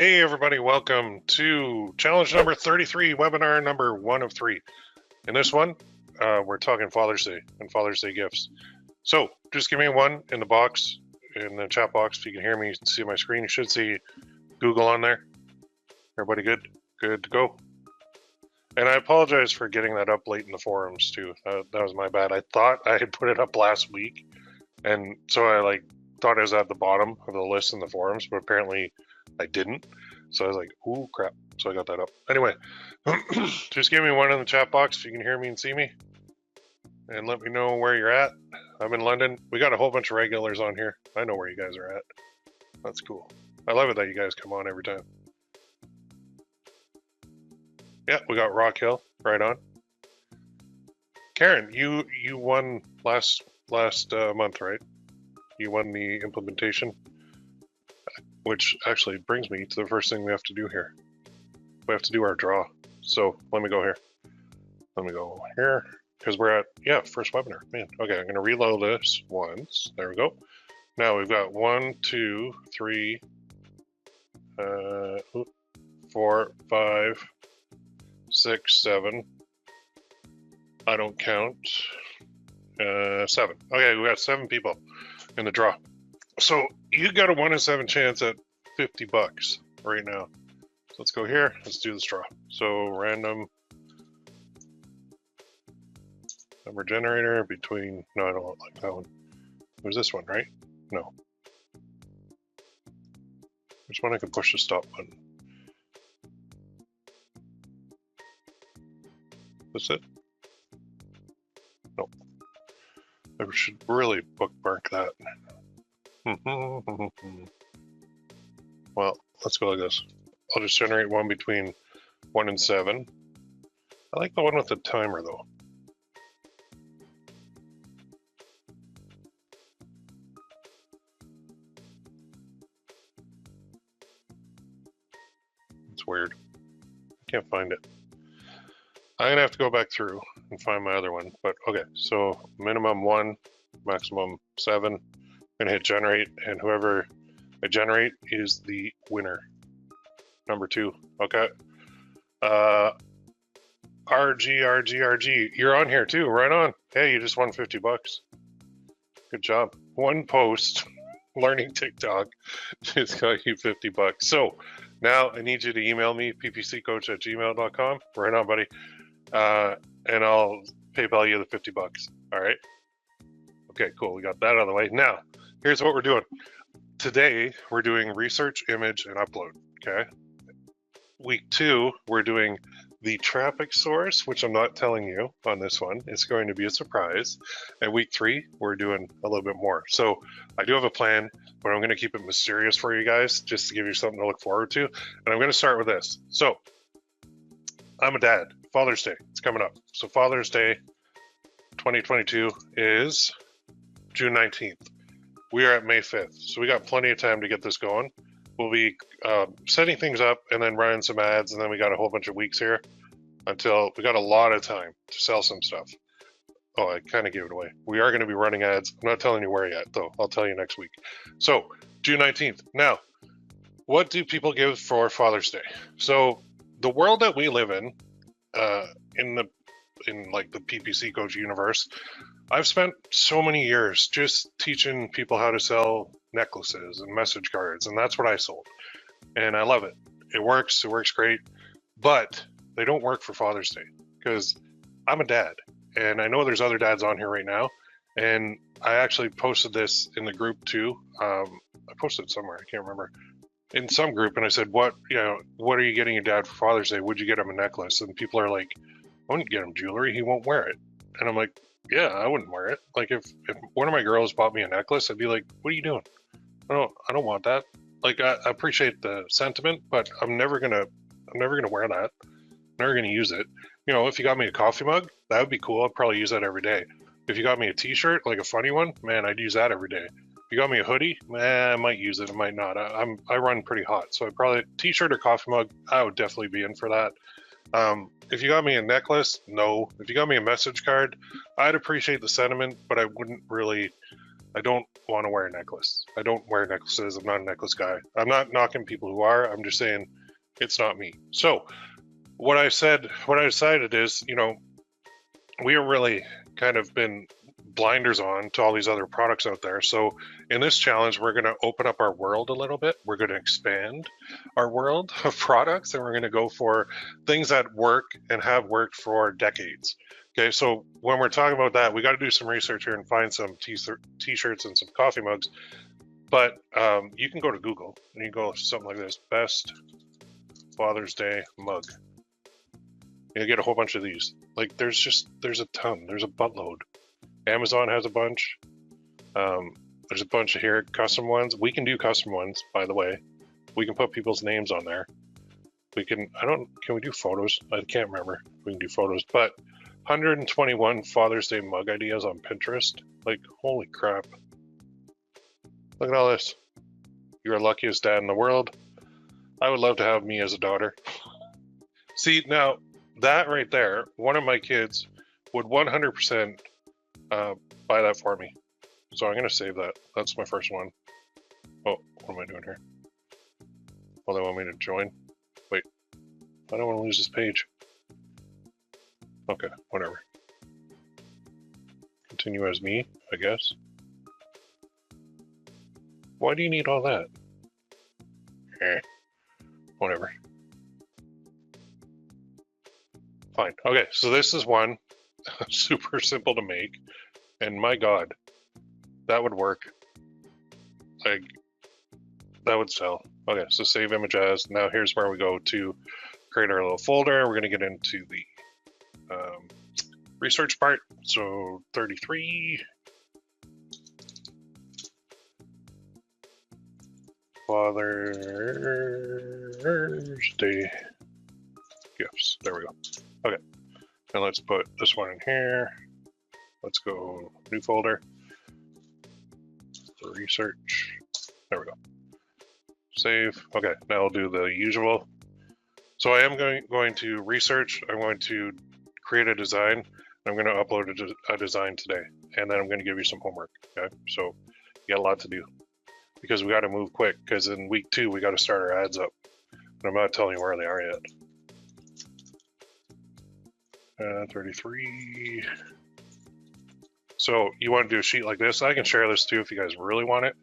Hey everybody, welcome to challenge number 33, webinar number 1 of 3. In this one, we're talking Father's Day and Father's Day gifts. So just give me a 1 in the box, in the chat box. If you can hear me, you can see my screen. You should see Google on there. Everybody good? Good to go. And I apologize for getting that up late in the forums too. That was my bad. I thought I had put it up last week, and so I thought I was at the bottom of the list in the forums, but apparently I didn't. So I was like, ooh, crap. So I got that up. Anyway, just give me 1 in the chat box if you can hear me and see me. And let me know where you're at. I'm in London. We got a whole bunch of regulars on here. I know where you guys are at. That's cool. I love it that you guys come on every time. Yeah, we got Rock Hill. Right on. Karen, you won last month, right? You won the implementation. Which actually brings me to the first thing we have to do here. We have to do our draw. So let me go here. Let me go here, because we're at, first webinar. Man, okay, I'm gonna reload this once. There we go. Now we've got 1, 2, 3, 4, 5, 6, 7. I don't count. 7. Okay, we got 7 people in the draw. So you got a 1 in 7 chance at $50 right now. So let's go here. Let's do this draw. So random number generator between. No, I don't like that one. It was this one, right? No. Which one I can push the stop button? That's it? No. I should really bookmark that. Well, let's go like this. I'll just generate one between 1 and 7. I like the one with the timer though. It's weird. I can't find it. I'm gonna have to go back through and find my other one. But okay, so minimum 1, maximum 7. I'm gonna hit generate, and whoever I generate is the winner. Number 2. Okay. RG, you're on here too. Right on. Hey, you just won $50. Good job. 1 post, learning TikTok, just got you $50. So now I need you to email me, ppccoach@gmail.com. Right on, buddy. And I'll PayPal you the $50. All right. Okay, cool. We got that out of the way. Now, here's what we're doing. Today, we're doing research, image, and upload, okay? Week 2, we're doing the traffic source, which I'm not telling you on this one. It's going to be a surprise. And week 3, we're doing a little bit more. So I do have a plan, but I'm going to keep it mysterious for you guys, just to give you something to look forward to. And I'm going to start with this. So I'm a dad. Father's Day, it's coming up. So Father's Day 2022 is June 19th. We are at May 5th, so we got plenty of time to get this going. We'll be setting things up and then running some ads, and then we got a whole bunch of weeks here until we got a lot of time to sell some stuff. Oh, I kind of gave it away. We are going to be running ads. I'm not telling you where yet, though. I'll tell you next week. So June 19th. Now, what do people give for Father's Day? So the world that we live in like the PPC Coach universe, I've spent so many years just teaching people how to sell necklaces and message cards, and that's what I sold. And I love it. It works great, but they don't work for Father's Day because I'm a dad, and I know there's other dads on here right now, and I actually posted this in the group too. I posted it somewhere, I can't remember, in some group, and I said, what are you getting your dad for Father's Day? Would you get him a necklace? And people are like, I wouldn't get him jewelry, he won't wear it. And I'm like, yeah, I wouldn't wear it. Like if one of my girls bought me a necklace, I'd be like, what are you doing? I don't want that. Like I appreciate the sentiment, but I'm never gonna wear that. I'm never gonna use it. If you got me a coffee mug, that would be cool. I'd probably use that every day. If you got me a t-shirt, like a funny one, man, I'd use that every day. If you got me a hoodie, I might use it, I might not. I run pretty hot, so I probably t-shirt or coffee mug, I would definitely be in for that. If you got me a necklace, no. If you got me a message card, I'd appreciate the sentiment, but I wouldn't really I don't want to wear a necklace. I don't wear necklaces. I'm not a necklace guy. I'm not knocking people who are. I'm just saying it's not me. So what I decided is, you know, we have really kind of been blinders on to all these other products out there. So in this challenge, we're going to open up our world a little bit. We're going to expand our world of products, and we're going to go for things that work and have worked for decades. Okay, so when we're talking about that, we got to do some research here and find some t-shirts and some coffee mugs. But you can go to Google and you can go something like this: best Father's Day mug. You'll get a whole bunch of these. Like there's a ton. There's a buttload. Amazon has a bunch. There's a bunch of here custom ones. We can do custom ones, by the way. We can put people's names on there. We can. Can we do photos? I can't remember. We can do photos, but 121 Father's Day mug ideas on Pinterest. Like, holy crap. Look at all this. You're the luckiest dad in the world. I would love to have me as a daughter. See, now, that right there, one of my kids would 100% buy that for me. So I'm going to save that. That's my first one. Oh, what am I doing here? Oh, they want me to join? Wait. I don't want to lose this page. Okay, whatever. Continue as me, I guess. Why do you need all that? Whatever. Fine. Okay, so this is one. Super simple to make. And my God, that would work. Like, that would sell. Okay, so save image as. Now here's where we go to create our little folder. We're going to get into the research part. So 33. Father's Day gifts. There we go. Okay. And let's put this one in here. Let's go new folder. Research. There we go. Save. Okay. Now I'll do the usual. So I am going to research. I'm going to create a design. I'm going to upload a design today, and then I'm going to give you some homework. Okay. So you got a lot to do because we got to move quick. Because in week 2 we got to start our ads up, and I'm not telling you where they are yet. 33. So you want to do a sheet like this? I can share this too if you guys really want it,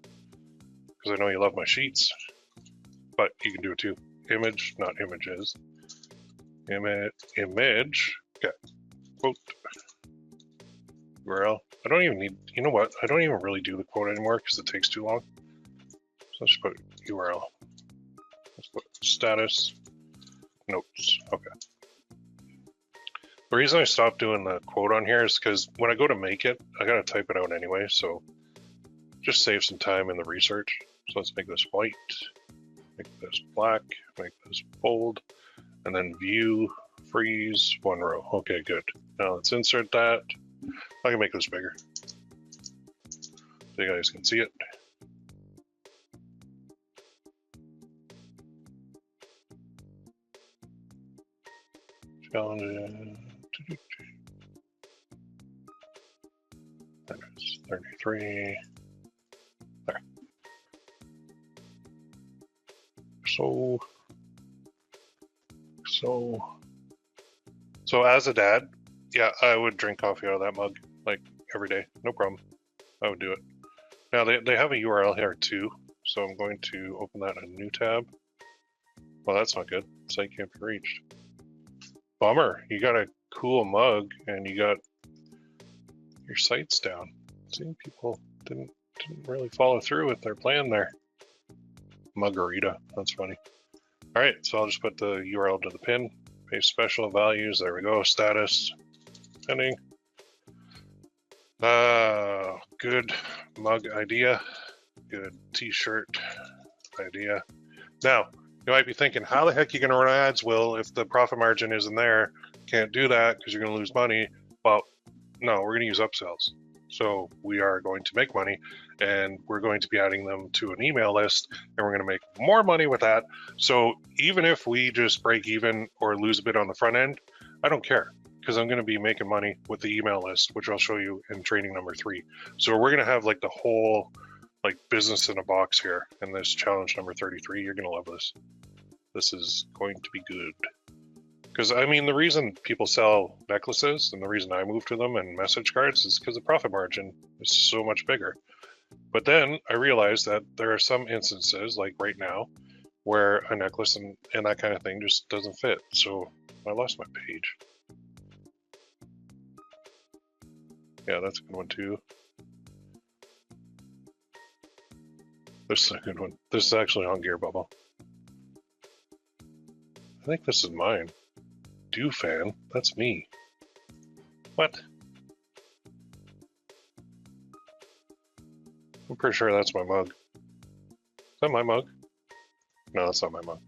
because I know you love my sheets. But you can do it too. Image, not images. Image. Okay. Quote. URL. I don't even need. You know what? I don't even really do the quote anymore because it takes too long. So let's just put URL. Let's put status. Notes. Okay. The reason I stopped doing the quote on here is because when I go to make it, I gotta type it out anyway, so just save some time in the research. So let's make this white, make this black, make this bold, and then view, freeze, 1 row. Okay, good. Now let's insert that. I can make this bigger so you guys can see it. Challenge. There's 33. There. So as a dad, yeah, I would drink coffee out of that mug like every day, no problem. I would do it. Now they have a URL here too, so I'm going to open that in a new tab. Well, that's not good. Site can't be reached. Bummer. You got a cool mug and you got your site's down. See, people didn't really follow through with their plan there. Margarita. That's funny. All right, so I'll just put the URL to the pin. Paste special values. There we go. Status. Pending. Good mug idea. Good t-shirt idea. Now, you might be thinking, how the heck are you going to run ads, Will, if the profit margin isn't there? Can't do that because you're going to lose money. Well, no, we're going to use upsells. So we are going to make money, and we're going to be adding them to an email list, and we're going to make more money with that. So even if we just break even or lose a bit on the front end, I don't care. because I'm going to be making money with the email list, which I'll show you in training number 3. So we're going to have like the whole like business in a box here in this challenge number 33. You're going to love this. This is going to be good. Because I mean, the reason people sell necklaces and the reason I move to them and message cards is because the profit margin is so much bigger. But then I realized that there are some instances, like right now, where a necklace and that kind of thing just doesn't fit. So I lost my page. Yeah, that's a good one too. This is a good one. This is actually on GearBubble. I think this is mine. Do fan? That's me. What? I'm pretty sure that's my mug. Is that my mug? No, that's not my mug.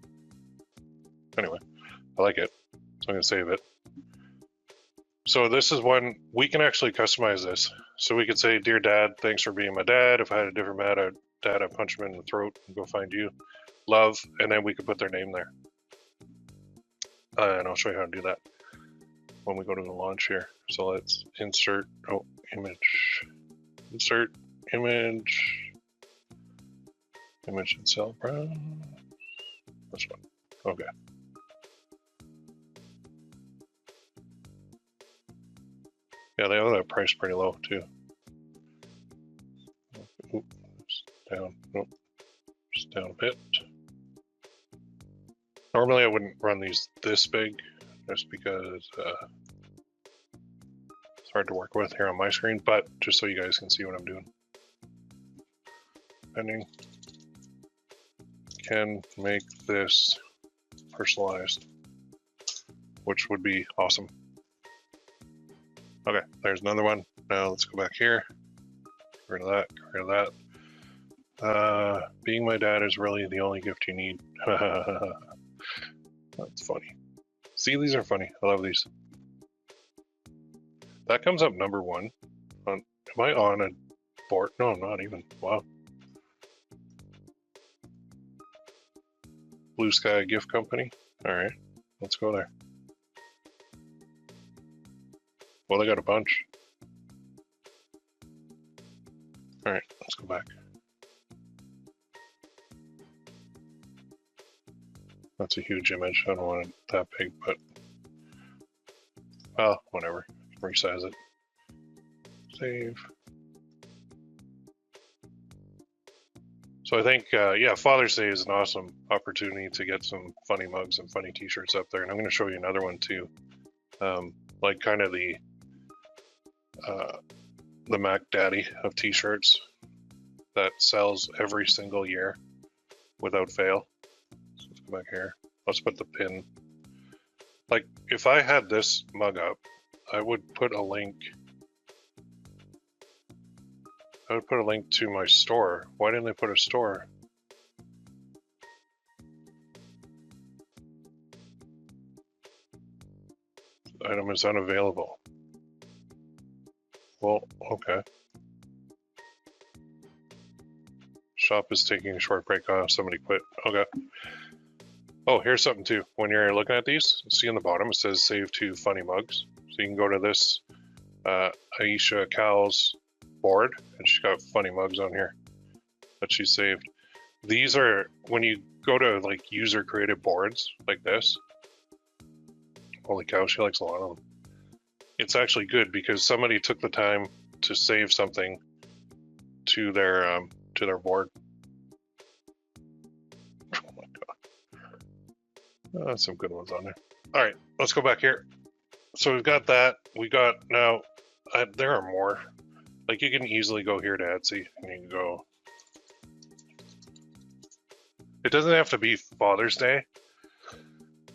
Anyway, I like it, so I'm going to save it. So this is one, we can actually customize this. So we could say, dear dad, thanks for being my dad. If I had a different dad, I'd punch him in the throat and go find you. Love, and then we could put their name there. And I'll show you how to do that when we go to the launch here. So let's insert, image. Insert, image and cell brown. This one, okay. Yeah, they have that price pretty low too. Oops, down, nope, just down a bit. Normally I wouldn't run these this big, just because it's hard to work with here on my screen, but just so you guys can see what I'm doing. Pending. Can make this personalized, which would be awesome. Okay, there's another one. Now let's go back here. Get rid of that, get rid of that. Being my dad is really the only gift you need. That's funny. See, these are funny. I love these. That comes up number 1. Am I on a board? No, I'm not even. Wow. Blue Sky Gift Company. All right, let's go there. Well, they got a bunch. All right, let's go back. That's a huge image. I don't want it that big, but well, whatever. Resize it. Save. So I think, yeah, Father's Day is an awesome opportunity to get some funny mugs and funny t-shirts up there. And I'm going to show you another one too. Like kind of the Mac Daddy of t-shirts that sells every single year without fail. So let's go back here. Let's put the pin. Like if I had this mug up, I would put a link. I would put a link to my store. Why didn't they put a store? The item is unavailable. Well, okay. Shop is taking a short break. Oh, somebody quit. Okay. Oh, here's something too. When you're looking at these, see on the bottom it says save to funny mugs. So you can go to this Aisha Cowell's board, and she's got funny mugs on here that she saved. These are, when you go to like user created boards like this, holy cow, she likes a lot of them. It's actually good because somebody took the time to save something to their board. Oh my god, that's some good ones on there. All right, let's go back here. So we've got that. We got now. There are more. Like you can easily go here to Etsy and you can go. It doesn't have to be Father's Day.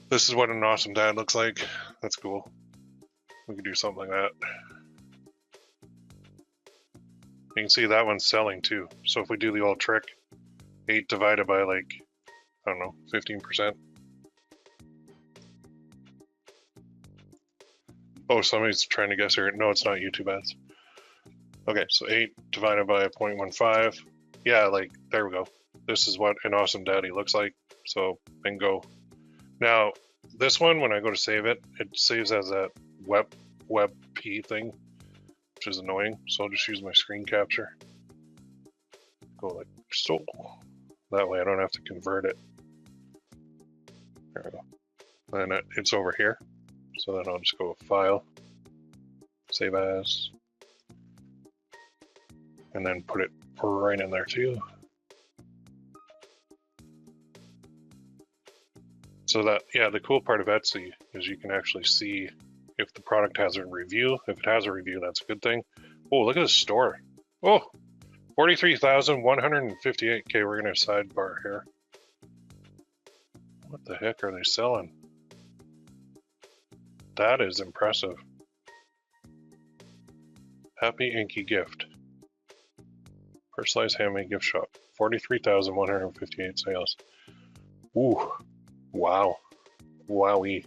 This is what an awesome dad looks like. That's cool. We could do something like that. You can see that one's selling too. So if we do the old trick, 8 divided by like, I don't know, 15%. Oh, somebody's trying to guess here. No, it's not YouTube ads. Okay, so 8 divided by 0.15. Yeah, like, there we go. This is what an awesome daddy looks like. So, bingo. Now, this one, when I go to save it, it saves as that web P thing, which is annoying. So I'll just use my screen capture. Go like so. That way I don't have to convert it. There we go. And it's over here. So then I'll just go File, Save As, and then put it right in there too. So that, yeah, the cool part of Etsy is you can actually see if the product has a review. If it has a review, that's a good thing. Oh, look at the store. Oh, 43,158. Okay, we're gonna sidebar here. What the heck are they selling? That is impressive. Happy Inky Gift. Personalized handmade gift shop. 43,158 sales. Ooh, wow. Wowie.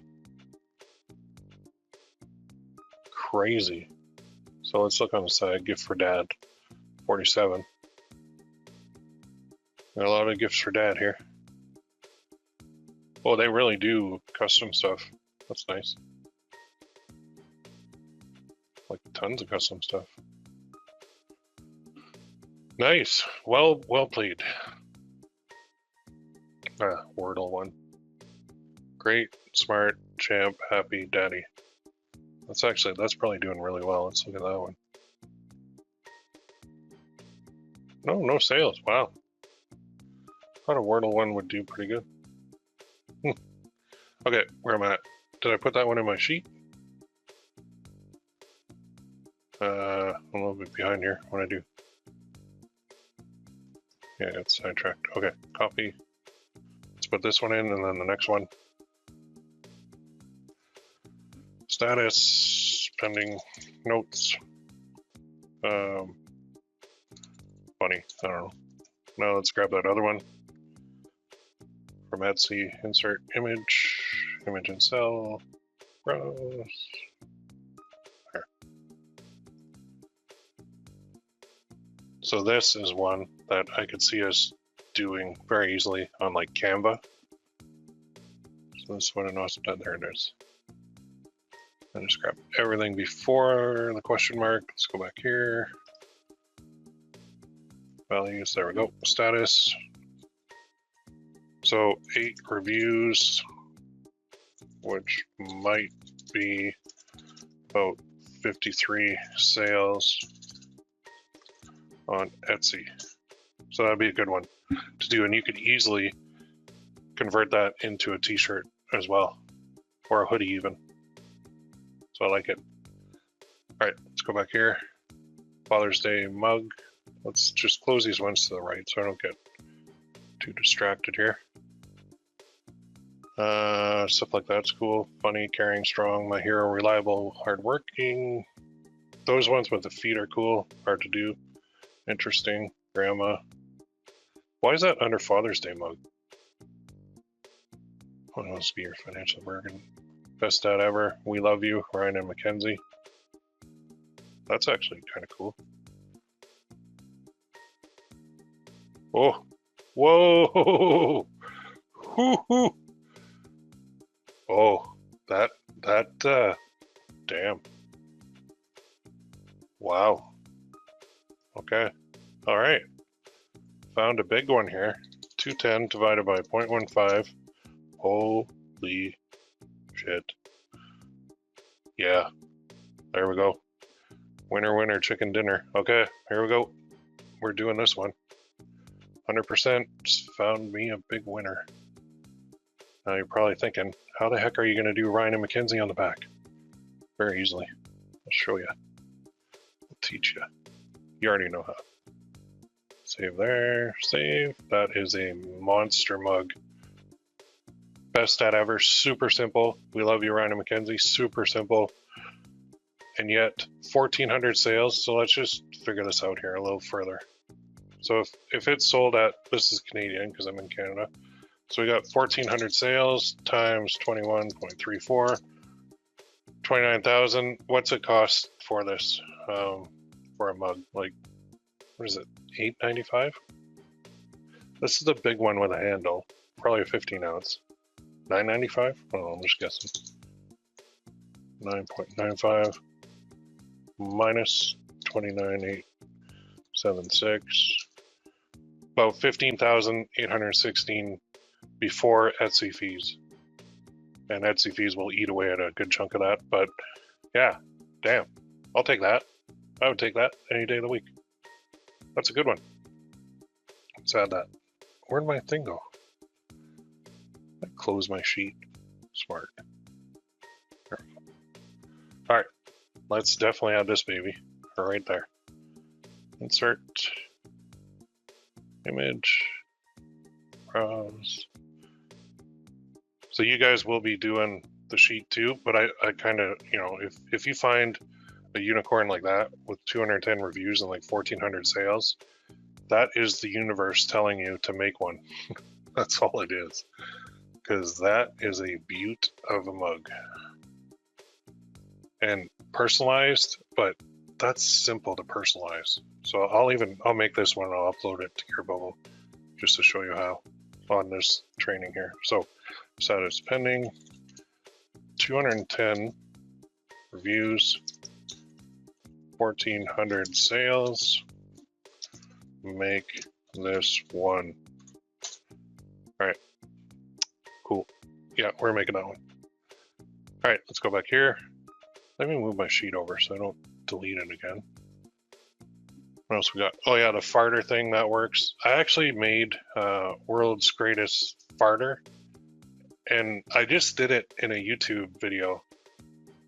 Crazy. So let's look on the side. Gift for dad. 47. Got a lot of gifts for dad here. Oh, they really do custom stuff. That's nice. Like tons of custom stuff. Nice. Well played. Wordle one. Great, smart, champ, happy, daddy. That's probably doing really well. Let's look at that one. No sales. Wow. Thought a Wordle one would do pretty good. Okay, where am I at? Did I put that one in my sheet? I'm a little bit behind here. What do I do? Yeah, it's sidetracked. Okay, copy. Let's put this one in and then the next one. Status, pending, notes. Funny, I don't know. Now let's grab that other one. From Etsy, insert image and cell, browse. There. So this is one that I could see us doing very easily on like Canva. So this one, there it is. And just grab everything before the question mark. Let's go back here. Values, there we go. Status. So 8 reviews, which might be about 53 sales on Etsy. So that'd be a good one to do, and you could easily convert that into a t-shirt as well, or a hoodie even. So I like it. All right, let's go back here. Father's Day mug. Let's just close these ones to the right so I don't get too distracted here. Stuff like that's cool. Funny, caring, strong, my hero, reliable, hardworking. Those ones with the feet are cool, hard to do. Interesting, grandma. Why is that under Father's Day mug? What must be your financial burden? Best dad ever. We love you, Ryan and Mackenzie. That's actually kind of cool. Oh, whoa! Hoo-hoo. Oh, that, damn. Wow. Okay. All right. Found a big one here. 210 divided by 0.15. Holy shit. Yeah. There we go. Winner, winner, chicken dinner. Okay, here we go. We're doing this one. 100% just found me a big winner. Now you're probably thinking, how the heck are you going to do Ryan and Mackenzie on the back? Very easily. I'll show you. I'll teach you. You already know how. Save there. Save. That is a monster mug. Best stat ever. Super simple. We love you, Ryan and Mackenzie. Super simple. And yet 1,400 sales. So let's just figure this out here a little further. So if it's sold at, this is Canadian because I'm in Canada. So we got 1,400 sales times 21.34, 29,000. What's it cost for this, for a mug? Like, what is it, $8.95? This is the big one with a handle, probably a 15 ounce. $9.95? I don't know, I'm just guessing. 9.95 minus 29,876, about 15,816 before Etsy fees. And Etsy fees will eat away at a good chunk of that, but yeah, damn, I'll take that. I would take that any day of the week. That's a good one. Let's add that. Where'd my thing go? I close my sheet. Smart. There we go. All right, let's definitely add this baby right there. Insert image, browse. So you guys will be doing the sheet too, but I kind of, you know, if you find a unicorn like that with 210 reviews and like 1,400 sales, that is the universe telling you to make one. That's all it is, because that is a beaut of a mug. And personalized, but that's simple to personalize. So I'll make this one and I'll upload it to GearBubble just to show you how on this training here. So status pending, 210 reviews, 1,400 sales, make this one. All right, cool. Yeah, we're making that one. All right, let's go back here. Let me move my sheet over so I don't delete it again. What else we got? Oh yeah, the farter thing, that works. I actually made world's greatest farter, and I just did it in a YouTube video,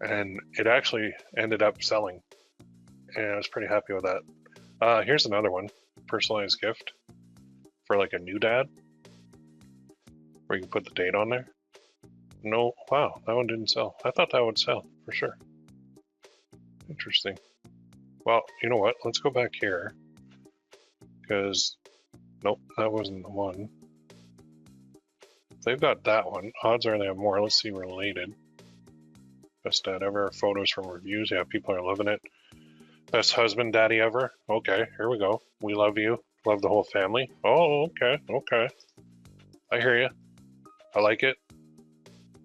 and it actually ended up selling, and I was pretty happy with that. Here's another one, personalized gift for like a new dad, where you can put the date on there. No, wow, that one didn't sell. I thought that would sell for sure. Interesting. Well, you know what? Let's go back here, because nope, that wasn't the one. They've got that one. Odds are they have more. Let's see, related. Best dad ever. Photos from reviews. Yeah, people are loving it. Best husband, daddy ever. Okay, here we go. We love you. Love the whole family. Oh, okay, okay. I hear you. I like it.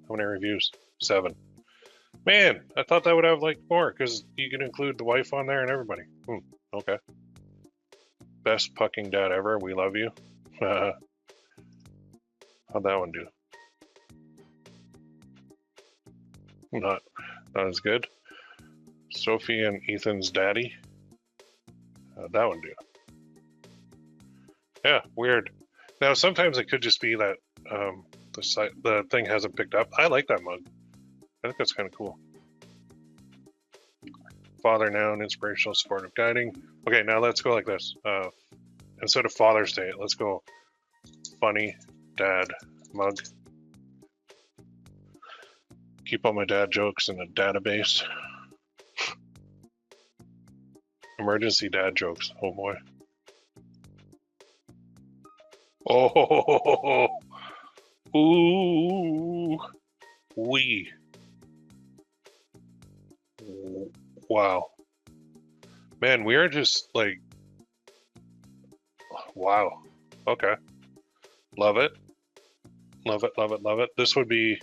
How many reviews? 7. Man, I thought that would have like more, because you can include the wife on there and everybody. Okay. Best pucking dad ever. We love you. How'd that one do? Not as good. Sophie and Ethan's daddy. How'd that one do? Yeah, weird. Now sometimes it could just be that the thing hasn't picked up. I like that mug. I think that's kind of cool. Father noun, inspirational, supportive, guiding. Okay, now let's go like this. Instead of Father's Day, let's go funny dad mug. Keep all my dad jokes in a database. Emergency dad jokes. Oh boy. Oh, ooh, wee. Wow. Man, we are just like, wow. Okay. Love it. Love it, love it, love it. This would be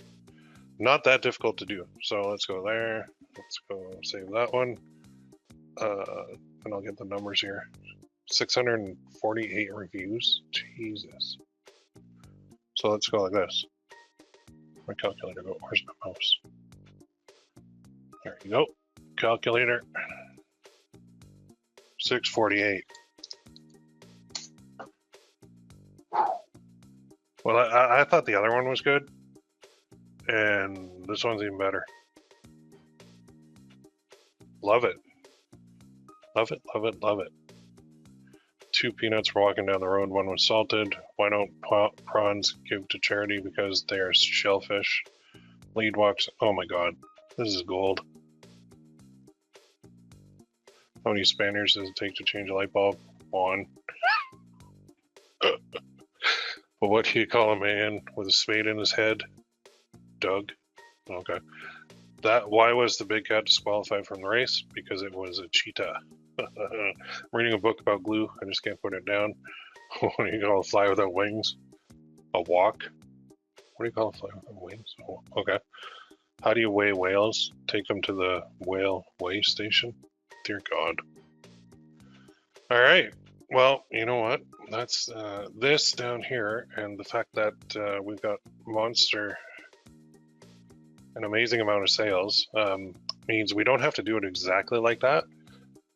not that difficult to do. So let's go there. Let's go save that one. And I'll get the numbers here. 648 reviews. Jesus. So let's go like this. My calculator go. Where's my mouse? There you go. Calculator. 648. Well, I thought the other one was good, and this one's even better. Love it. Love it, love it, love it. 2 peanuts for walking down the road, 1 was salted. Why don't prawns give to charity? Because they are shellfish. Lead walks. Oh my god, this is gold. How many Spaniards does it take to change a light bulb? 1. But what do you call a man with a spade in his head? Doug. Okay. Why was the big cat disqualified from the race? Because it was a cheetah. I'm reading a book about glue. I just can't put it down. What do you call a fly without wings? A walk? What do you call a fly without wings? Oh, okay. How do you weigh whales? Take them to the whale weigh station? Dear God. All right. Well, you know what? That's this down here, and the fact that we've got an amazing amount of sales means we don't have to do it exactly like that,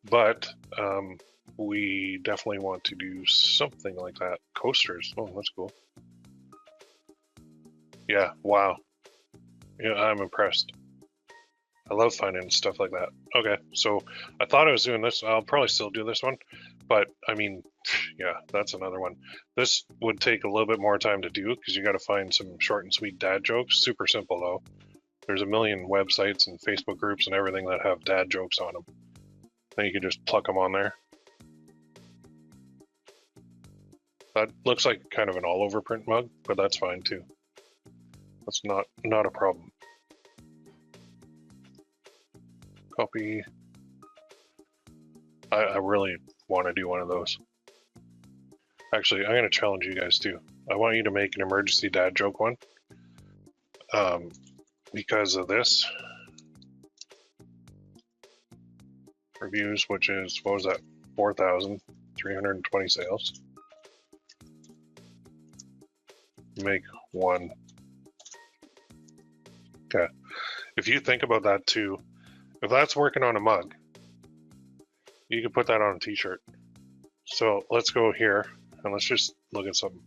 but we definitely want to do something like that. Coasters. Oh, that's cool. Yeah. Wow. Yeah, I'm impressed. I love finding stuff like that. Okay, so I thought I was doing this. I'll probably still do this one, but I mean, yeah, that's another one. This would take a little bit more time to do because you got to find some short and sweet dad jokes. Super simple though. There's a million websites and Facebook groups and everything that have dad jokes on them. Then you can just pluck them on there. That looks like kind of an all-over print mug, but that's fine too. That's not a problem. Copy. I really want to do one of those. Actually, I'm going to challenge you guys too. I want you to make an emergency dad joke one. Because of this. Reviews, which is, what was that? 4,320 sales. Make one. Okay. If you think about that too, if that's working on a mug, you can put that on a t-shirt. So let's go here and let's just look at something.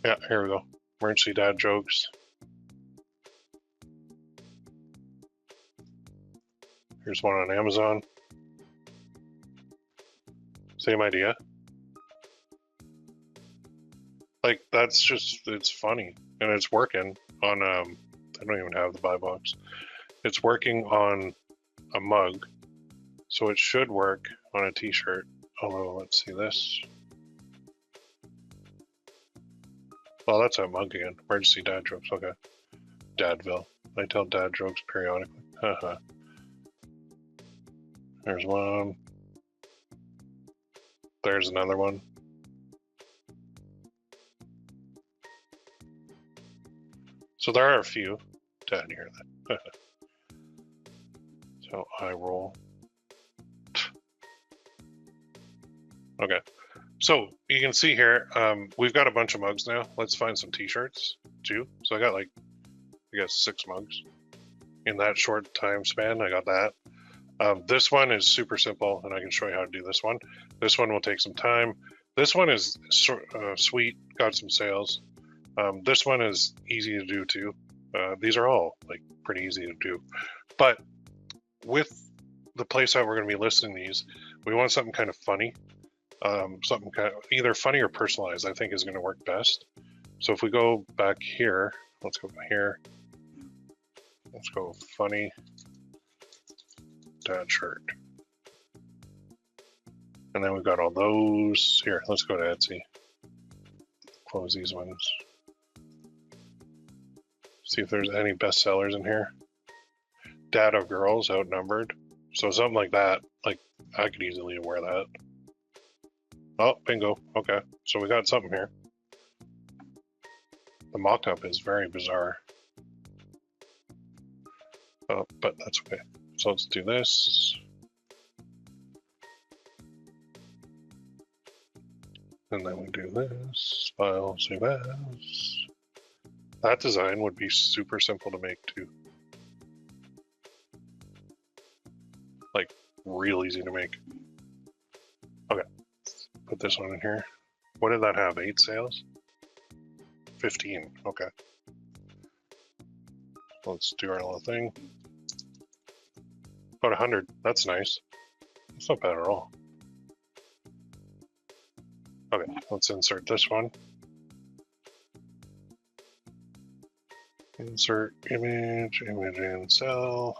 Yeah, here we go. Emergency dad jokes. Here's one on Amazon. Same idea. Like, that's just, it's funny. And it's working on, I don't even have the buy box. It's working on a mug. So it should work on a t-shirt. Although, let's see this. Well, that's a mug again. Emergency dad jokes, okay. Dadville. I tell dad jokes periodically. Haha. There's one. There's another one. So there are a few down here then. So I roll. Okay. So you can see here, we've got a bunch of mugs now. Let's find some t-shirts too. So I got like, I guess 6 mugs in that short time span. I got that. This one is super simple, and I can show you how to do this one. This one will take some time. This one is sweet, got some sales. This one is easy to do too. These are all like pretty easy to do. But with the place that we're going to be listing these, we want something kind of funny. Something kind of either funny or personalized, I think is going to work best. So if we go back here, let's go here. Let's go funny dad shirt. And then we've got all those here. Let's go to Etsy. Close these ones. See if there's any best sellers in here. Dad of girls outnumbered. So something like that. Like I could easily wear that. Oh, bingo. Okay. So we got something here. The mock-up is very bizarre. But that's okay. So let's do this. And then we do this. File, save as. That design would be super simple to make too. Like real easy to make. Okay. Put this one in here. What did that have? 8 sales? 15. Okay. Let's do our little thing. About 100. That's nice. That's not bad at all. Okay, let's insert this one. Insert image, image and cell.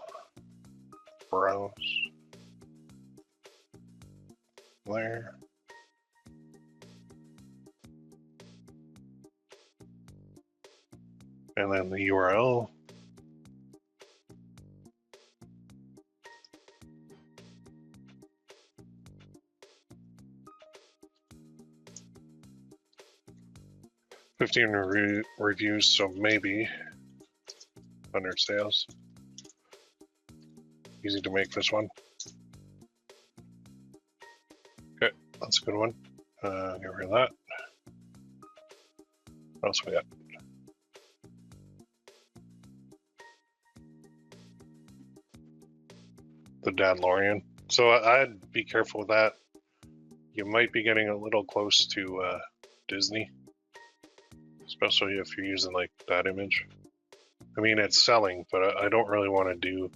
Browse. There. And then the URL. 15 reviews, so maybe 100 sales. Easy to make this one. Okay, that's a good one. Get rid of that. What else we got? The Dadlorian. So I'd be careful with that. You might be getting a little close to Disney, especially if you're using like that image. I mean, it's selling, but I don't really want to do.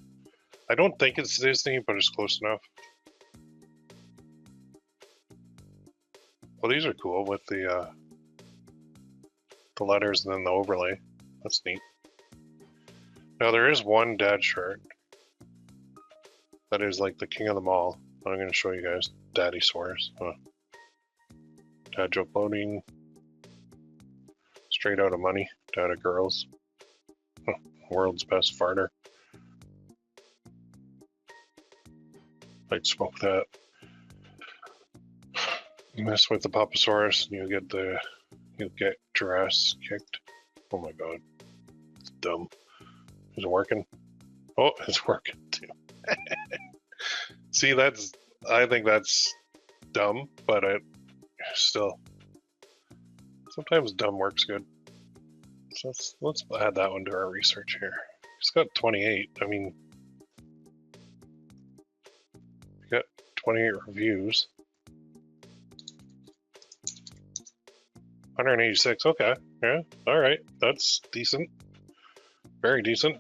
I don't think it's Disney, but it's close enough. Well, these are cool with the letters and then the overlay. That's neat. Now there is one dad shirt that is like the king of them all. I'm going to show you guys. Daddy swears. Dad joke loading. Straight out of money. Dad of girls. World's best farter. I'd smoke that. You mess with the Papasaurus and you'll get your ass kicked. Oh my god. It's dumb. Is it working? Oh, it's working too. See, I think that's dumb, but still, sometimes dumb works good. So let's add that one to our research here. It's got 28. I mean, we got 28 reviews. 186. Okay, yeah, all right, that's decent. Very decent.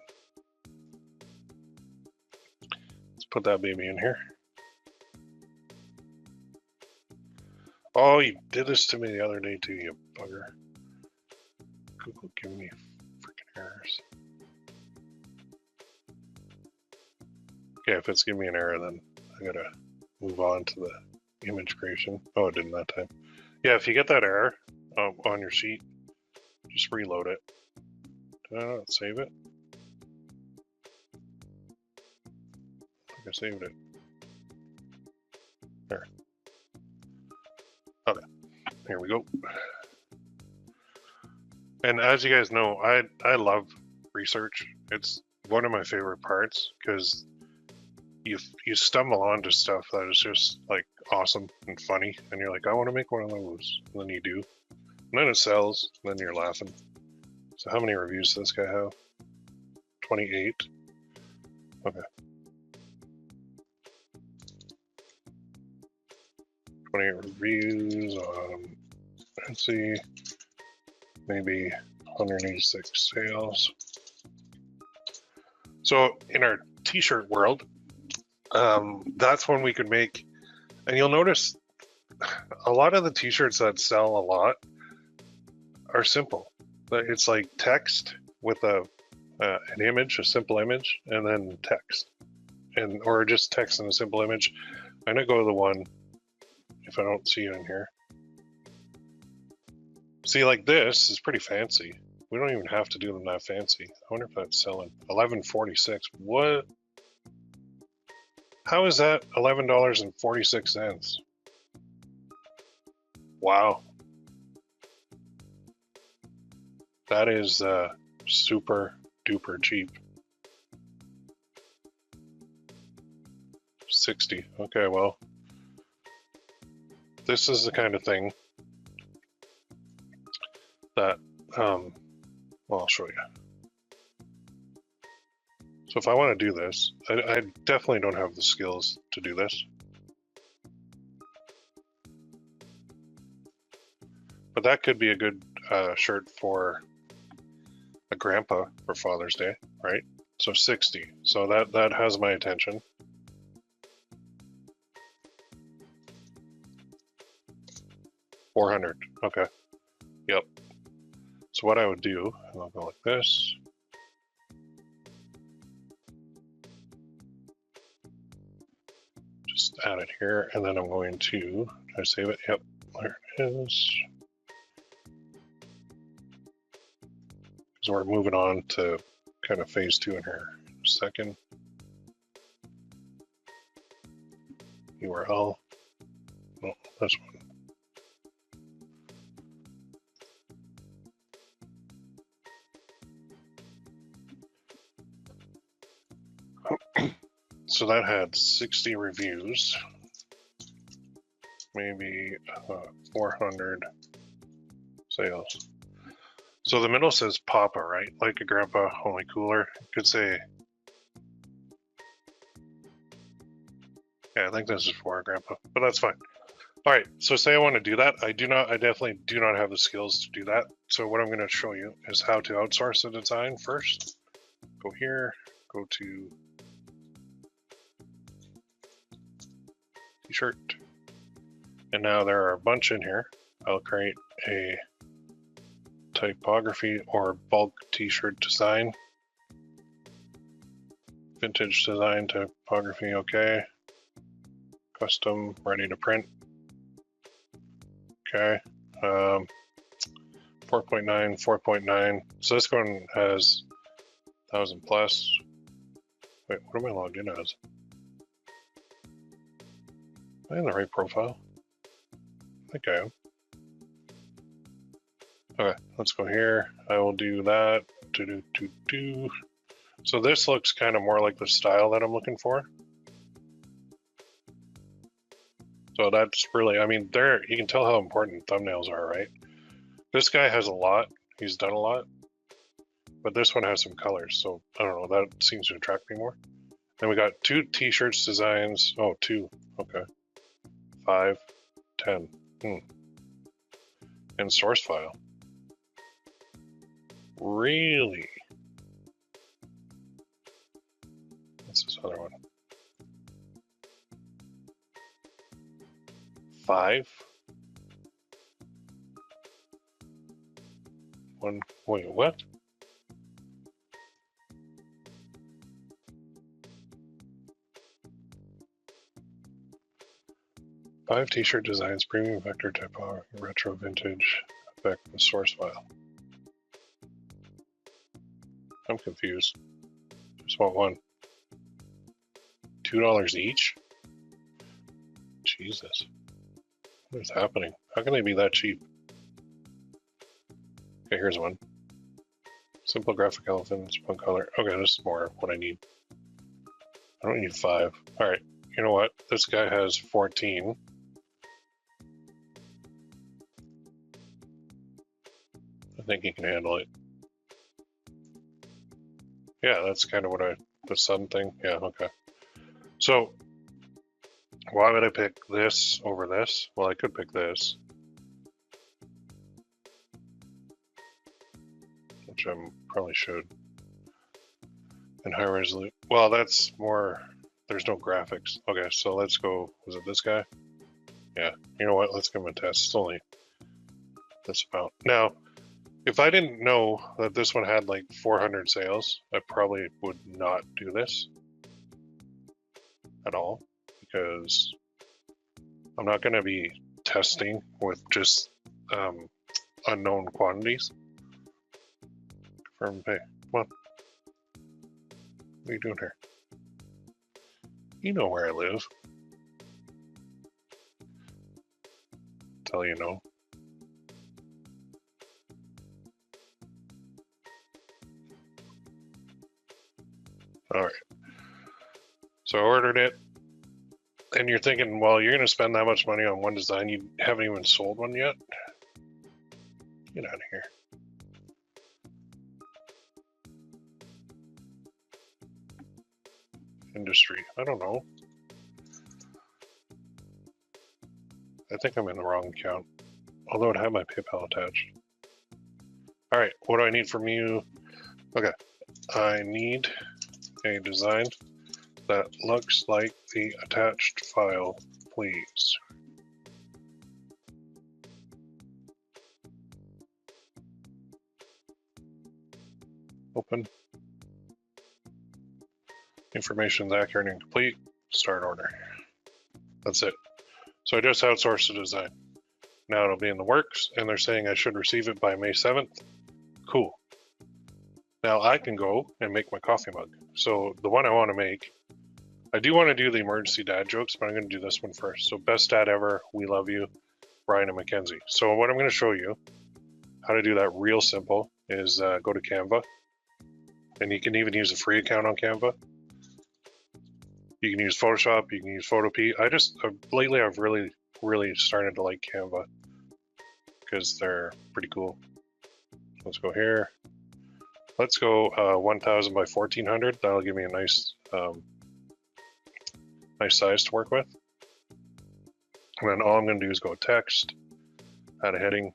Let's put that baby in here. Oh, you did this to me the other day too, you bugger. Google, give me freaking errors. Okay, if it's giving me an error, then I gotta move on to the image creation. Oh, it didn't that time. Yeah, if you get that error on your sheet, just reload it. Did I not save it? I think I saved it. There. Okay, here we go. And as you guys know, I love research. It's one of my favorite parts because you stumble onto stuff that is just like awesome and funny, and you're like, I want to make one of those, and then you do, and then it sells, and then you're laughing. So how many reviews does this guy have? 28. Okay. 28 reviews on Etsy. Maybe 186 sales. So in our t-shirt world, that's when we could make, and you'll notice a lot of the t-shirts that sell a lot are simple. It's like text with an image, a simple image, and then text, or just text and a simple image. I'm gonna go to the one, if I don't see it in here. See, like this is pretty fancy. We don't even have to do them that fancy. I wonder if that's selling. $11.46. What? How is that $11.46? Wow. That is super duper cheap. 60. Okay, well, this is the kind of thing that, well, I'll show you. So if I want to do this, I definitely don't have the skills to do this. But that could be a good shirt for a grandpa for Father's Day, right? So 60. So that has my attention. $400. Okay. Yep. So what I would do, I'll go like this. Just add it here, and then I'm going to, did I save it? Yep, there it is. So we're moving on to kind of phase 2 in here in a second. URL, no, this one. So that had 60 reviews, maybe 400 sales. So the middle says Papa, right? Like a grandpa, only cooler. Could say, yeah, I think this is for a grandpa, but that's fine. All right, so say I want to do that. I definitely do not have the skills to do that. So what I'm going to show you is how to outsource a design first. Go here, go to t-shirt. And now there are a bunch in here. I'll create a typography or bulk t-shirt design. Vintage design, typography, okay. Custom, ready to print. Okay. 4.9, 4.9. So this one has 1,000 plus. Wait, what am I logged in as? Am I in the right profile? I think I am. Okay, let's go here. I will do that. So this looks kind of more like the style that I'm looking for. So that's really, I mean, there you can tell how important thumbnails are, right? This guy has a lot. He's done a lot. But this one has some colors, so I don't know, that seems to attract me more. Then we got 2 t-shirts designs. Oh, 2. Okay. 5, 10. And source file. Really? What's this other one? 5? 1. Wait, what? Five t-shirt designs, premium vector typography, retro vintage, effect the source file. I'm confused. Just want one. $2 each? Jesus. What is happening? How can they be that cheap? Okay, here's one. Simple graphic elephants, one color. Okay, this is more what I need. I don't need 5. All right, you know what? This guy has 14. I think he can handle it. Yeah, that's kind of what the sun thing. Yeah, okay. So why would I pick this over this? Well, I could pick this, which I probably should. And high resolution. Well, that's more, there's no graphics. Okay, so let's go, was it this guy? Yeah, you know what? Let's give him a test. It's only this amount. Now, if I didn't know that this one had like 400 sales, I probably would not do this at all, because I'm not going to be testing with just unknown quantities. Confirm pay. Come on. What are you doing here? You know where I live. Tell you no. All right. So I ordered it. And you're thinking, well, you're going to spend that much money on one design. You haven't even sold one yet. Get out of here. Industry. I don't know. I think I'm in the wrong account. Although it had my PayPal attached. All right. What do I need from you? Okay. I need a design that looks like the attached file, please. Open. Information is accurate and complete. Start order. That's it. So I just outsourced the design. Now it'll be in the works, and they're saying I should receive it by May 7th. Cool. Now I can go and make my coffee mug. So the one I want to make, I do want to do the emergency dad jokes, but I'm going to do this one first. So best dad ever, we love you, Brian and Mackenzie. So what I'm going to show you how to do that real simple is go to Canva, and you can even use a free account on Canva. You can use Photoshop, you can use Photopea. Lately I've really started to like Canva because they're pretty cool. Let's go here. Let's go 1000 by 1400. That'll give me a nice nice size to work with. And then all I'm going to do is go text, add a heading.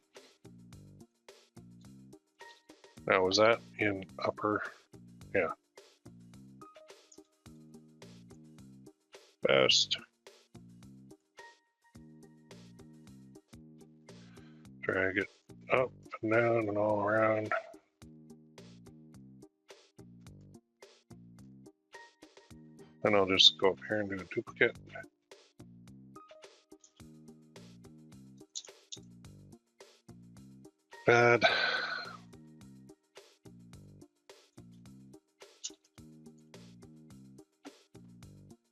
Now, was that in upper? Yeah. Best. Drag it up and down and all around. Then I'll just go up here and do a duplicate. Bad.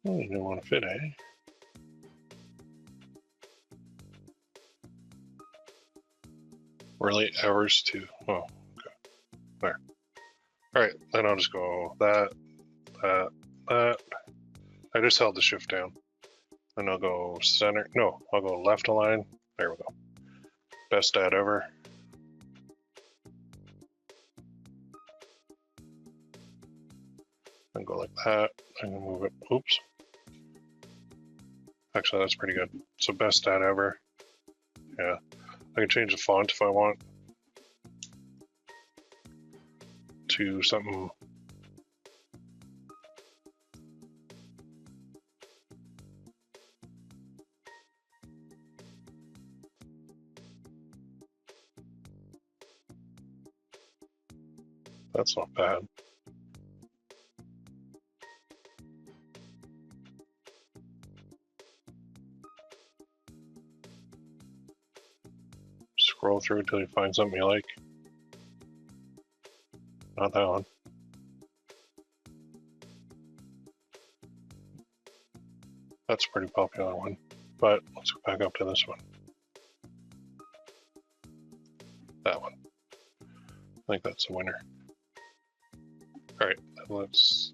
Oh, you don't want to fit, eh? Relate hours to, oh, okay. There. All right, then I'll just go that. I just held the shift down. Then I'll go center, no, I'll go left align. There we go. Best ad ever. And go like that. I'm gonna move it, oops. Actually, that's pretty good. So best ad ever. Yeah, I can change the font if I want to something. That's not bad. Scroll through until you find something you like. Not that one. That's a pretty popular one, but let's go back up to this one. That one. I think that's the winner. All right, let's.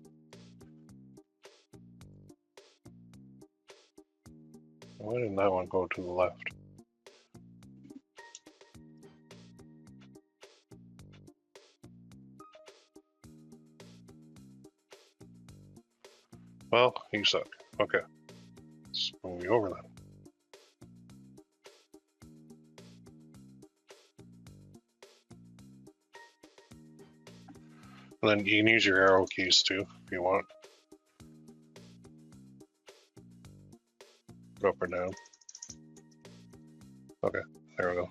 Why didn't that one go to the left? Well, you suck. Okay. Let's move you over then. And then you can use your arrow keys too, if you want. Go up or down. Okay, there we go.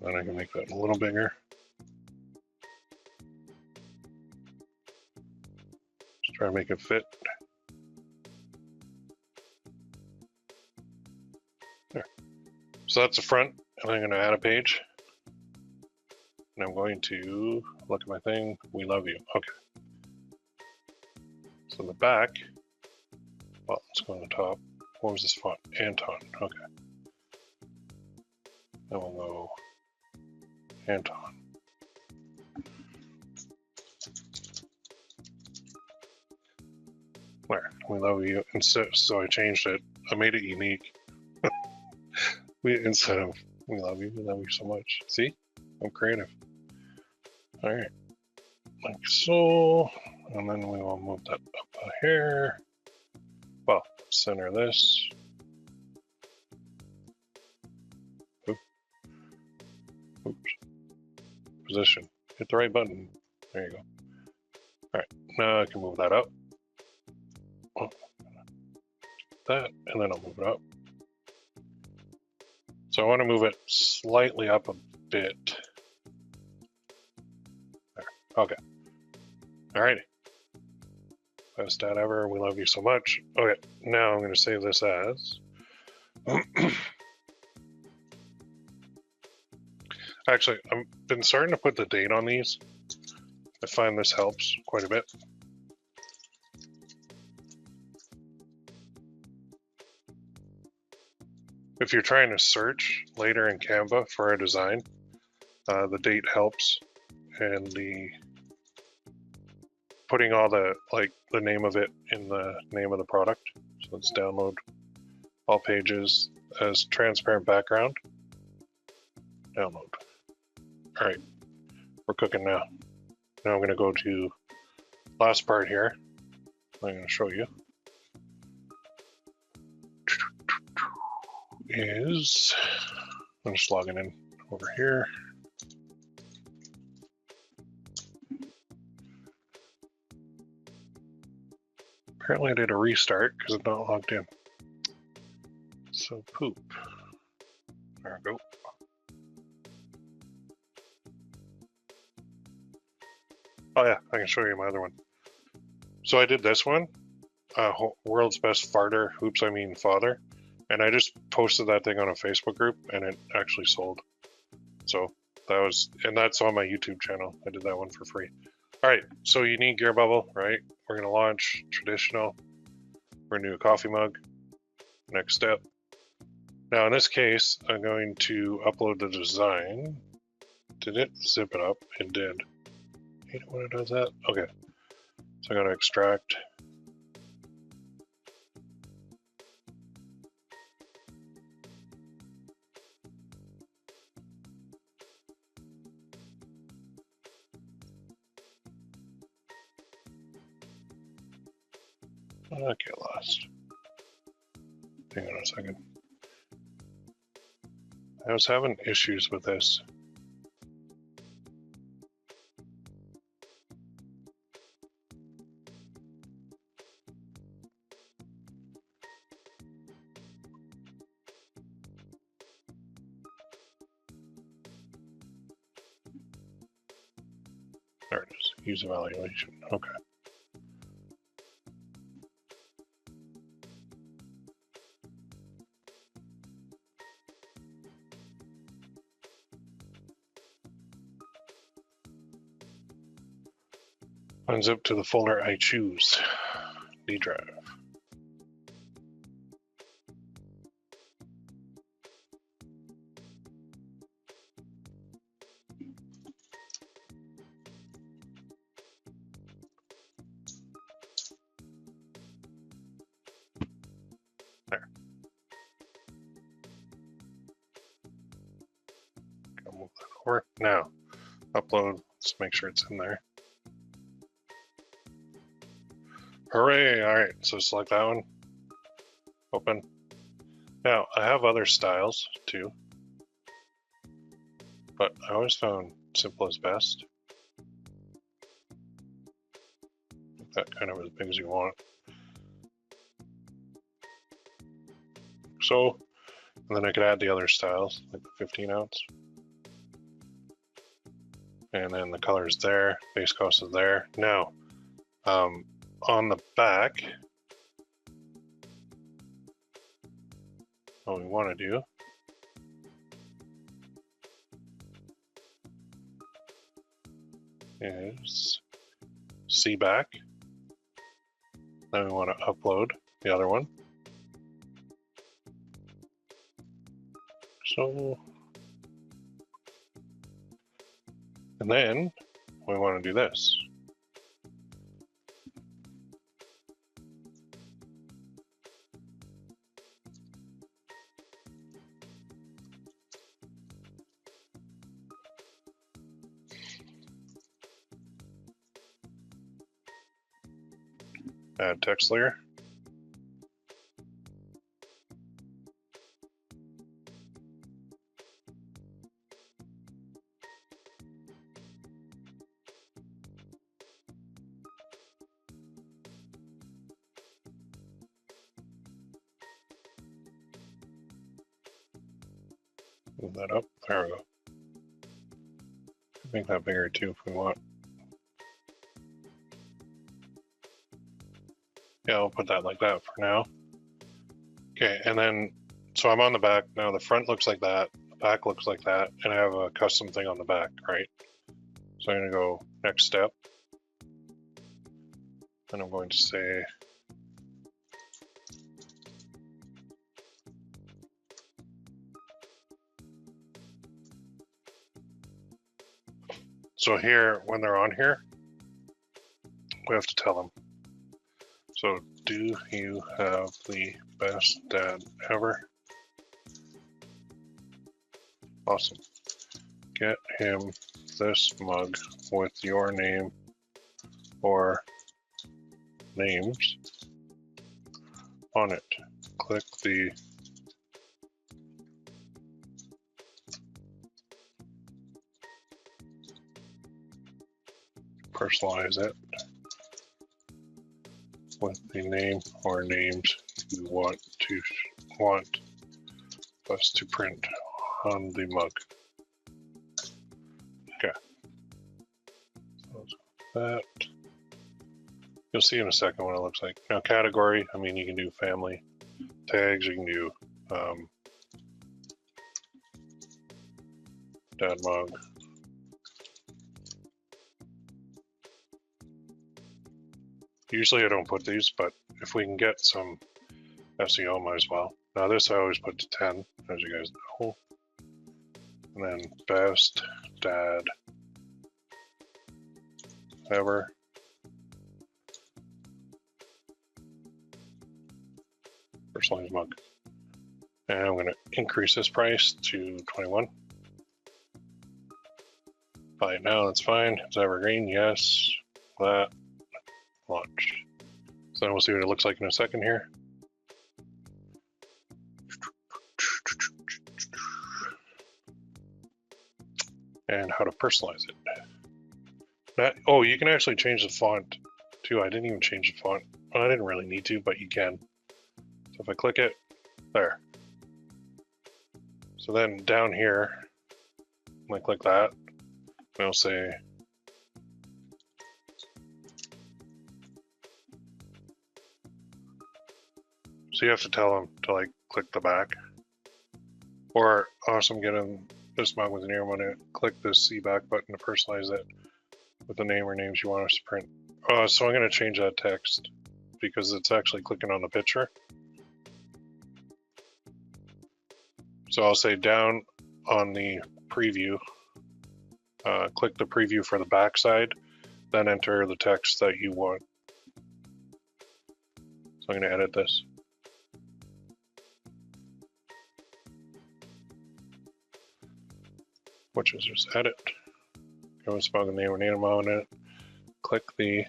Then I can make that a little bigger. Just try to make it fit. There. So that's the front, and I'm going to add a page. And I'm going to look at my thing. We love you. Okay. So the back, well, let's go on the top. What was this font? Anton. Okay. Then we'll go Anton. There, we love you. So I changed it. I made it unique. Instead of we love you so much. See? I'm creative. All right, like so, and then we will move that up a hair. Well, center this. Oops. Position. Hit the right button. There you go. All right, now I can move that up. Oh, that, and then I'll move it up. So I want to move it slightly up a bit. Okay. Alrighty. Best ad ever. We love you so much. Okay. Now I'm going to save this as. Actually, I've been starting to put the date on these. I find this helps quite a bit. If you're trying to search later in Canva for a design, the date helps, and the putting all the name of it in the name of the product. So let's download all pages as transparent background. Download. All right, we're cooking now. Now I'm going to go to last part here. I'm going to show you. I'm just logging in over here. Apparently I did a restart because I'm not logged in. So poop. There we go. Oh yeah, I can show you my other one. So I did this one, world's best farter, oops, I mean father. And I just posted that thing on a Facebook group and it actually sold. So that was, and that's on my YouTube channel. I did that one for free. All right, so you need GearBubble, right? We're gonna launch traditional. We're gonna do a coffee mug. Next step. Now in this case, I'm going to upload the design. Did it zip it up? It did. I hate it when it does that. Okay, so I gotta extract. Okay, lost. Hang on a second. I was having issues with this. There it is. Use evaluation. Okay. Unzip to the folder I choose. D drive. There. I'll move that over. Now, upload. Let's make sure it's in there. Hooray! All right, so select that one. Open. Now, I have other styles too, but I always found simple is best. Make that kind of as big as you want. So, and then I could add the other styles, like the 15 ounce. And then the color's there, base cost is there. Now, on the back, what we want to do is see back. Then we want to upload the other one. So, and then we want to do this. Add text layer. Move that up. There we go. Make that bigger too if we want. Yeah, I'll put that like that for now. Okay, and then, so I'm on the back. Now the front looks like that, the back looks like that, and I have a custom thing on the back, right? So I'm gonna go next step. And I'm going to say, so here, when they're on here, we have to tell them. So, do you have the best dad ever? Awesome. Get him this mug with your name or names on it. Click the personalize it with the name or names you want us to print on the mug. Okay. So that you'll see in a second what it looks like. Now category, I mean you can do family. Tags, you can do dad mug. Usually I don't put these, but if we can get some SEO, might as well. Now this I always put to 10, as you guys know. And then best dad ever. Personalized mug. And I'm going to increase this price to 21. Buy it now, that's fine. It's evergreen, yes. That. Launch. So then we'll see what it looks like in a second here. And how to personalize it. Oh, you can actually change the font too. I didn't even change the font. Well, I didn't really need to, but you can. So if I click it, there. So then down here, I click that, and it'll say so you have to tell them to like click the back. Or awesome, getting this mug with an ear, I'm gonna click this see back button to personalize it with the name or names you want us to print. So I'm gonna change that text because it's actually clicking on the picture. So I'll say down on the preview, click the preview for the back side, then enter the text that you want. So I'm gonna edit this. Which is just edit. Go and spell the name or name on it. Click the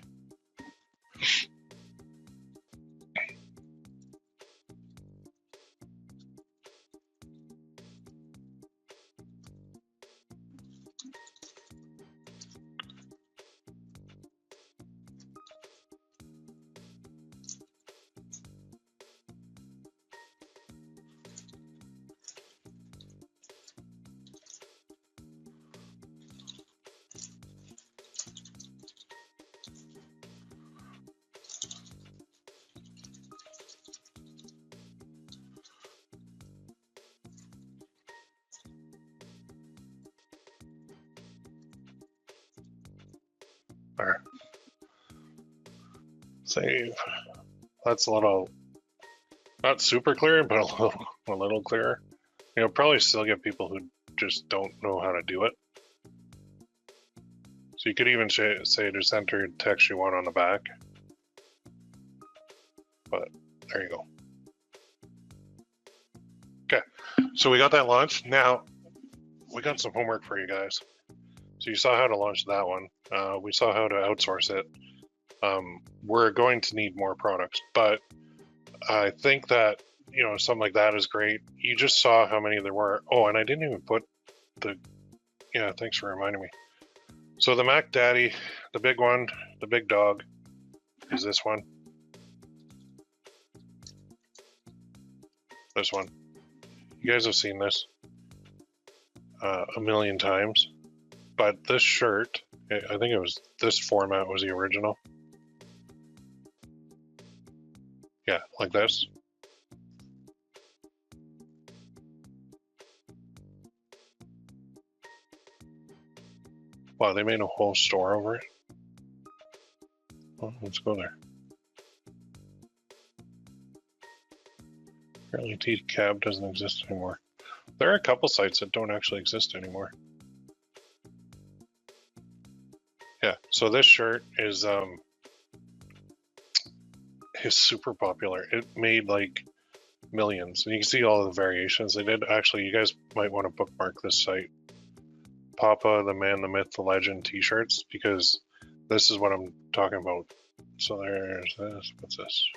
there. Save. That's a little, not super clear, but a little clearer. You'll probably still get people who just don't know how to do it. So you could even say just enter text you want on the back. But there you go. Okay, so we got that launched. Now we got some homework for you guys. So you saw how to launch that one. We saw how to outsource it. We're going to need more products, but I think that, you know, something like that is great. You just saw how many there were. Oh, and I didn't even put the, yeah, thanks for reminding me. So the Mac Daddy, the big one, the big dog is this one. This one. You guys have seen this a million times, but this shirt, I think it was this format was the original. Yeah, like this. Wow, they made a whole store over it. Well, let's go there. Apparently TCAB doesn't exist anymore. There are a couple sites that don't actually exist anymore. Yeah, so this shirt is is super popular. It made like millions, and you can see all the variations they did. Actually, you guys might want to bookmark this site, Papa, the Man, the Myth, the Legend t-shirts, because this is what I'm talking about. So there's this. What's this?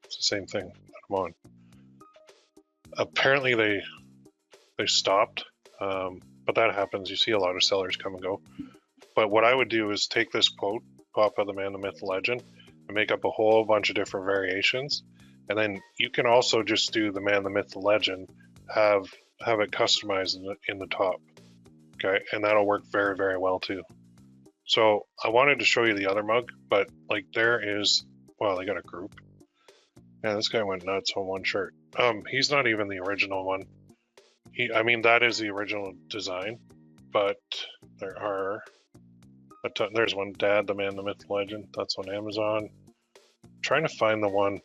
It's the same thing that I'm on. Apparently they stopped, but that happens. You see a lot of sellers come and go. But what I would do is take this quote, Papa, the Man, the Myth, the Legend, and make up a whole bunch of different variations. And then you can also just do the Man, the Myth, the Legend, have it customized in the top. Okay, and that'll work very, very well too. So I wanted to show you the other mug, but like there is, well, they got a group. Yeah, this guy went nuts on one shirt. He's not even the original one. I mean, that is the original design, but there are, there's one, Dad, the Man, the Myth, the Legend. That's on Amazon. I'm trying to find the one.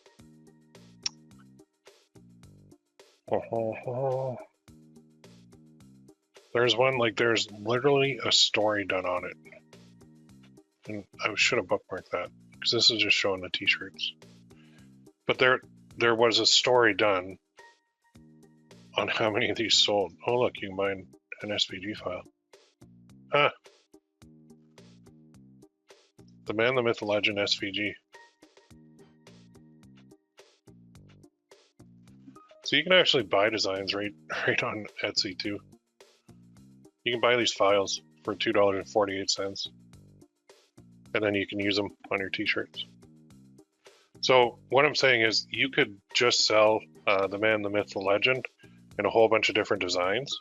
There's one, like there's literally a story done on it. And I should have bookmarked that because this is just showing the t-shirts. But there was a story done on how many of these sold. Oh look, you can buy an SVG file. Huh. The Man, the Myth, the Legend SVG. So you can actually buy designs right on Etsy too. You can buy these files for $2.48. And then you can use them on your t-shirts. So what I'm saying is you could just sell the Man, the Myth, the Legend in a whole bunch of different designs,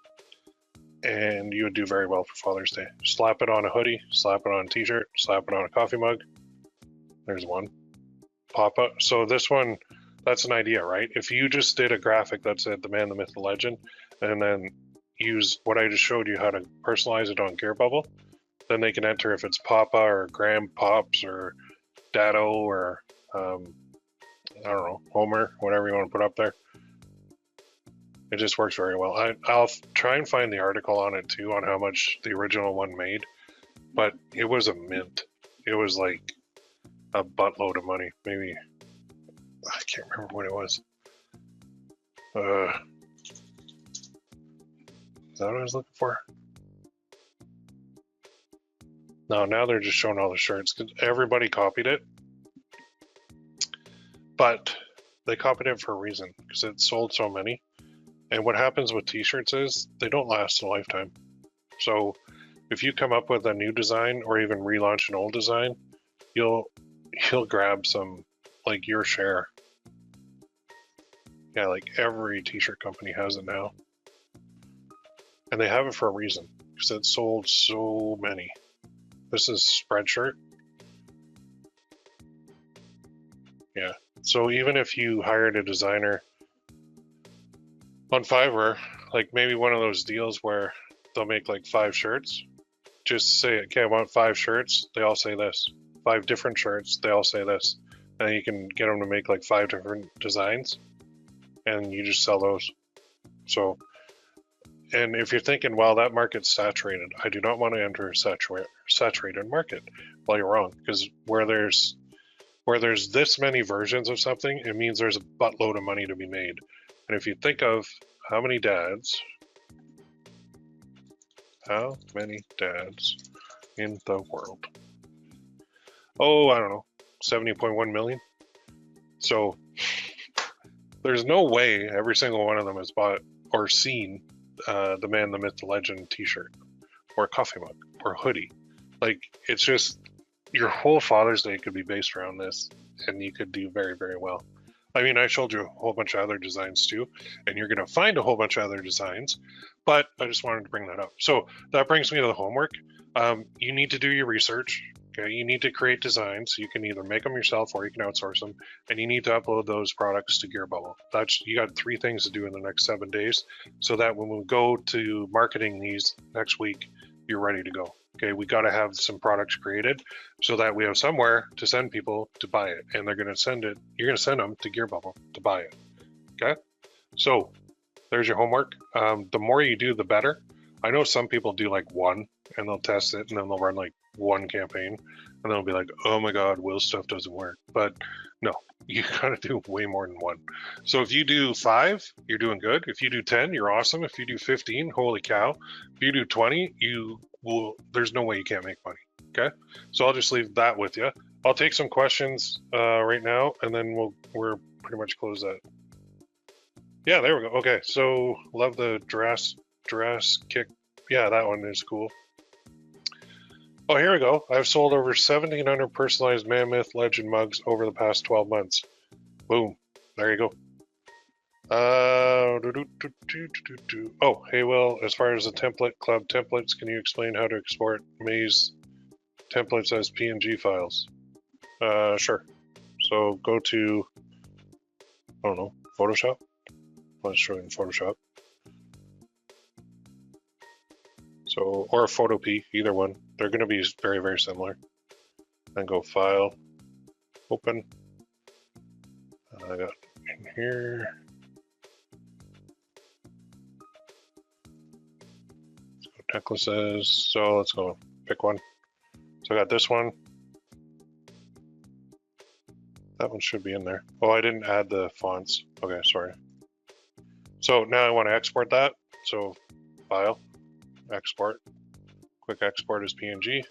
and you would do very well for Father's Day. Slap it on a hoodie, slap it on a t-shirt, slap it on a coffee mug. There's one. Papa. So this one, that's an idea, right? If you just did a graphic that said the Man, the Myth, the Legend, and then use what I just showed you how to personalize it on GearBubble, then they can enter if it's Papa or Graham Pops or Dado or I don't know, Homer, whatever you want to put up there. It just works very well. I'll try and find the article on it too, on how much the original one made, but it was a mint. It was like a buttload of money. Maybe, I can't remember what it was. Is that what I was looking for? No, now they're just showing all the shirts because everybody copied it. But they copied it for a reason because it sold so many. And what happens with t-shirts is they don't last a lifetime. So if you come up with a new design or even relaunch an old design, you'll grab some, like your share. Yeah, like every t-shirt company has it now. And they have it for a reason because it sold so many. This is Spreadshirt. Yeah. So even if you hired a designer on Fiverr, like maybe one of those deals where they'll make like 5 shirts, just say, okay, I want 5 shirts. They all say this. 5 different shirts. They all say this. And you can get them to make like 5 different designs and you just sell those. So, and if you're thinking, well, that market's saturated, I do not want to enter a saturated market. Well, you're wrong, because where there's this many versions of something, it means there's a buttload of money to be made. And if you think of how many dads in the world? Oh, I don't know, 70.1 million. So there's no way every single one of them has bought or seen the Man, the Myth, the Legend t-shirt or a coffee mug or a hoodie. Like, it's just, your whole Father's Day could be based around this and you could do very, very well. I mean, I showed you a whole bunch of other designs too, and you're going to find a whole bunch of other designs, but I just wanted to bring that up. So that brings me to the homework. You need to do your research. Okay, you need to create designs. You can either make them yourself or you can outsource them, and you need to upload those products to GearBubble. You got 3 things to do in the next 7 days, so that when we go to marketing these next week, you're ready to go. Okay, we got to have some products created so that we have somewhere to send people to buy it, and they're going to send it. You're going to send them to GearBubble to buy it. Okay, so there's your homework. The more you do, the better. I know some people do like 1 and they'll test it, and then they'll run like one campaign, and they'll be like, oh my god, Will's stuff doesn't work. But no, you gotta do way more than one. So if you do 5, you're doing good. If you do 10, you're awesome. If you do 15, holy cow. If you do 20, there's no way you can't make money. Okay, so I'll just leave that with you. I'll take some questions right now, and then we're pretty much close that. Yeah, there we go. Okay, so love the dress kick. Yeah, that one is cool. Oh, here we go. I've sold over 1,700 personalized Mammoth Legend mugs over the past 12 months. Boom. There you go. Oh, hey, Will, as far as the template club templates, can you explain how to export Maze templates as PNG files? Sure. So go to, I don't know, Photoshop. Let's show you in Photoshop. So, or Photopea, either one. They're going to be very, very similar. Then go File, Open. I got in here. Let's go necklaces. So let's go pick one. So I got this one. That one should be in there. Oh, I didn't add the fonts. Okay, sorry. So now I want to export that. So File, Export. Quick export as PNG.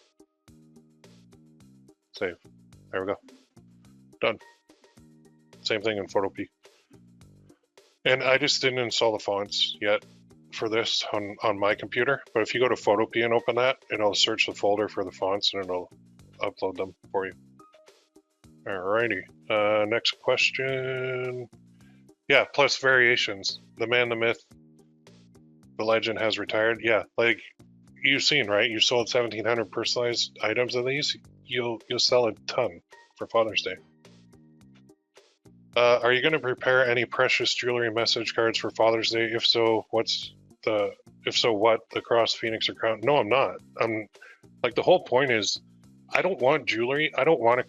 Save. There we go. Done. Same thing in Photopea. And I just didn't install the fonts yet for this on my computer. But if you go to Photopea and open that, it'll search the folder for the fonts and it'll upload them for you. Alrighty. Next question. Yeah, plus variations. The man, the myth, the legend has retired. Yeah, like you've seen, right? You sold 1,700 personalized items of these. You'll sell a ton for Father's Day. Are you going to prepare any precious jewelry message cards for Father's Day? If so, what? The cross, phoenix, or crown? No, I'm not. I'm like, the whole point is, I don't want jewelry. I don't want a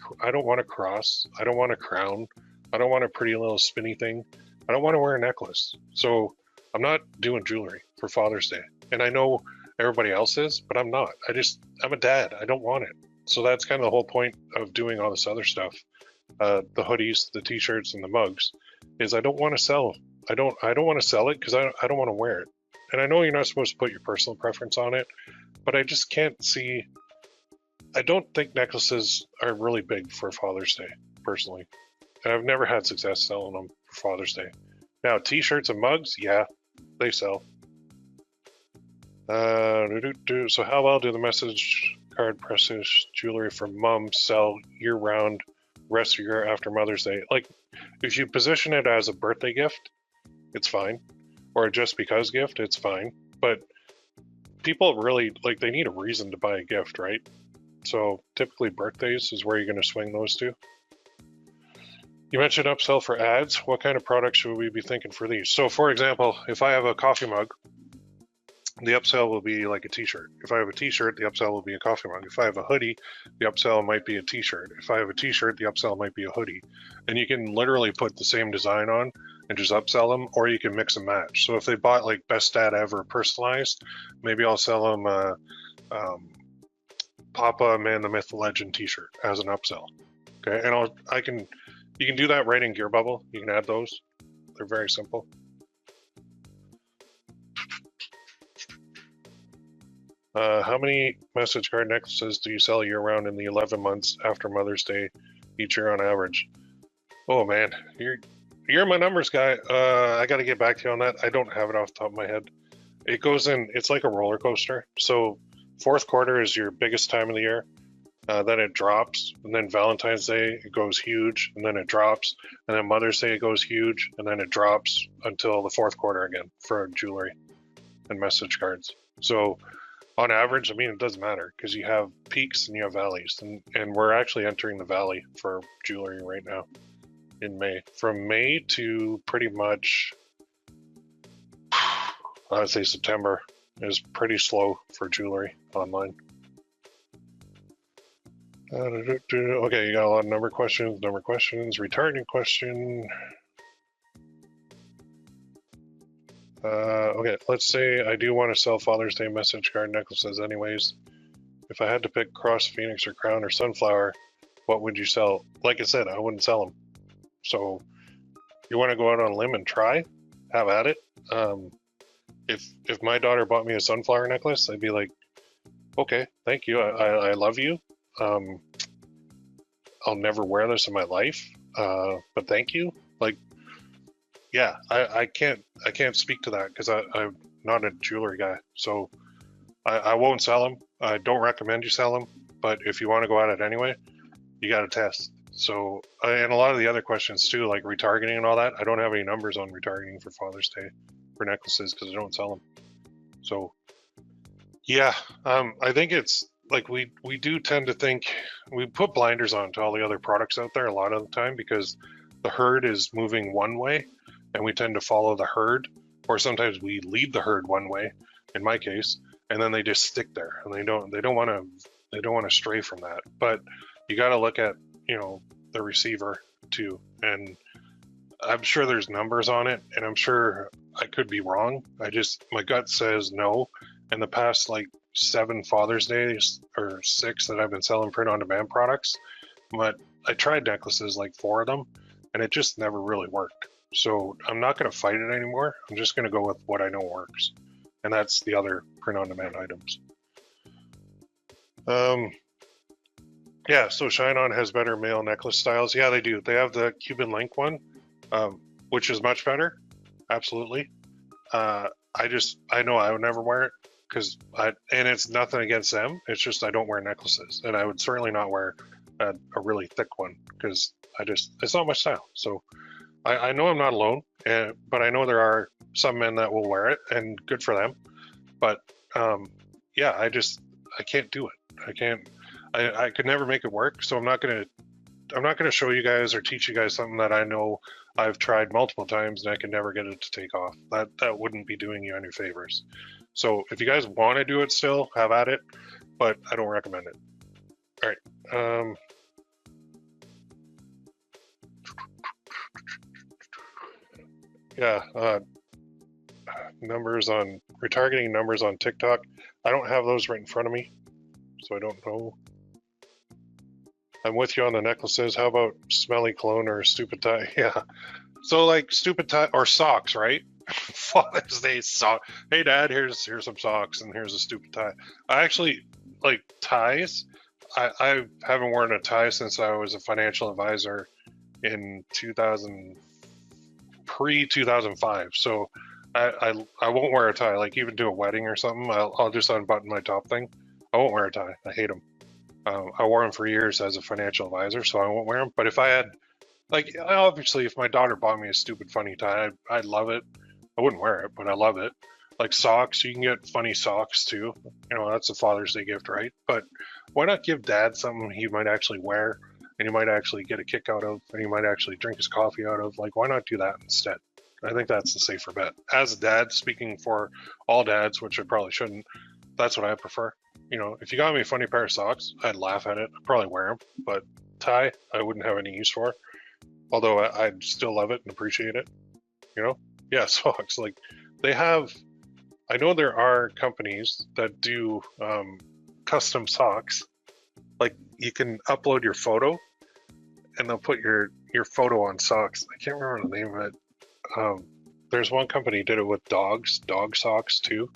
cross. I don't want a crown. I don't want a pretty little spinny thing. I don't want to wear a necklace. So I'm not doing jewelry for Father's Day. And I know everybody else is, but I'm not. I'm a dad. I don't want it. So that's kind of the whole point of doing all this other stuff. The hoodies, the t-shirts, and the mugs, is I don't want to sell. I don't want to sell it because I don't want to wear it. And I know you're not supposed to put your personal preference on it, but I just can't see. I don't think necklaces are really big for Father's Day, personally. And I've never had success selling them for Father's Day. Now, t-shirts and mugs, yeah, they sell. So how well do the message card precious jewelry for mom sell year-round, rest of the year after Mother's Day? Like, if you position it as a birthday gift, it's fine. Or a just because gift, it's fine. But people really, like, they need a reason to buy a gift, right? So typically birthdays is where you're going to swing those to. You mentioned upsell for ads. What kind of products should we be thinking for these? So for example, if I have a coffee mug, the upsell will be like a t-shirt. If I have a t-shirt, the upsell will be a coffee mug. If I have a hoodie, the upsell might be a t-shirt. If I have a t-shirt, the upsell might be a hoodie. And you can literally put the same design on and just upsell them, or you can mix and match. So if they bought like best dad ever personalized, maybe I'll sell them Papa Man the Myth Legend t-shirt as an upsell. Okay, and you can do that right in GearBubble. You can add those. They're very simple. How many message card necklaces do you sell year-round in the 11 months after Mother's Day each year on average? Oh man, you're my numbers guy. I got to get back to you on that. I don't have it off the top of my head. It goes in. It's like a roller coaster. So fourth quarter is your biggest time of the year. Then it drops, and then Valentine's Day it goes huge, and then it drops, and then Mother's Day it goes huge, and then it drops until the fourth quarter again for jewelry and message cards. So on average, I mean, it doesn't matter because you have peaks and you have valleys, and we're actually entering the valley for jewelry right now in May. From May to pretty much, I'd say September is pretty slow for jewelry online. Okay, you got a lot of number questions, retargeting question. Okay, let's say I do want to sell Father's Day message card necklaces anyways. If I had to pick Cross, Phoenix, or Crown, or Sunflower, what would you sell? Like I said, I wouldn't sell them. So you want to go out on a limb and try? Have at it. If my daughter bought me a sunflower necklace, I'd be like, okay, thank you. I love you. I'll never wear this in my life, but thank you. Like, yeah, I can't speak to that because I'm not a jewelry guy, so I won't sell them. I don't recommend you sell them, but if you want to go at it anyway, you got to test. So, and a lot of the other questions too, like retargeting and all that, I don't have any numbers on retargeting for Father's Day for necklaces because I don't sell them. So, yeah, I think it's like we do tend to think we put blinders on to all the other products out there a lot of the time because the herd is moving one way and we tend to follow the herd, or sometimes we lead the herd one way in my case, and then they just stick there and they don't want to stray from that. But you got to look at, you know, the receiver too, and I'm sure there's numbers on it, and I'm sure I could be wrong. My gut says no. In the past like 7 Father's Days or 6 that I've been selling print on demand products, but I tried necklaces, like 4 of them, and it just never really worked. So I'm not going to fight it anymore. I'm just going to go with what I know works, and that's the other print on demand items. Yeah, so Shine On has better male necklace styles. Yeah, they do. They have the Cuban link one, which is much better. Absolutely. I know I would never wear it and it's nothing against them. It's just I don't wear necklaces, and I would certainly not wear a really thick one because it's not my style. So I know I'm not alone, but I know there are some men that will wear it, and good for them. But yeah, I can't do it. I can't. I could never make it work. So I'm not gonna show you guys or teach you guys something that I know I've tried multiple times and I can never get it to take off. That wouldn't be doing you any favors. So if you guys want to do it still, have at it, but I don't recommend it. All right. Yeah, numbers on retargeting numbers on TikTok. I don't have those right in front of me, so I don't know. I'm with you on the necklaces. How about smelly cologne or stupid tie? Yeah. So like stupid tie or socks, right? Father's Day sock. Hey Dad, here's some socks and here's a stupid tie. I actually like ties. I haven't worn a tie since I was a financial advisor in 2005. So I won't wear a tie. Like even to a wedding or something, I'll just unbutton my top thing. I won't wear a tie. I hate them. I wore them for years as a financial advisor, so I won't wear them. But if I had, like, obviously, if my daughter bought me a stupid funny tie, I'd love it. I wouldn't wear it, but I love it. Like socks, you can get funny socks too. You know, that's a Father's Day gift, right? But why not give Dad something he might actually wear and he might actually get a kick out of and he might actually drink his coffee out of? Like, why not do that instead? I think that's the safer bet. As a dad, speaking for all dads, which I probably shouldn't, that's what I prefer. You know, if you got me a funny pair of socks, I'd laugh at it. I'd probably wear them, but tie, I wouldn't have any use for. Although I'd still love it and appreciate it. You know, yeah, socks. Like they have. I know there are companies that do custom socks. Like you can upload your photo, and they'll put your photo on socks. I can't remember the name of it. There's one company did it with dog socks too.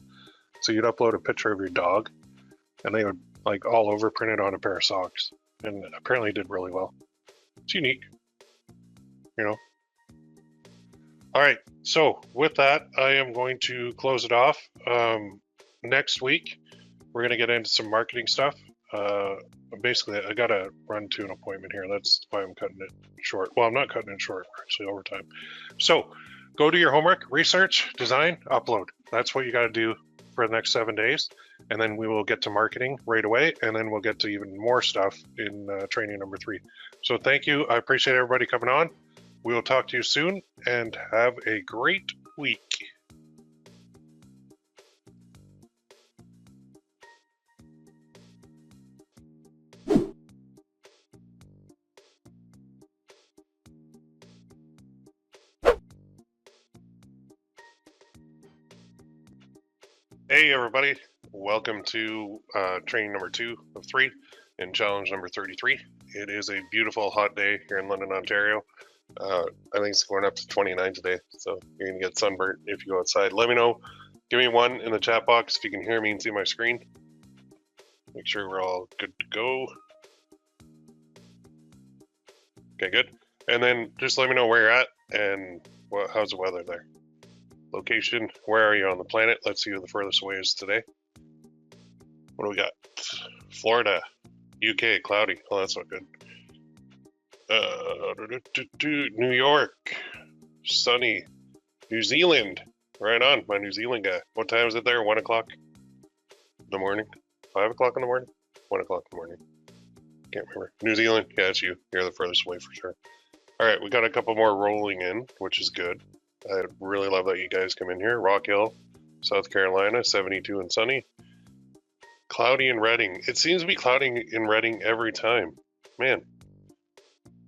So you'd upload a picture of your dog, and they would like all over print it on a pair of socks, and apparently did really well. It's unique, you know. All right, so with that, I am going to close it off. Next week, we're going to get into some marketing stuff. Basically, I got to run to an appointment here. That's why I'm cutting it short. Well, I'm not cutting it short. We're actually overtime. So go do your homework, research, design, upload. That's what you got to do for the next 7 days. And then we will get to marketing right away. And then we'll get to even more stuff in training number 3. So thank you. I appreciate everybody coming on. We will talk to you soon and have a great week. Hey everybody, welcome to training number 2 of 3 and challenge number 33. It is a beautiful hot day here in London, Ontario. I think it's going up to 29 today, so you're going to get sunburnt if you go outside. Let me know, give me one in the chat box if you can hear me and see my screen. Make sure we're all good to go. Okay, good. And then just let me know where you're at and how's the weather there. Location, where are you on the planet? Let's see who the furthest away is today. What do we got? Florida, UK, cloudy. Oh, that's not good. New York, sunny. New Zealand, right on, my New Zealand guy. What time is it there? 1 o'clock in the morning? 5 o'clock in the morning? 1 o'clock in the morning. Can't remember. New Zealand, yeah, it's you. You're the furthest away for sure. All right, we got a couple more rolling in, which is good. I really love that you guys come in here. Rock Hill, South Carolina, 72 and sunny. Cloudy in Reading. It seems to be cloudy in Reading every time. Man,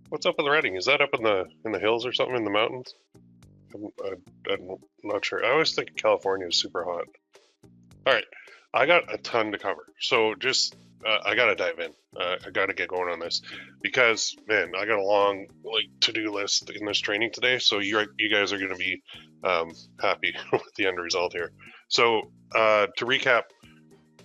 what's up with Reading? Is that up in the hills or something in the mountains? I'm not sure. I always think California is super hot. All right, I got a ton to cover. So just, I got to dive in. I got to get going on this because, man, I got a long to-do list in this training today. So you guys are going to be happy with the end result here. So to recap,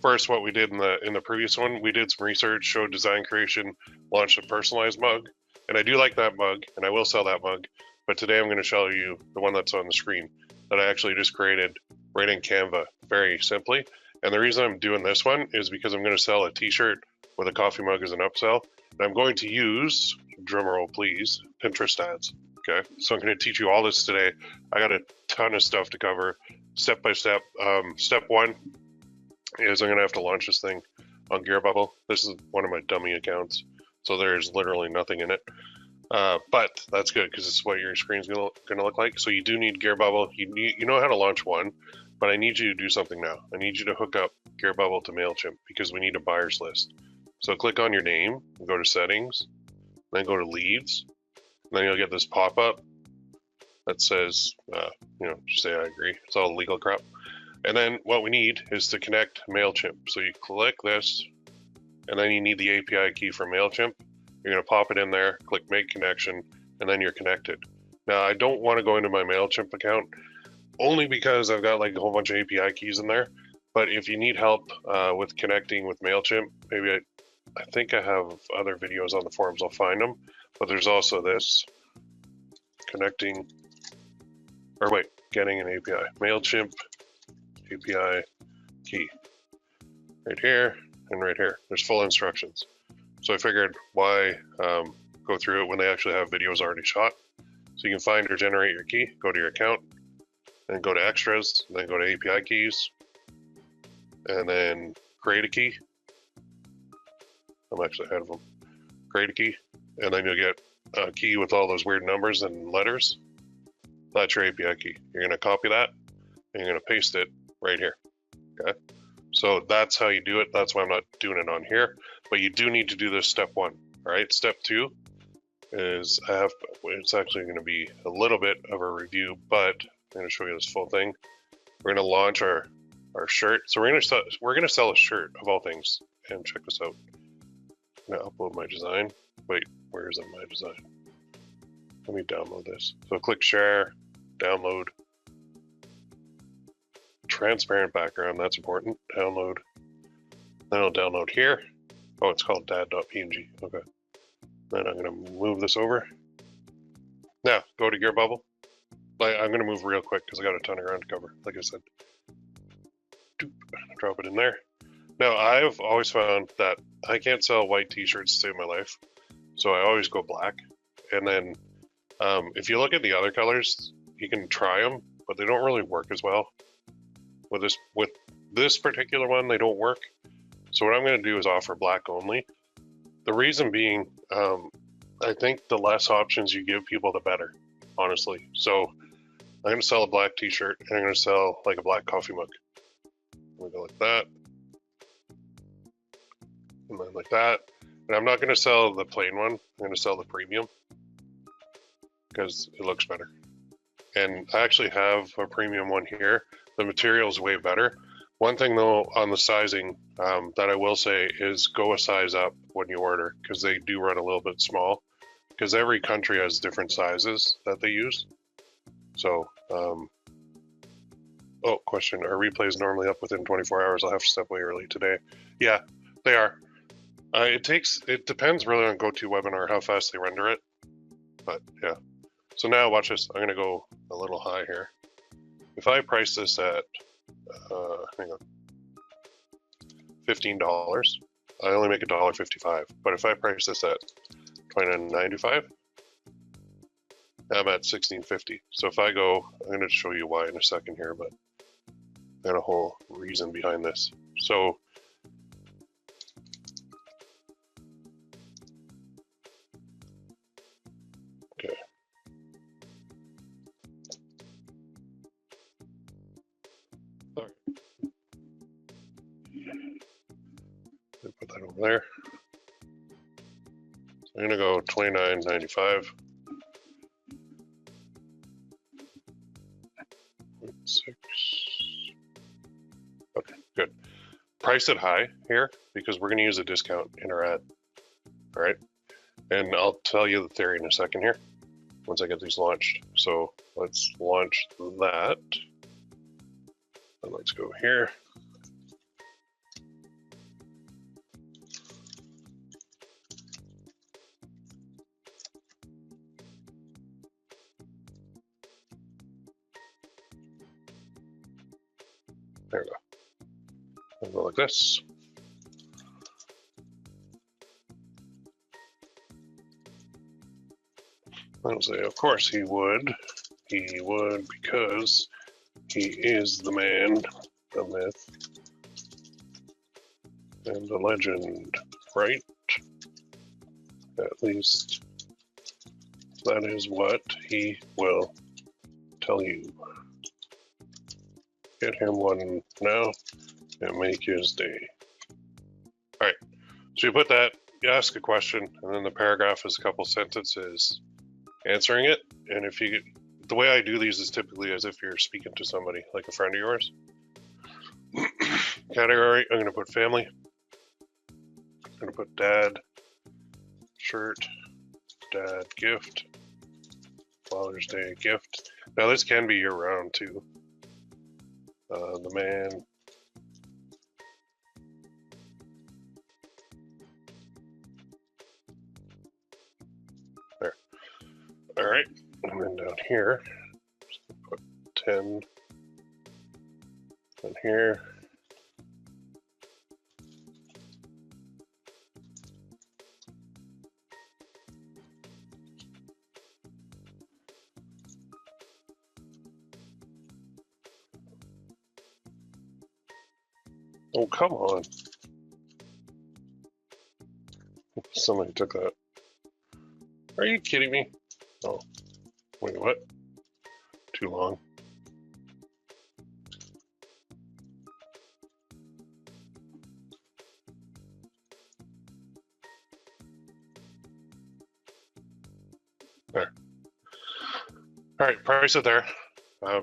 first, what we did in the previous one, we did some research, showed design creation, launched a personalized mug, and I do like that mug, and I will sell that mug. But today I'm going to show you the one that's on the screen that I actually just created right in Canva, very simply. And the reason I'm doing this one is because I'm going to sell a t-shirt with a coffee mug as an upsell. And I'm going to use, drumroll please, Pinterest ads. Okay, so I'm going to teach you all this today. I got a ton of stuff to cover, step by step. Step one is I'm going to have to launch this thing on GearBubble. This is one of my dummy accounts, so there's literally nothing in it. But that's good because it's what your screen's going to look like. So you do need GearBubble. You know how to launch one. But I need you to do something now. I need you to hook up GearBubble to MailChimp because we need a buyers list. So click on your name, go to settings, then go to leads. Then you'll get this pop-up that says, just say I agree. It's all legal crap. And then what we need is to connect MailChimp. So you click this, and then you need the API key for MailChimp. You're going to pop it in there, click make connection, and then you're connected. Now, I don't want to go into my MailChimp account only because I've got a whole bunch of API keys in there. But if you need help with connecting with MailChimp, maybe I think I have other videos on the forums, I'll find them. But there's also this, getting an API. MailChimp API key. Right here and right here. There's full instructions. So I figured why go through it when they actually have videos already shot. So you can find or generate your key, go to your account, then go to extras, then go to API keys, and then create a key. I'm actually ahead of them. Create a key, and then you'll get a key with all those weird numbers and letters. That's your API key. You're going to copy that, and you're going to paste it right here. Okay. So that's how you do it. That's why I'm not doing it on here. But you do need to do this step one. All right. Step two is it's actually going to be a little bit of a review, but I'm going to show you this full thing. We're going to launch our shirt. So we're going to sell a shirt of all things. And check this out. I'm going to upload my design. Wait, where is my design? Let me download this. So click share, download. Transparent background, that's important. Download. Then I'll download here. Oh, it's called dad.png. Okay. Then I'm going to move this over. Now, go to GearBubble. I'm going to move real quick because I got a ton of ground to cover, like I said. Drop it in there. Now, I've always found that I can't sell white t-shirts to save my life, so I always go black. And then if you look at the other colors, you can try them, but they don't really work as well. With this particular one, they don't work. So what I'm going to do is offer black only. The reason being, I think the less options you give people, the better, honestly. So I'm going to sell a black t-shirt, and I'm going to sell a black coffee mug. I'm going to go like that. And then like that. And I'm not going to sell the plain one. I'm going to sell the premium because it looks better. And I actually have a premium one here. The material is way better, One thing though on the sizing that I will say is go a size up when you order, because they do run a little bit small, because every country has different sizes that they use. So, oh, question, are replays normally up within 24 hours? I'll have to step away early today. Yeah, they are. It depends really on GoToWebinar how fast they render it, but yeah. So now watch this. I'm gonna go a little high here. If I price this at, hang on, $15, I only make $1.55. But if I price this at $29.95, I'm at $16.50. So if I go, I'm gonna show you why in a second here, but I got a whole reason behind this. So okay. Put that over there. So I'm gonna go $29.95. 6. Okay, good. Price it high here because we're gonna use a discount in our ad. All right, and I'll tell you the theory in a second here once I get these launched. So let's launch that. And let's go here. There we go. I'll go like this. I'll say, of course he would. He would because he is the man, the myth, and the legend, right? At least that is what he will tell you. Get him one now and make his day. All right, so you put that, you ask a question, and then the paragraph is a couple sentences answering it. And if you, the way I do these is typically as if you're speaking to somebody, like a friend of yours. Category, I'm gonna put family. I'm gonna put dad, shirt, dad gift, Father's Day gift. Now this can be year round too. The man. There. All right, and then down here, just put 10. And here. Oh, come on. Somebody took that. Are you kidding me? Oh, wait, what? Too long. There. All right, price it there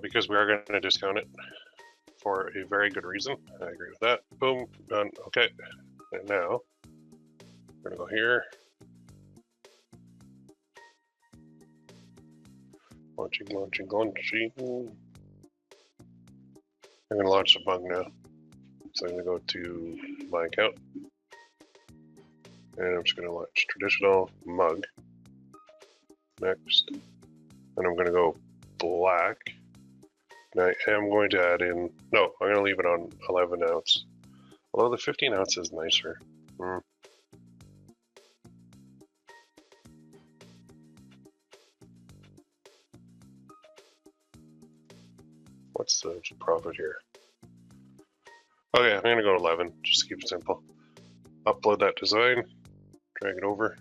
because we are going to discount it for a very good reason. I agree with that. Boom, done. Okay, and now we're gonna go here. Launching. I'm gonna launch the mug now. So I'm gonna go to my account. And I'm just gonna launch traditional mug. Next. And I'm gonna go black. Now I am going to add in, no, I'm going to leave it on 11 ounce. Although the 15 ounce is nicer. What's the profit here? Okay, I'm going to go 11, just to keep it simple. Upload that design, drag it over.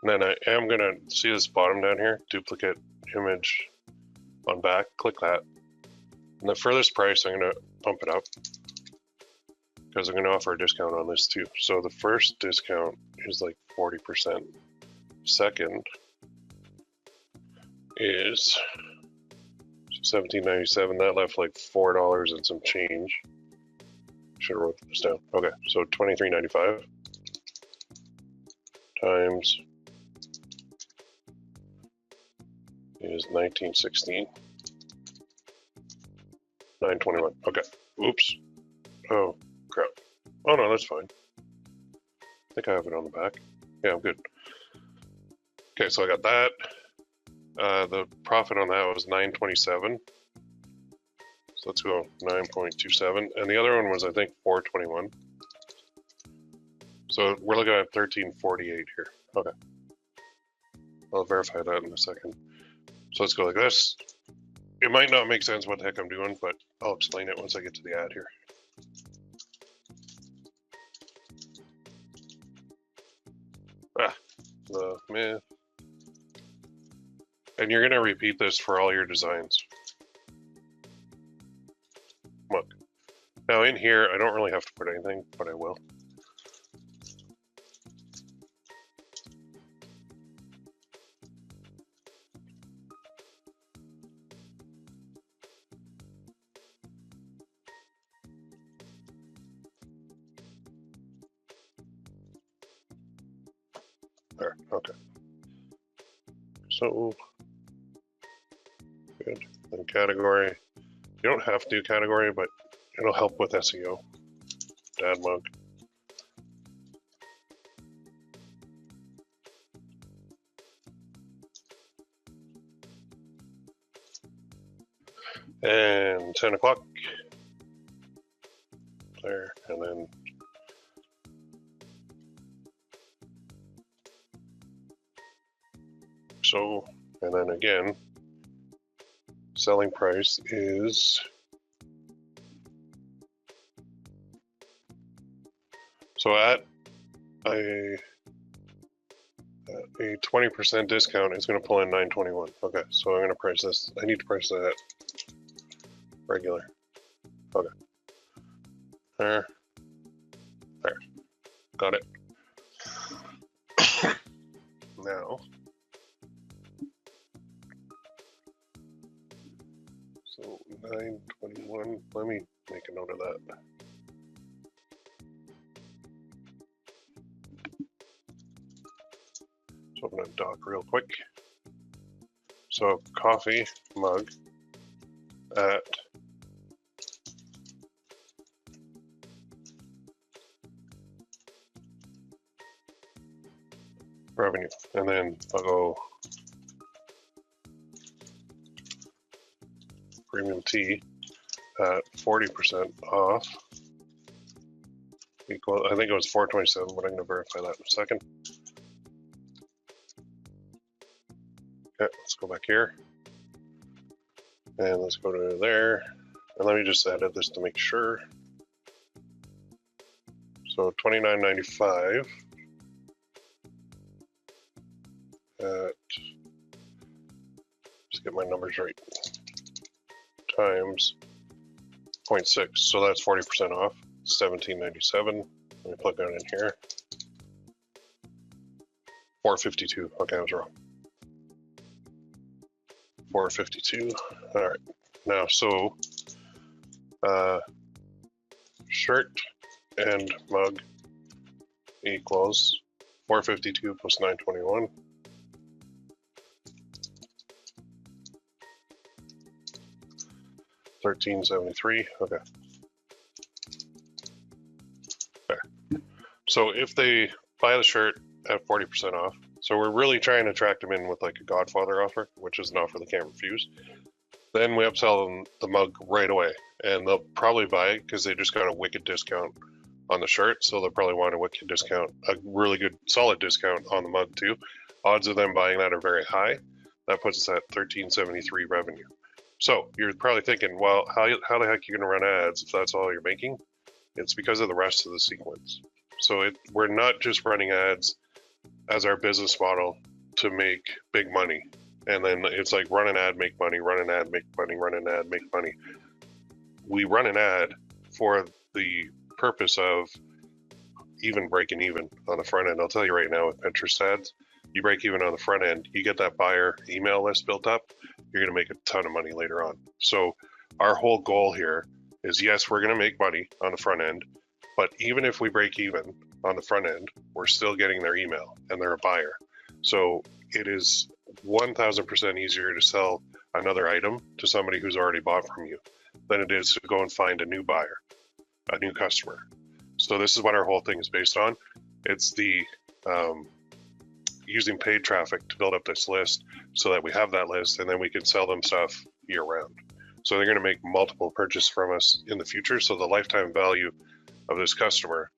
And then I am going to see this bottom down here, duplicate image on back, click that. And the furthest price, I'm going to bump it up because I'm going to offer a discount on this too. So the first discount is like 40%. second is $17.97. That left like $4 and some change. Should have wrote this down. Okay, so $23.95 times is 1916. 921. Okay. Oops. Oh crap. Oh no, that's fine. I think I have it on the back. Yeah, I'm good. Okay, so I got that. The profit on that was 927. So let's go 9.27. And the other one was, I think, 421. So we're looking at 1348 here. Okay. I'll verify that in a second. So let's go like this. It might not make sense what the heck I'm doing, but I'll explain it once I get to the ad here. The myth. And you're gonna repeat this for all your designs. Look. Now in here, I don't really have to put anything, but I will. There, okay. So, good. Then category. You don't have to do category, but it'll help with SEO. Dad mug. And 10 o'clock. There, and then so, and then again, selling price is so at a 20% discount, it's going to pull in 921. Okay, so I'm going to price this. I need to price that regular. Okay. There. Got it. Now. So 921. Let me make a note of that. So I'm going to dock real quick. So coffee mug at revenue, and then I'll go premium tea at 40% off equal, I think it was 427, but I'm going to verify that in a second. Okay, let's go back here and let's go to there, and let me just edit this to make sure. So $29.95 at, just get my numbers right, times 0.6, so that's 40% off, $17.97. Let me plug that in here. 452. Okay, I was wrong. 452. All right. Now, so shirt and mug equals 452 plus 921. $13.73. Okay. There. So if they buy the shirt at 40% off, so we're really trying to attract them in with like a Godfather offer, which is an offer they can't refuse. Then we upsell them the mug right away, and they'll probably buy it because they just got a wicked discount on the shirt, so they'll probably want a wicked discount, a really good solid discount on the mug too. Odds of them buying that are very high. That puts us at $13.73 revenue. So you're probably thinking, well, how the heck are you going to run ads if that's all you're making? It's because of the rest of the sequence. So we're not just running ads as our business model to make big money. And then it's like run an ad, make money, run an ad, make money, run an ad, make money. We run an ad for the purpose of even breaking even on the front end. I'll tell you right now with Pinterest ads, you break even on the front end, you get that buyer email list built up, you're going to make a ton of money later on. So our whole goal here is, yes, we're going to make money on the front end, but even if we break even on the front end, we're still getting their email and they're a buyer. So it is 1000% easier to sell another item to somebody who's already bought from you than it is to go and find a new buyer, a new customer. So this is what our whole thing is based on. It's the using paid traffic to build up this list so that we have that list and then we can sell them stuff year round. So they're going to make multiple purchases from us in the future. So the lifetime value of this customer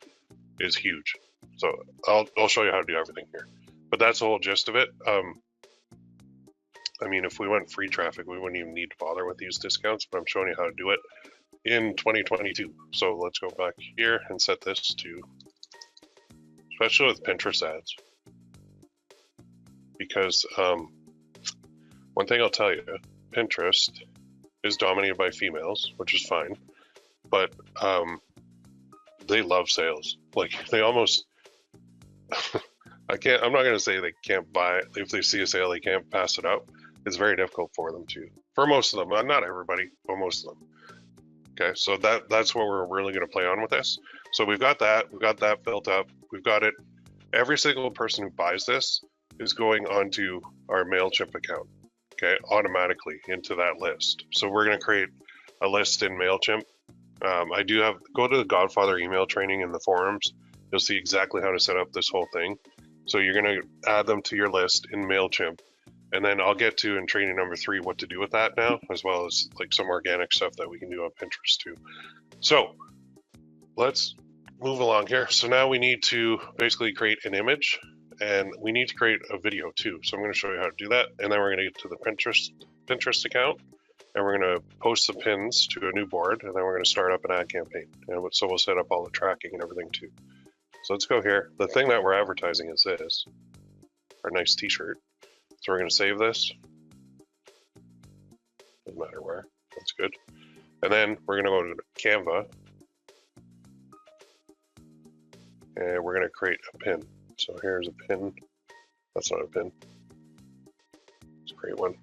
is huge. So I'll show you how to do everything here, but that's the whole gist of it. I mean, if we went free traffic, we wouldn't even need to bother with these discounts, but I'm showing you how to do it in 2022. So let's go back here and set this to, especially with Pinterest ads, because one thing I'll tell you, Pinterest is dominated by females, which is fine, but they love sales. Like they almost, I'm not gonna say they can't buy it. If they see a sale, they can't pass it up. It's very difficult for them to, for most of them, not everybody, but most of them. Okay, so that's what we're really gonna play on with this. So we've got that built up, we've got it. Every single person who buys this is going onto our MailChimp account, okay, automatically into that list. So we're gonna create a list in MailChimp. I do have, go to the Godfather email training in the forums. You'll see exactly how to set up this whole thing. So you're gonna add them to your list in MailChimp. And then I'll get to in training number 3 what to do with that now, as well as like some organic stuff that we can do on Pinterest too. So let's move along here. So now we need to basically create an image and we need to create a video too. So I'm going to show you how to do that. And then we're going to get to the Pinterest account and we're going to post the pins to a new board and then we're going to start up an ad campaign. And so we'll set up all the tracking and everything too. So let's go here. The thing that we're advertising is this, our nice t-shirt. So we're going to save this. Doesn't matter where. That's good. And then we're going to go to Canva. And we're going to create a pin. So here's a pin. That's not a pin. Let's create one.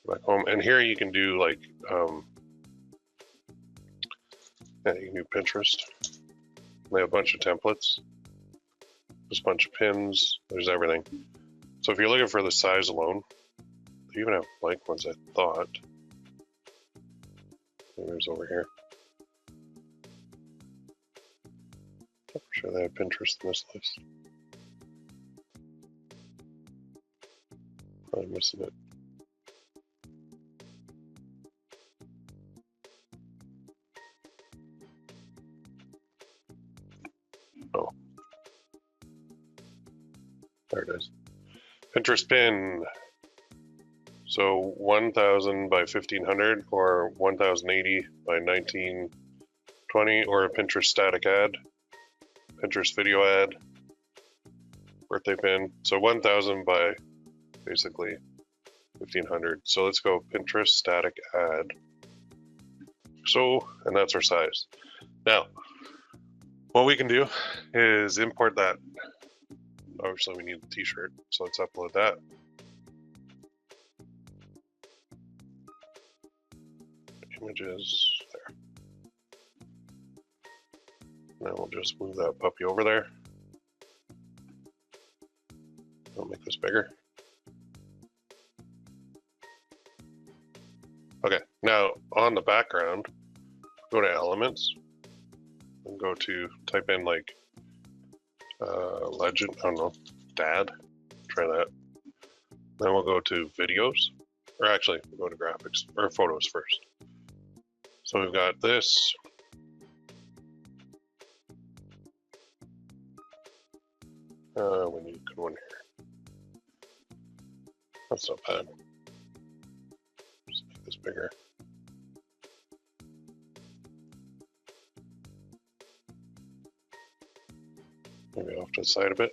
Back home. And here you can do like, yeah, you can do Pinterest. They have a bunch of templates. There's a bunch of pins. There's everything. So if you're looking for the size alone, they even have blank ones, I thought. There's over here. I'm sure they have Pinterest in this list. Probably missing it. Oh. There it is. Pinterest pin. So 1000 by 1500 or 1080 by 1920 or a Pinterest static ad, Pinterest video ad, birthday pin. So 1000 by basically 1500. So let's go Pinterest static ad. So, and that's our size. Now, what we can do is import that. Obviously we need the t-shirt, so let's upload that. Images, there. Now we'll just move that puppy over there. I'll make this bigger. Okay, now on the background, go to elements and go to type in like legend, I don't know, dad, try that. Then we'll go to videos, or actually we'll go to graphics, or photos first. So we've got this. We need a good one here. That's not bad. Just make this bigger. Maybe off to the side a bit.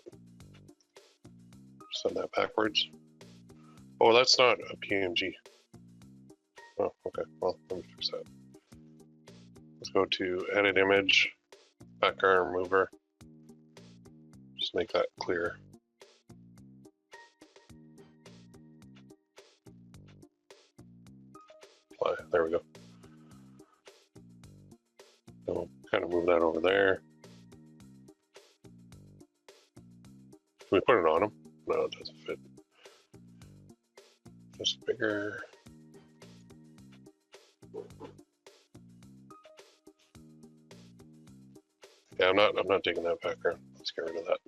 Send that backwards. Oh, that's not a PNG. Oh, okay. Well, let me fix that. Let's go to edit image, background remover. Just make that clear. There we go. So kind of move that over there. Can we put it on them? No, it doesn't fit. Just bigger. Yeah, I'm not taking that background. Let's get rid of that.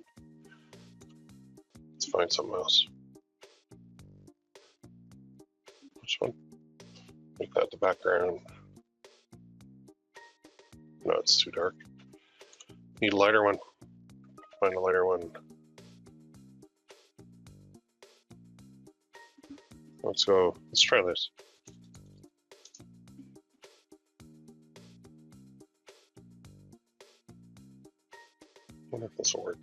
Let's find something else. Which one? Make that the background. No, it's too dark. Need a lighter one. Find a lighter one. Let's go. Let's try this. I wonder if this will work.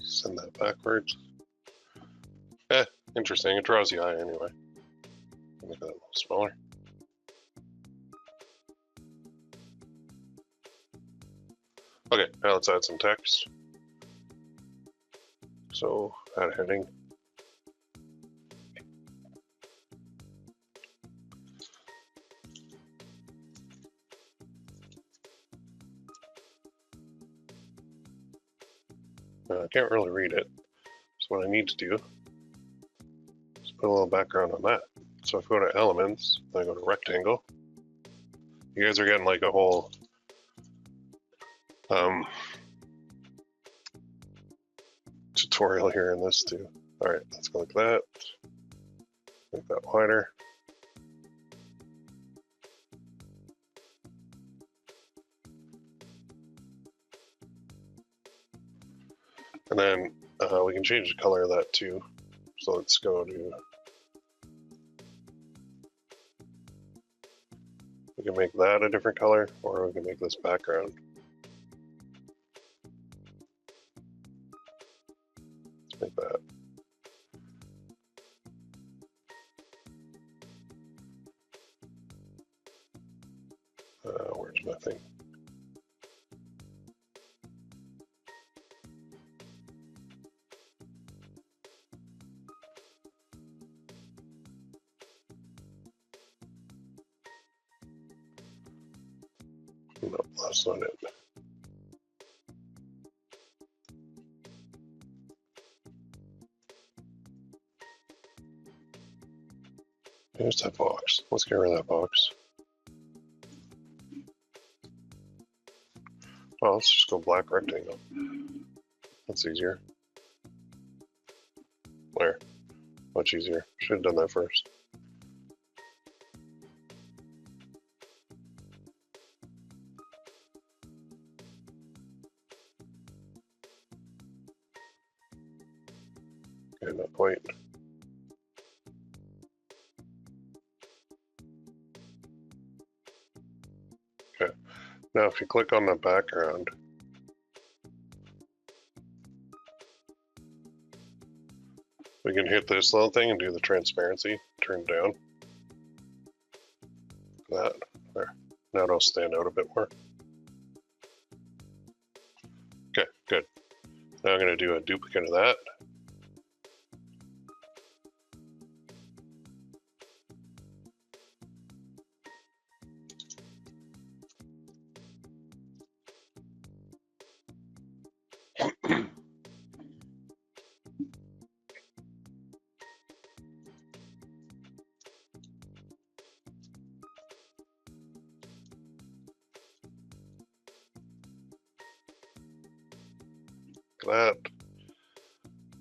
Send that backwards. Interesting. It draws the eye anyway. Make that a little smaller. Okay, now let's add some text. So add a heading. I can't really read it. So what I need to do is put a little background on that. So if I go to elements, then I go to rectangle. You guys are getting like a whole tutorial here in this too. All right, let's go like that. Make that wider. And then we can change the color of that too. So let's go to, we can make that a different color, or we can make this background. Let's make that. Where's my thing? No, that's not it. Here's that box. Let's get rid of that box. Well, let's just go black rectangle. That's easier. There. Much easier. Should have done that first. Okay, not quite. Okay. Now if you click on the background, we can hit this little thing and do the transparency, turn it down. That, there. Now it'll stand out a bit more. Okay, good. Now I'm going to do a duplicate of that. That.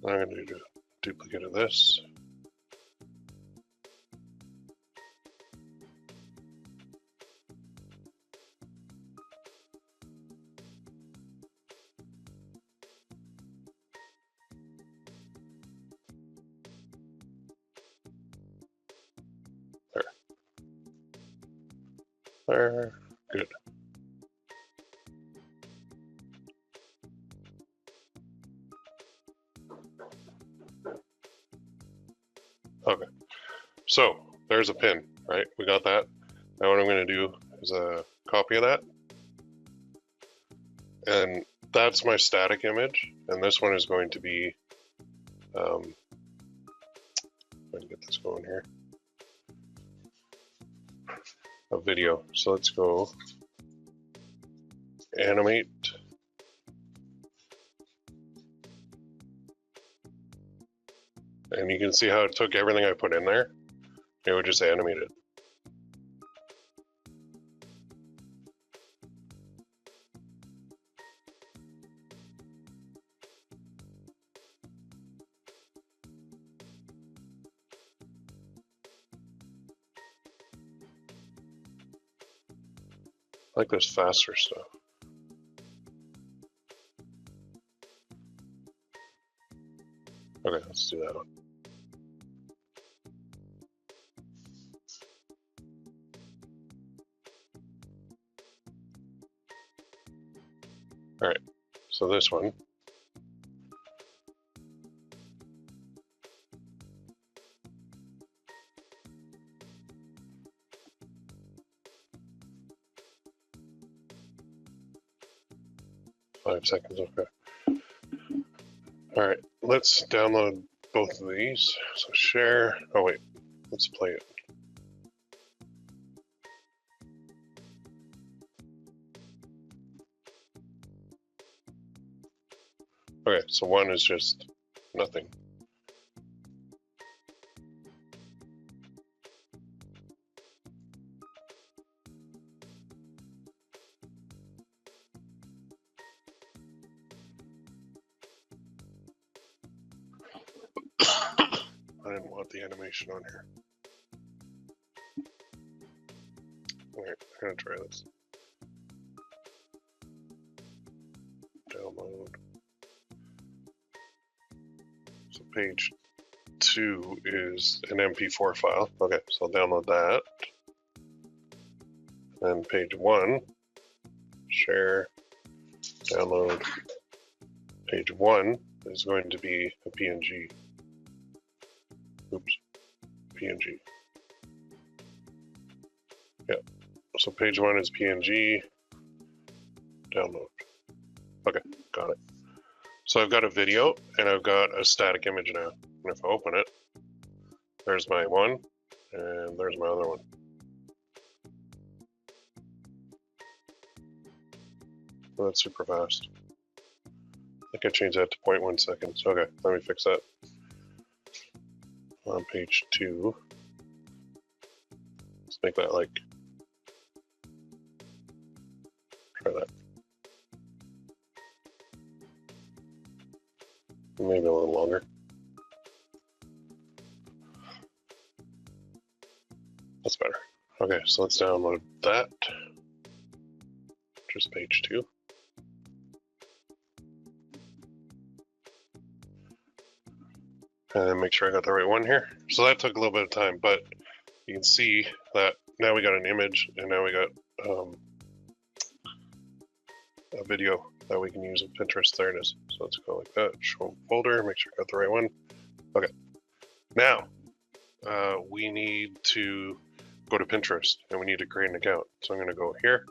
I'm going to do a duplicate of this. There. Good. Okay. So there's a pin, right? We got that. Now what I'm going to do is a copy of that. And that's my static image. And this one is going to be, if I can get this going here, a video. So let's go animate. And you can see how it took everything I put in there. It would just animate it. I like this faster stuff. Okay, let's do that one. All right, so this one. Five seconds, okay. All right, let's download both of these. So share, oh wait, let's play it. Okay, so one is just nothing. I didn't want the animation on here. All right, I'm gonna try this. Download. So page 2 is an MP4 file. Okay, so I'll download that. Then page 1, share, download. Page 1 is going to be a PNG. Oops, PNG. Yeah, so page 1 is PNG, download. Okay, got it. So I've got a video and I've got a static image now. And if I open it, there's my one and there's my other one. Well, that's super fast. I think I changed that to 0.1 seconds. Okay, let me fix that. On page 2, let's make that like, try that. Maybe a little longer. That's better. Okay, so let's download that. Just page 2. And make sure I got the right one here. So that took a little bit of time, but you can see that now we got an image and now we got a video that we can use in Pinterest. There it is. So let's go like that, show folder, make sure I got the right one. Okay, now we need to go to Pinterest and we need to create an account. So I'm gonna go here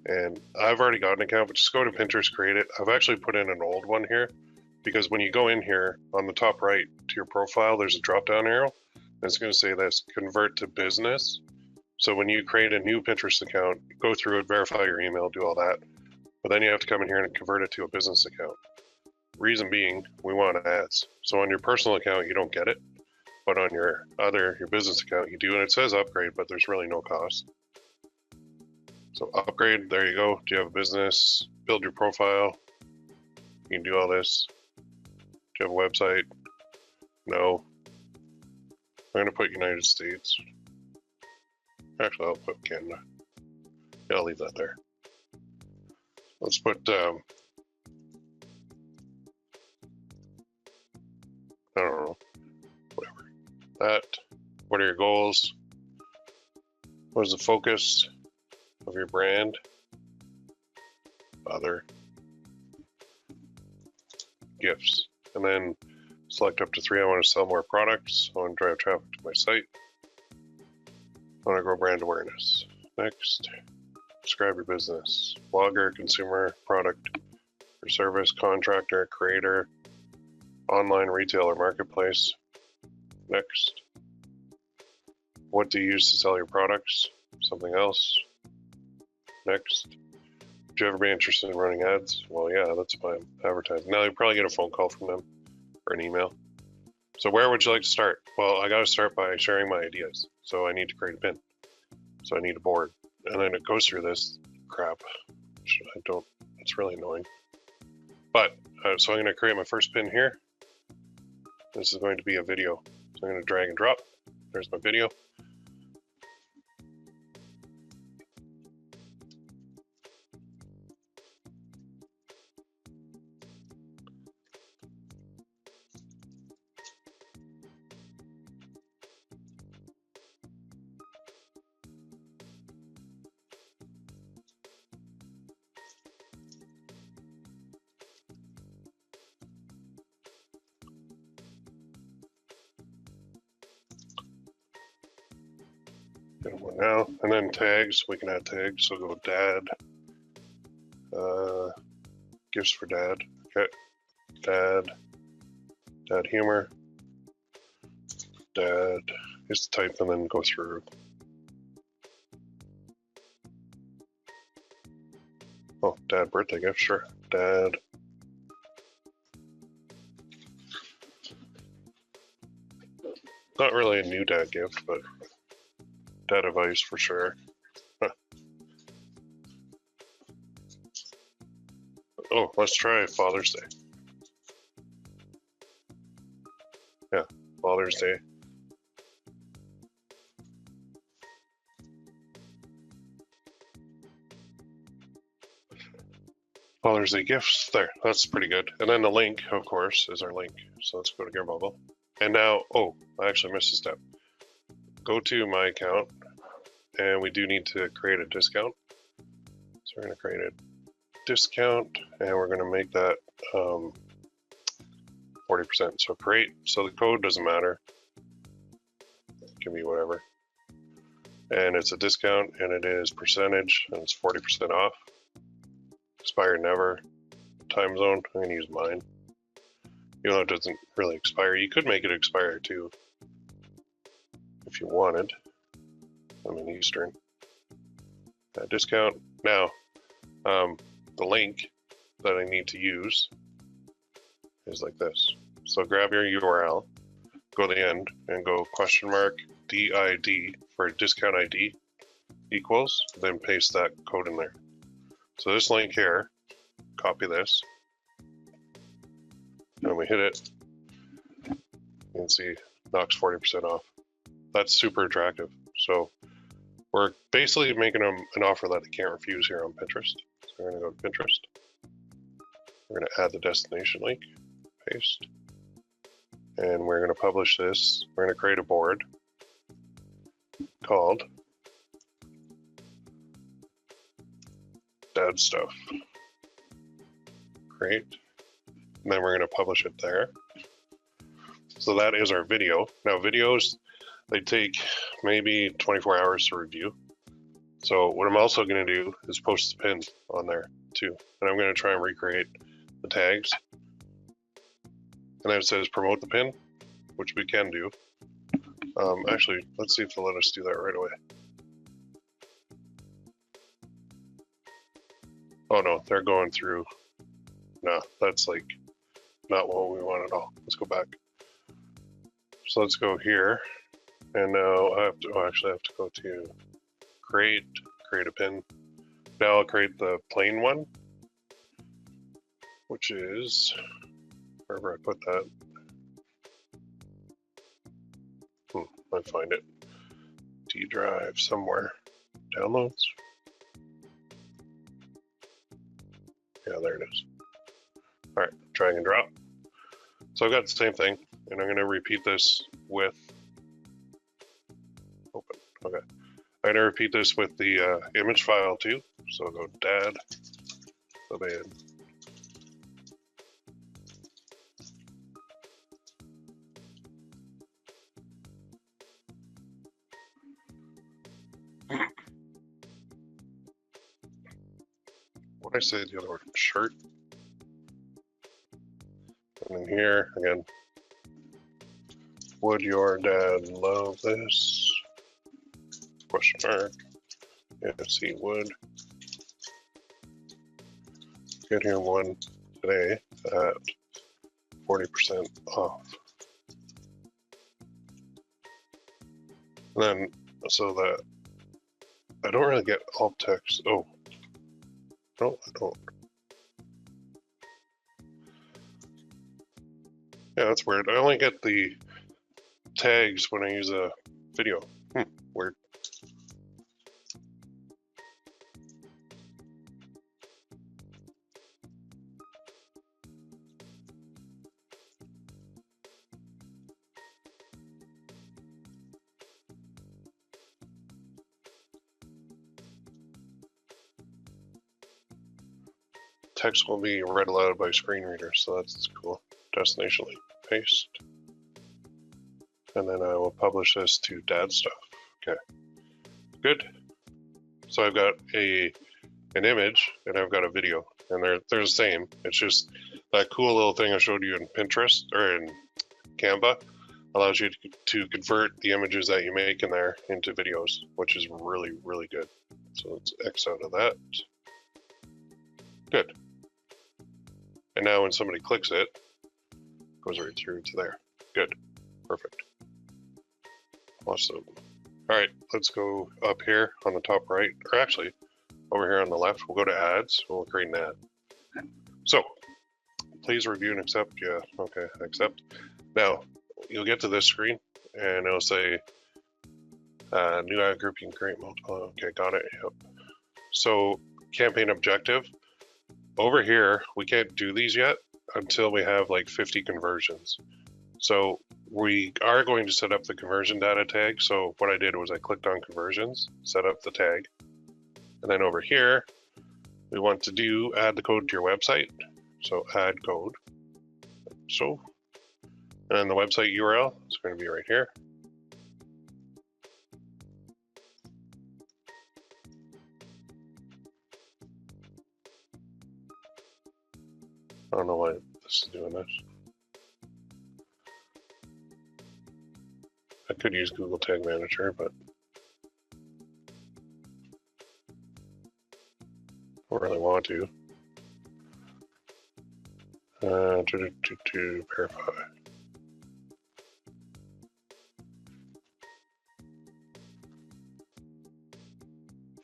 and I've already got an account, but just go to Pinterest, create it. I've actually put in an old one here because when you go in here on the top right to your profile, there's a drop down arrow. And it's gonna say this, convert to business. So when you create a new Pinterest account, go through it, verify your email, do all that. But then you have to come in here and convert it to a business account. Reason being, we want ads. So on your personal account, you don't get it. But on your business account, you do. And it says upgrade, but there's really no cost. So upgrade, there you go. Do you have a business? Build your profile. You can do all this. Do you have a website? No. I'm gonna put United States. Actually, I'll put Canada. Yeah, I'll leave that there. Let's put, I don't know, whatever. That, what are your goals? What is the focus of your brand? Other. Gifts. And then select up to 3. I want to sell more products. I want to drive traffic to my site. I want to grow brand awareness. Next, describe your business. Blogger, consumer, product or service, contractor, creator, online retailer, marketplace. Next, what do you use to sell your products? Something else. Next, would you ever be interested in running ads? Well, yeah, that's my advertising. Now you probably get a phone call from them or an email. So where would you like to start? Well, I got to start by sharing my ideas. So I need to create a pin. So I need a board. And then it goes through this crap, which I don't, it's really annoying. But, so I'm going to create my first pin here. This is going to be a video. So I'm going to drag and drop. There's my video. Get one now, and then tags. We can add tags. So go dad, gifts for dad. Okay, dad humor, dad. Is the type, and then go through. Oh, dad birthday gift, sure. Dad. Not really a new dad gift, but dad advice for sure. Huh. Oh, let's try Father's Day. Yeah, Father's Day. Father's Day gifts. There, that's pretty good. And then the link, of course, is our link. So let's go to GearBubble. And now, oh, I actually missed a step. Go to my account, and we do need to create a discount. So we're going to create a discount, and we're going to make that 40%. So create, so the code doesn't matter. It can be whatever. And it's a discount, and it is percentage, and it's 40% off. Expire never. Time zone, I'm going to use mine. Even though it doesn't really expire. You could make it expire too, if you wanted. I'm in Eastern. Discount. Now, the link that I need to use is like this. So grab your URL, go to the end, and go $DID for discount ID equals, then paste that code in there. So this link here, copy this, and we hit it. You can see knocks 40% off. That's super attractive. So we're basically making them an offer that they can't refuse here on Pinterest. So we're going to go to Pinterest. We're going to add the destination link, paste, and we're going to publish this. We're going to create a board called Dad Stuff. Great. And then we're going to publish it there. So that is our video. Now videos, they take maybe 24 hours to review. So what I'm also going to do is post the pin on there too. And I'm going to try and recreate the tags. And then it says promote the pin, which we can do. Actually, let's see if they'll let us do that right away. Oh no, they're going through. No, that's like not what we want at all. Let's go back. So let's go here. And now I have to, actually I have to go to create a pin. Now I'll create the plain one, which is wherever I put that. I find it. D drive somewhere. Downloads. Yeah, there it is. All right, drag and drop. So I've got the same thing, and I'm going to repeat this with open. Okay, I'm going to repeat this with the image file too. So I'll go dad, bed. what did I say the other word? Shirt. And then here again. Would your dad love this? Question mark. Yes, he would. Get him one today at 40% off. And then, so that I don't really get alt text. Oh, no, I don't. Yeah, that's weird. I only get the tags when I use a video. Weird. Text will be read aloud by screen readers, so that's cool. Destination link, paste. And then I will publish this to dad stuff. Okay, good. So I've got an image and I've got a video, and they're the same. It's just that cool little thing I showed you in Pinterest or in Canva allows you to convert the images that you make in there into videos, which is really, really good. So let's X out of that. Good. And now when somebody clicks it, it goes right through to there. Good. Perfect. Awesome. All right, let's go up here on the top right, or actually over here on the left. We'll go to ads. We'll create an ad. So please review and accept. Yeah, okay, accept. Now you'll get to this screen and it'll say new ad group you can create multiple. Okay, got it. Yep. So campaign objective. Over here, we can't do these yet until we have like 50 conversions. So we are going to set up the conversion data tag. So what I did was I clicked on conversions, set up the tag. And then over here, we want to add the code to your website. So add code. So, and then the website URL is going to be right here. I don't know why this is doing this. I could use Google Tag Manager, but I don't really want to. To verify.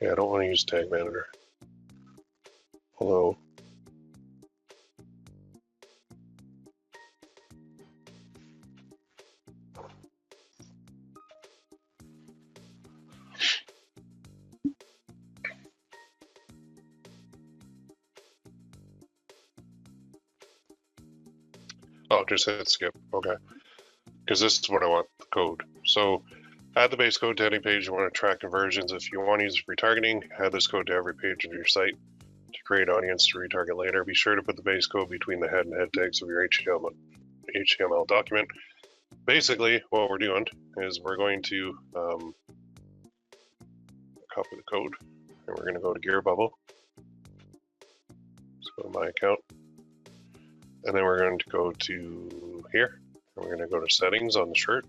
Yeah, I don't want to use Tag Manager. Although, oh, just hit skip. Okay. Because this is what I want, the code. So add the base code to any page you want to track conversions. If you want to use retargeting, add this code to every page of your site to create audience to retarget later. Be sure to put the base code between the head and head tags of your HTML document. Basically, what we're doing is we're going to copy the code, and we're going to go to GearBubble. Let's go to my account. And then we're going to go to here, and we're going to go to settings on the shirt.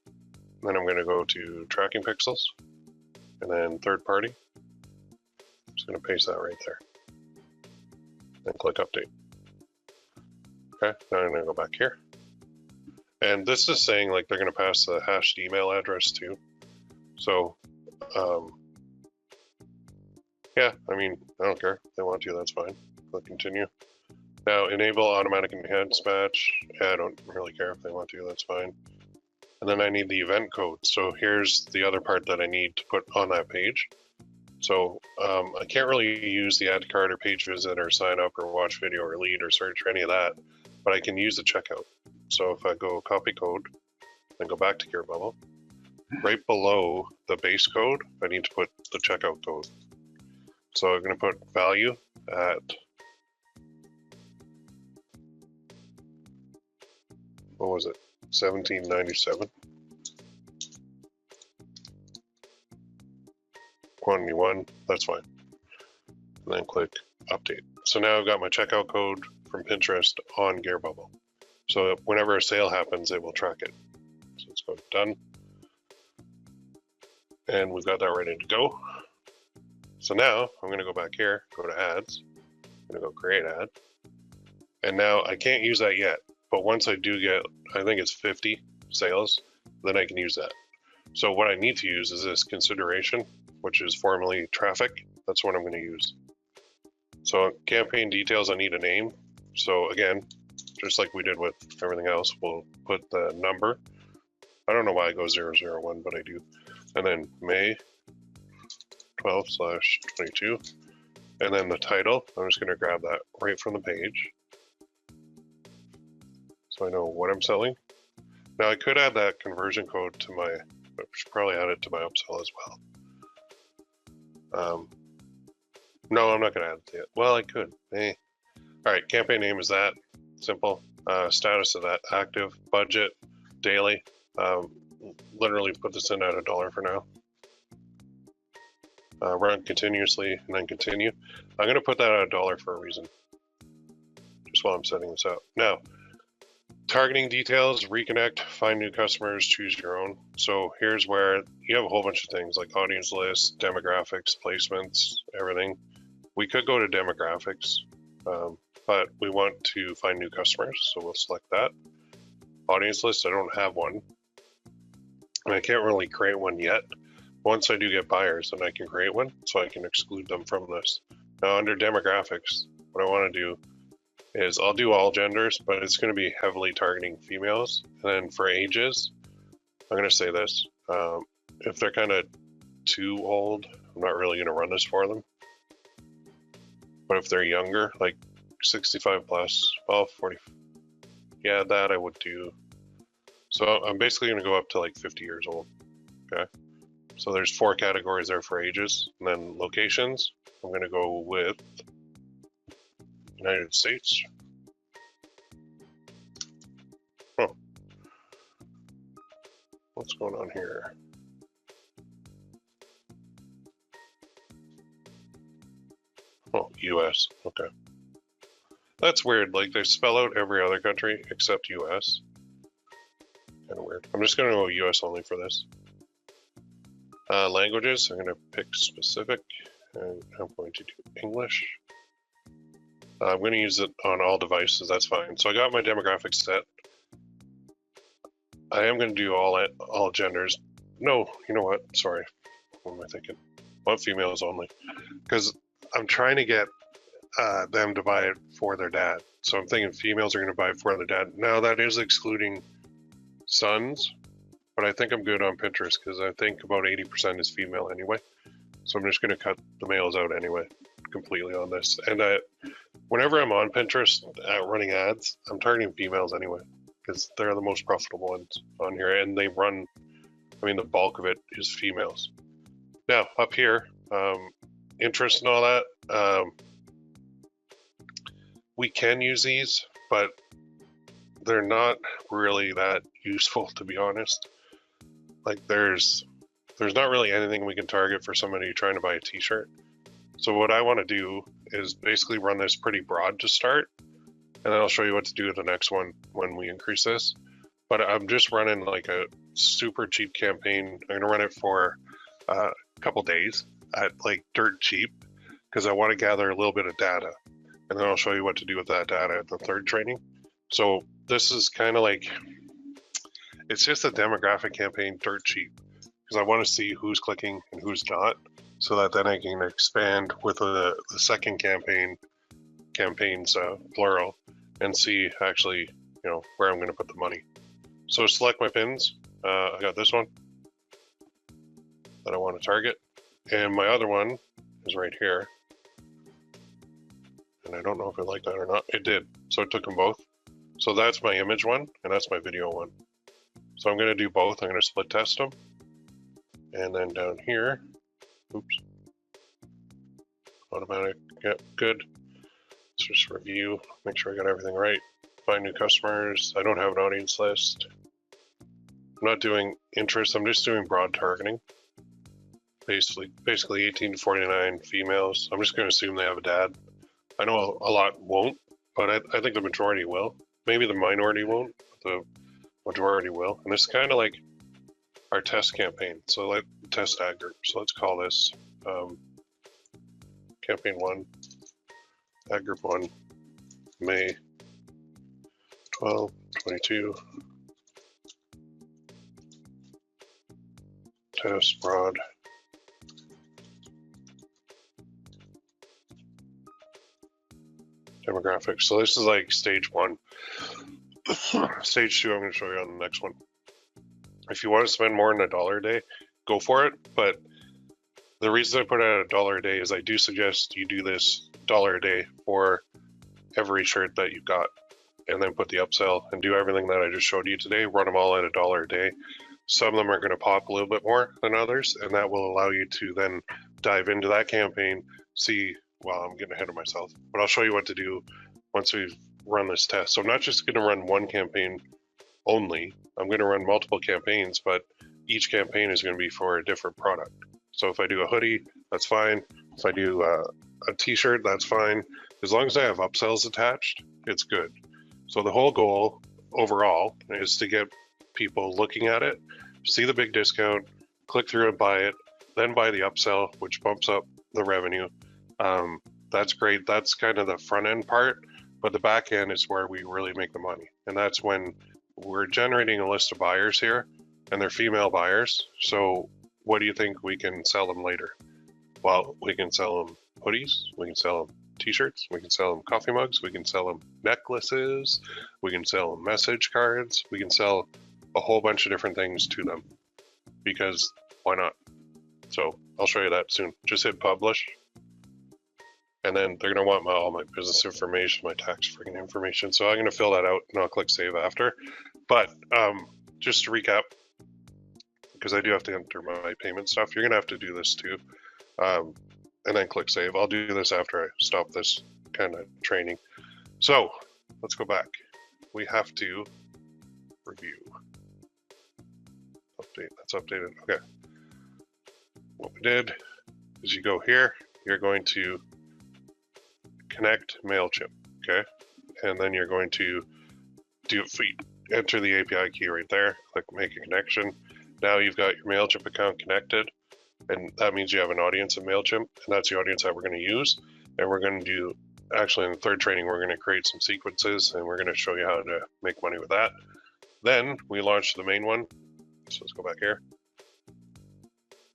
And then I'm going to go to tracking pixels, and then third party. I'm just going to paste that right there. And click update. Okay, now I'm going to go back here. And this is saying like they're going to pass the hashed email address too. So, yeah, I mean, I don't care. If they want to, that's fine. Click continue. Now enable automatic enhanced match. Yeah, I don't really care if they want to, that's fine. And then I need the event code. So here's the other part that I need to put on that page. So I can't really use the add to cart or page visit or sign up or watch video or lead or search or any of that, but I can use the checkout. So if I go copy code, then go back to GearBubble, right below the base code, I need to put the checkout code. So I'm going to put value at, what was it, 1797. Quantity 1, that's fine. And then click update. So now I've got my checkout code from Pinterest on GearBubble. So whenever a sale happens, it will track it. So let's go done. And we've got that ready to go. So now I'm going to go back here, go to ads. I'm going to go create ad. And now I can't use that yet. But once I do get, I think it's 50 sales, then I can use that. So what I need to use is this consideration, which is formerly traffic. That's what I'm going to use. So campaign details, I need a name. So again, just like we did with everything else, we'll put the number. I don't know why I go 001, but I do. And then May 12/22. And then the title, I'm just going to grab that right from the page. So I know what I'm selling. Now I could add that conversion code to my, I should probably add it to my upsell as well. No, I'm not going to add it yet. Well, I could. All right, campaign name is that. Simple. Status of that, active, budget, daily. Literally put this in at $1 for now. Run continuously and then continue. I'm going to put that at $1 for a reason. Just while I'm setting this up. Now, targeting details, reconnect, find new customers, choose your own. So here's where you have a whole bunch of things like audience lists, demographics, placements, everything. We could go to demographics, but we want to find new customers. So we'll select that. Audience list, I don't have one. And I can't really create one yet. Once I do get buyers, then I can create one, so I can exclude them from this. Now under demographics, what I want to do is I'll do all genders, but it's going to be heavily targeting females. And then for ages, I'm going to say this. If they're kind of too old, I'm not really going to run this for them. But if they're younger, like 65 plus, well, 40, yeah, that I would do. So I'm basically going to go up to like 50 years old, okay? So there's 4 categories there for ages. And then locations, I'm going to go with United States. Oh, what's going on here? Oh, US, okay. That's weird, like they spell out every other country except US. Kind of weird. I'm just going to go US only for this. Languages, I'm going to pick specific, and I'm going to do English. I'm going to use it on all devices, that's fine. So I got my demographics set. I am going to do all genders. No, you know what? Sorry. What am I thinking? Want females only. Because I'm trying to get them to buy it for their dad. So I'm thinking females are going to buy it for their dad. Now that is excluding sons, but I think I'm good on Pinterest because I think about 80% is female anyway. So I'm just going to cut the males out anyway, completely on this. And whenever I'm on Pinterest running ads, I'm targeting females anyway because they're the most profitable ones on here, and they run, I mean, the bulk of it is females. Now up here, interest and all that, we can use these, but they're not really that useful, to be honest. Like there's not really anything we can target for somebody trying to buy a t-shirt. So what I want to do is basically run this pretty broad to start, and then I'll show you what to do with the next one when we increase this. But I'm just running like a super cheap campaign. I'm gonna run it for a couple days at like dirt cheap because I want to gather a little bit of data, and then I'll show you what to do with that data at the third training. So this is kind of like, it's just a demographic campaign dirt cheap because I want to see who's clicking and who's not, so that then I can expand with the second campaigns plural, and see actually, you know, where I'm going to put the money. So select my pins. I got this one that I want to target, and my other one is right here. And I don't know if it liked that or not. It did, so it took them both. So that's my image one, and that's my video one. So I'm going to do both. I'm going to split test them. And then down here, oops, automatic, yep, good. Let's just review, make sure I got everything right. Find new customers. I don't have an audience list. I'm not doing interest, I'm just doing broad targeting. Basically 18 to 49 females. I'm just going to assume they have a dad. I know a lot won't, but I think the majority will. Maybe the minority won't, but the majority will. And this is kind of like our test campaign. So like test ad group. So let's call this campaign 1, ad group 1, May 12, 22, test broad. Demographics. So this is like stage 1. Stage 2, I'm going to show you on the next one. If you want to spend more than $1 a day, go for it. But the reason I put it at $1 a day is I do suggest you do this $1 a day for every shirt that you've got, and then put the upsell and do everything that I just showed you today. Run them all at $1 a day. Some of them are going to pop a little bit more than others, and that will allow you to then dive into that campaign, see, well, I'm getting ahead of myself, but I'll show you what to do once we've run this test. So I'm not just going to run one campaign only. I'm going to run multiple campaigns, but each campaign is going to be for a different product. So if I do a hoodie, that's fine. If I do a t-shirt, that's fine. As long as I have upsells attached, it's good. So the whole goal overall is to get people looking at it, see the big discount, click through and buy it, then buy the upsell, which bumps up the revenue. That's great. That's kind of the front end part, but the back end is where we really make the money. And that's when we're generating a list of buyers here, and they're female buyers. So what do you think we can sell them later? Well, we can sell them hoodies, we can sell them t-shirts, we can sell them coffee mugs, we can sell them necklaces, we can sell them message cards, we can sell a whole bunch of different things to them, because why not? So I'll show you that soon. Just hit publish, and then they're going to want all my business information, my tax freaking information. So I'm going to fill that out, and I'll click save after. But just to recap, because I do have to enter my payment stuff, you're going to have to do this too, and then click save. I'll do this after I stop this kind of training. So let's go back. We have to review. Update, that's updated. Okay. What we did is you go here, you're going to connect MailChimp, okay? And then you're going to enter the API key right there, click make a connection. Now you've got your MailChimp account connected, and that means you have an audience in MailChimp, and that's the audience that we're going to use. And we're going to do, actually in the third training, we're going to create some sequences, and we're going to show you how to make money with that. Then we launch the main one. So let's go back here.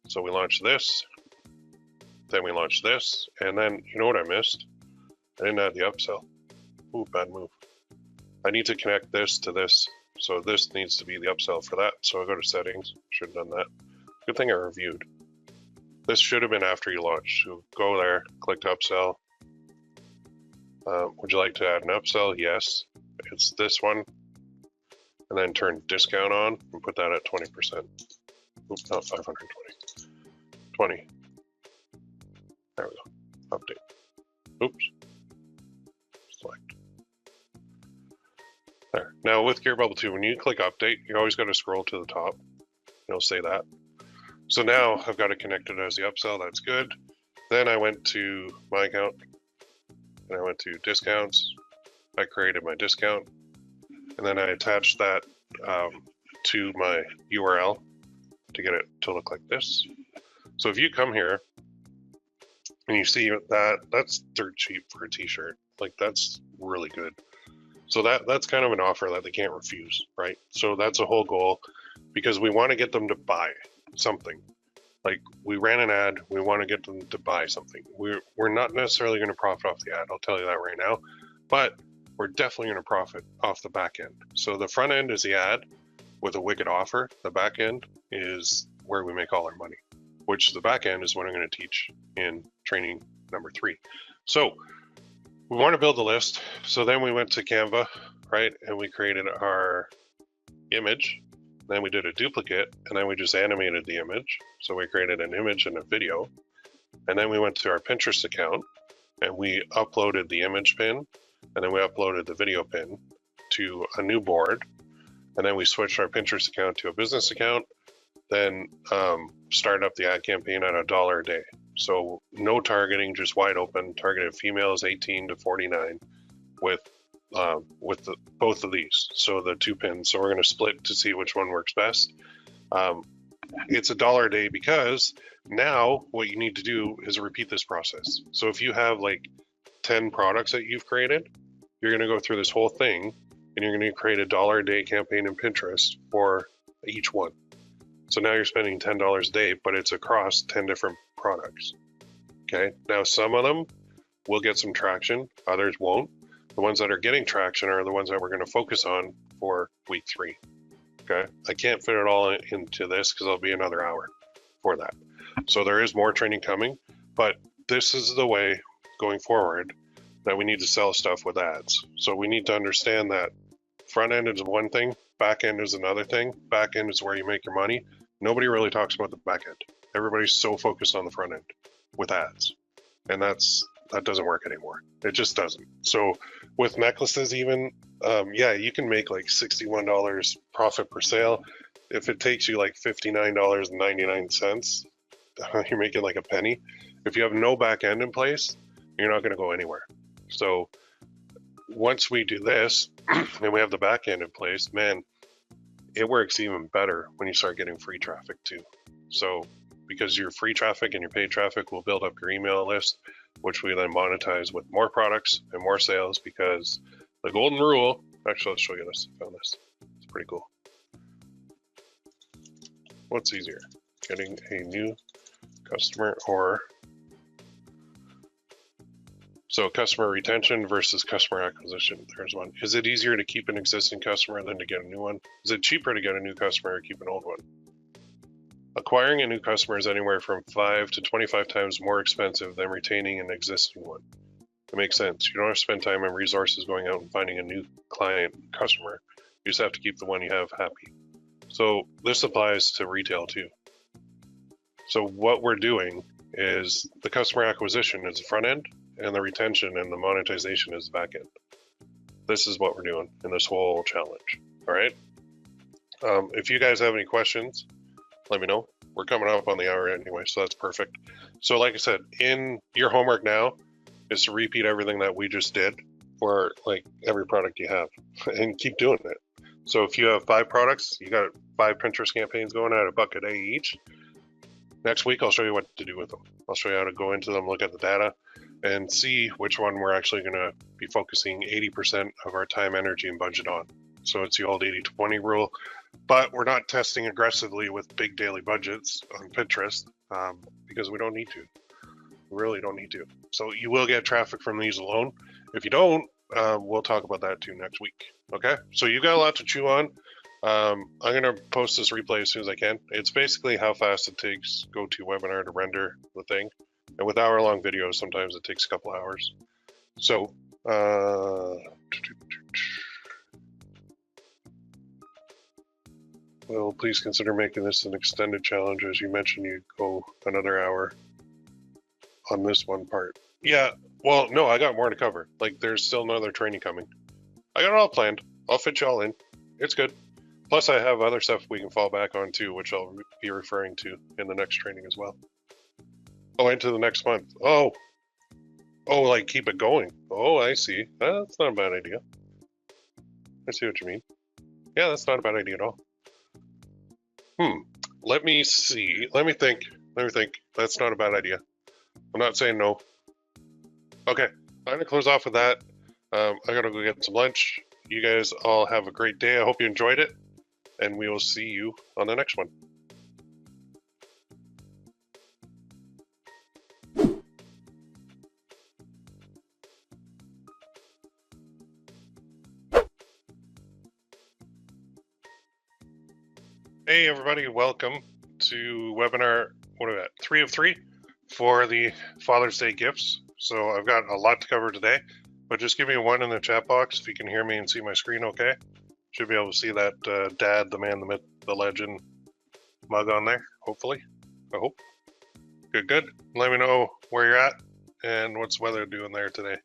So we launch this, then we launch this, and then you know what I missed? I didn't add the upsell. Ooh, bad move. I need to connect this to this. So this needs to be the upsell for that. So I go to settings, should have done that. Good thing I reviewed. This should have been after you launch. So go there, click to upsell. Would you like to add an upsell? Yes. It's this one. And then turn discount on and put that at 20%. Oops, not 520. 20. There we go. Update. Oops. Select. There. Now with GearBubble 2, when you click update, you always got to scroll to the top. It'll say that. So now I've got it connected as the upsell. That's good. Then I went to my account and I went to discounts. I created my discount, and then I attached that to my URL to get it to look like this. So if you come here and you see that, that's dirt cheap for a t-shirt. Like, that's really good. So that's kind of an offer that they can't refuse, right? So that's a whole goal, because we want to get them to buy something. Like, we ran an ad, we want to get them to buy something. We're not necessarily going to profit off the ad, I'll tell you that right now, but we're definitely going to profit off the back end. So the front end is the ad with a wicked offer. The back end is where we make all our money, which the back end is what I'm going to teach in training number 3. So we want to build a list. So then we went to Canva, right? And we created our image. Then we did a duplicate, and then we just animated the image. So we created an image and a video. And then we went to our Pinterest account and we uploaded the image pin, and then we uploaded the video pin to a new board. And then we switched our Pinterest account to a business account, then started up the ad campaign at $1 a day. So no targeting, just wide open. Targeted females 18 to 49 with both of these. So the 2 pins. So we're going to split to see which one works best. It's $1 a day because now what you need to do is repeat this process. So if you have like 10 products that you've created, you're going to go through this whole thing and you're going to create $1 a day campaign in Pinterest for each one. So now you're spending $10 a day, but it's across 10 different products. Okay. Now some of them will get some traction, others won't. The ones that are getting traction are the ones that we're going to focus on for week 3. Okay. I can't fit it all into this because it'll be another hour for that. So there is more training coming, but this is the way going forward that we need to sell stuff with ads. So we need to understand that front end is one thing, back end is another thing. Back end is where you make your money. Nobody really talks about the back end. Everybody's so focused on the front end with ads, and that doesn't work anymore. It just doesn't. So with necklaces even, yeah, you can make like $61 profit per sale. If it takes you like $59.99, you're making like a penny. If you have no back end in place, you're not going to go anywhere. So once we do this and we have the back end in place, man, it works even better when you start getting free traffic too. So because your free traffic and your paid traffic will build up your email list, which we then monetize with more products and more sales, because the golden rule, actually, let's show you this. I found this. It's pretty cool. What's easier, getting a new customer or so customer retention versus customer acquisition? There's one. Is it easier to keep an existing customer than to get a new one? Is it cheaper to get a new customer or keep an old one? Acquiring a new customer is anywhere from 5 to 25 times more expensive than retaining an existing one. It makes sense. You don't have to spend time and resources going out and finding a new client customer. You just have to keep the one you have happy. So this applies to retail too. So what we're doing is the customer acquisition is the front end, and the retention and the monetization is the back end. This is what we're doing in this whole challenge. All right. If you guys have any questions, let me know. We're coming up on the hour anyway, so that's perfect. So like I said, in your homework now is to repeat everything that we just did for like every product you have and keep doing it. So if you have 5 products, you got 5 Pinterest campaigns going at $1 a day each. Next week, I'll show you what to do with them. I'll show you how to go into them, look at the data, and see which one we're actually going to be focusing 80% of our time, energy, and budget on. So it's the old 80-20 rule, but we're not testing aggressively with big daily budgets on Pinterest because we don't need to. We really don't need to. So you will get traffic from these alone. If you don't, we'll talk about that too next week. Okay, so you got a lot to chew on. I'm going to post this replay as soon as I can. It's basically how fast it takes GoToWebinar to render the thing. And with hour-long videos, sometimes it takes a couple hours. So, well, please consider making this an extended challenge. As you mentioned, you go another hour on this one part. Yeah, well, no, I got more to cover. Like, there's still another training coming. I got it all planned. I'll fit you all in. It's good. Plus, I have other stuff we can fall back on too, which I'll be referring to in the next training as well. Oh, into the next month. Oh, like keep it going. Oh, I see. That's not a bad idea. I see what you mean. Yeah, that's not a bad idea at all. Let me see. Let me think. That's not a bad idea. I'm not saying no. Okay, I'm gonna close off with that. I gotta go get some lunch. You guys all have a great day. I hope you enjoyed it, and we will see you on the next one. Hey everybody, welcome to webinar, what are we at, 3 of 3 for the Father's Day gifts. So I've got a lot to cover today, but just give me a 1 in the chat box if you can hear me and see my screen okay. Should be able to see that Dad, the man, the myth, the legend mug on there, hopefully, I hope. Good. Let me know where you're at and what's the weather doing there today.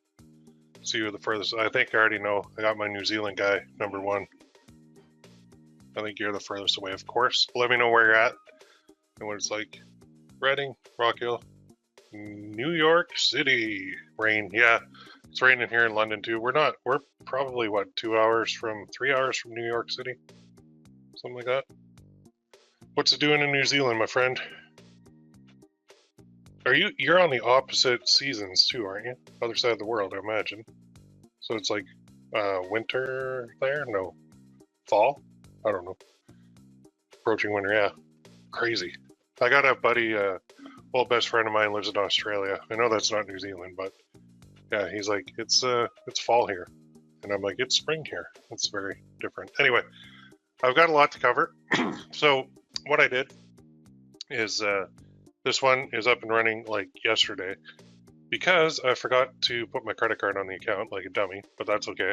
See you the furthest, I think I already know, I got my New Zealand guy, number 1. I think you're the furthest away, of course. Let me know where you're at and what it's like. Reading, Rock Hill, New York City. Rain. Yeah, it's raining here in London too. We're probably, what, 3 hours from New York City? Something like that. What's it doing in New Zealand, my friend? You're on the opposite seasons too, aren't you? Other side of the world, I imagine. So it's like winter there? No. Fall? I don't know. Approaching winter, yeah. Crazy. I got a buddy, best friend of mine lives in Australia. I know that's not New Zealand, but yeah, he's like, it's fall here. And I'm like, it's spring here. It's very different. Anyway, I've got a lot to cover. So what I did is this one is up and running like yesterday because I forgot to put my credit card on the account like a dummy, but that's okay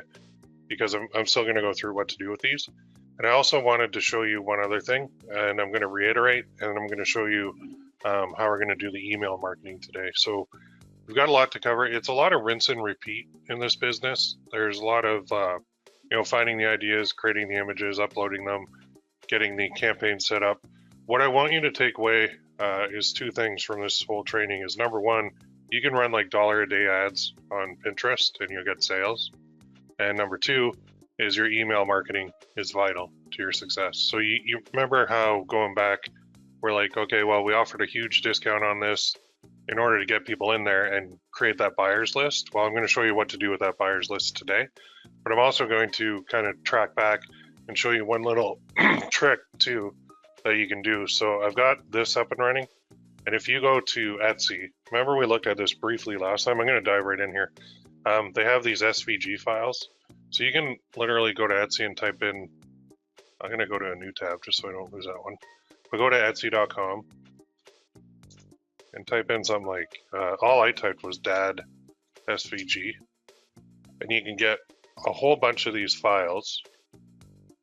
because I'm still going to go through what to do with these. And I also wanted to show you one other thing, and I'm going to reiterate, and I'm going to show you how we're going to do the email marketing today. So we've got a lot to cover. It's a lot of rinse and repeat in this business. There's a lot of finding the ideas, creating the images, uploading them, getting the campaign set up. What I want you to take away is two things from this whole training. Is number one, you can run like $1 a day ads on Pinterest and you'll get sales. And number two is your email marketing is vital to your success. So you remember how going back, we're like, okay, well, we offered a huge discount on this in order to get people in there and create that buyer's list. Well, I'm going to show you what to do with that buyer's list today, but I'm also going to kind of track back and show you one little trick too that you can do. So I've got this up and running. And if you go to Etsy, remember we looked at this briefly last time, I'm going to dive right in here. They have these SVG files. So you can literally go to Etsy and type in, I'm going to go to a new tab just so I don't lose that one. But go to Etsy.com and type in something like, all I typed was dad SVG. And you can get a whole bunch of these files,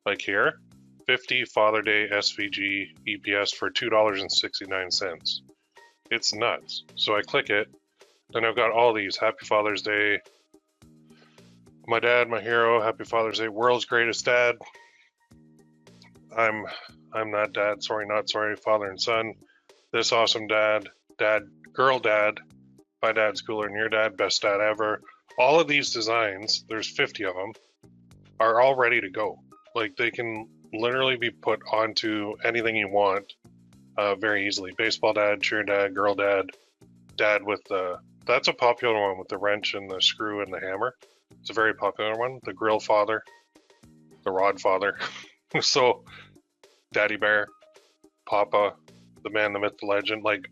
like here, 50 Father Day SVG EPS for $2.69. It's nuts. So I click it, then I've got all these, Happy Father's Day, my dad, my hero, Happy Father's Day, world's greatest dad. I'm that dad, sorry, not sorry, father and son. This awesome dad, girl dad, my dad's cooler than your dad, best dad ever. All of these designs, there's 50 of them, are all ready to go. Like they can literally be put onto anything you want very easily. Baseball dad, cheer dad, girl dad, dad with the, that's a popular one with the wrench and the screw and the hammer. It's a very popular one. The grill father, the rod father. So Daddy Bear, Papa, the man, the myth, the legend, like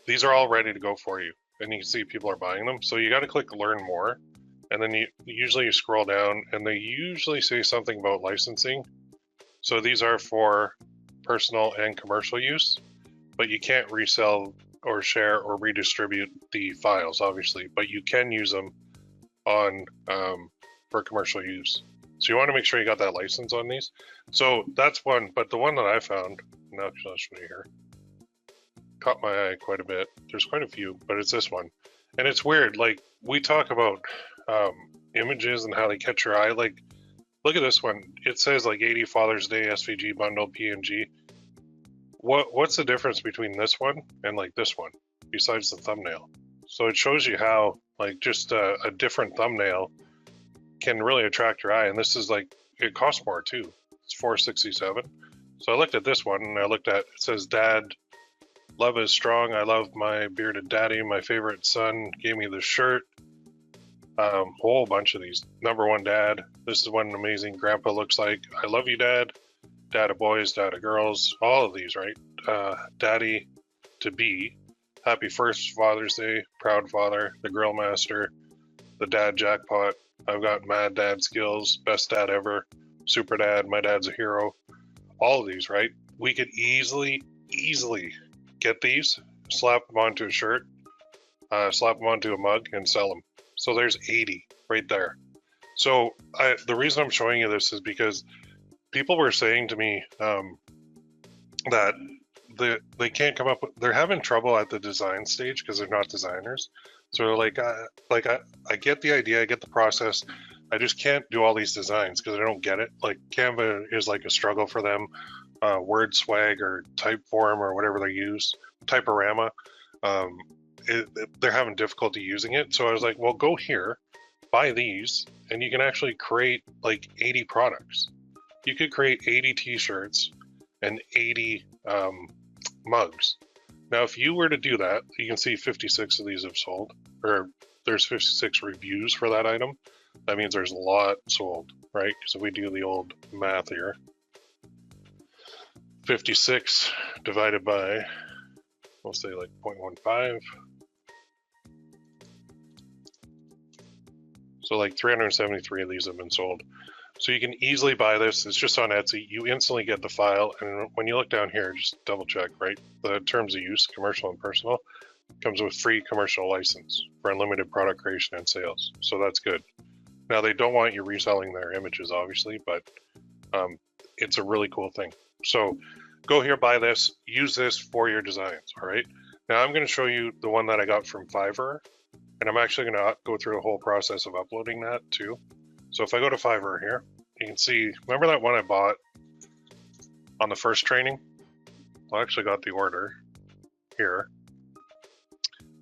these are all ready to go for you. And you can see people are buying them. So you got to click learn more. And then you scroll down and they usually say something about licensing. So these are for personal and commercial use, but you can't resell or share or redistribute the files, obviously, but you can use them on for commercial use. So you want to make sure you got that license on these. So that's one, but the one that I found, now I'll show you here, caught my eye quite a bit. There's quite a few, but it's this one. And it's weird, like we talk about images and how they catch your eye. Like, look at this one. It says like 80 Father's Day SVG bundle PNG. What's the difference between this one and like this one, besides the thumbnail? So it shows you how like just a different thumbnail can really attract your eye. And this is like, it costs more too. It's $4.67. So I looked at this one and I looked at, it says dad, love is strong. I love my bearded daddy. My favorite son gave me this shirt. Whole bunch of these. Number one dad. This is what an amazing grandpa looks like. I love you, dad. Dad of boys, dad of girls. All of these, right? Daddy to be. Happy first Father's Day. Proud father. The grill master. The dad jackpot. I've got mad dad skills. Best dad ever. Super dad. My dad's a hero. All of these, right? We could easily get these, slap them onto a shirt, slap them onto a mug, and sell them. So there's 80 right there. So the reason I'm showing you this is because people were saying to me that they can't come up with, they're having trouble at the design stage because they're not designers. So they're like I get the idea, I get the process, I just can't do all these designs because I don't get it. Like Canva is like a struggle for them. Word Swag or Typeform or whatever they use, Typorama. they're having difficulty using it. So I was like, well, go here, buy these, and you can actually create like 80 products. You could create 80 t-shirts and 80 mugs. Now, if you were to do that, you can see 56 of these have sold, or there's 56 reviews for that item. That means there's a lot sold, right? Because if we do the old math here, 56 divided by, we'll say like 0.15. So like 373 of these have been sold. So you can easily buy this. It's just on Etsy. You instantly get the file. And when you look down here, just double check, right? The terms of use, commercial and personal, comes with free commercial license for unlimited product creation and sales. So that's good. Now they don't want you reselling their images, obviously, but it's a really cool thing. So go here, buy this, use this for your designs, all right? Now I'm gonna show you the one that I got from Fiverr, and I'm actually gonna go through the whole process of uploading that too. So if I go to Fiverr here, you can see, remember that one I bought on the first training? I actually got the order here.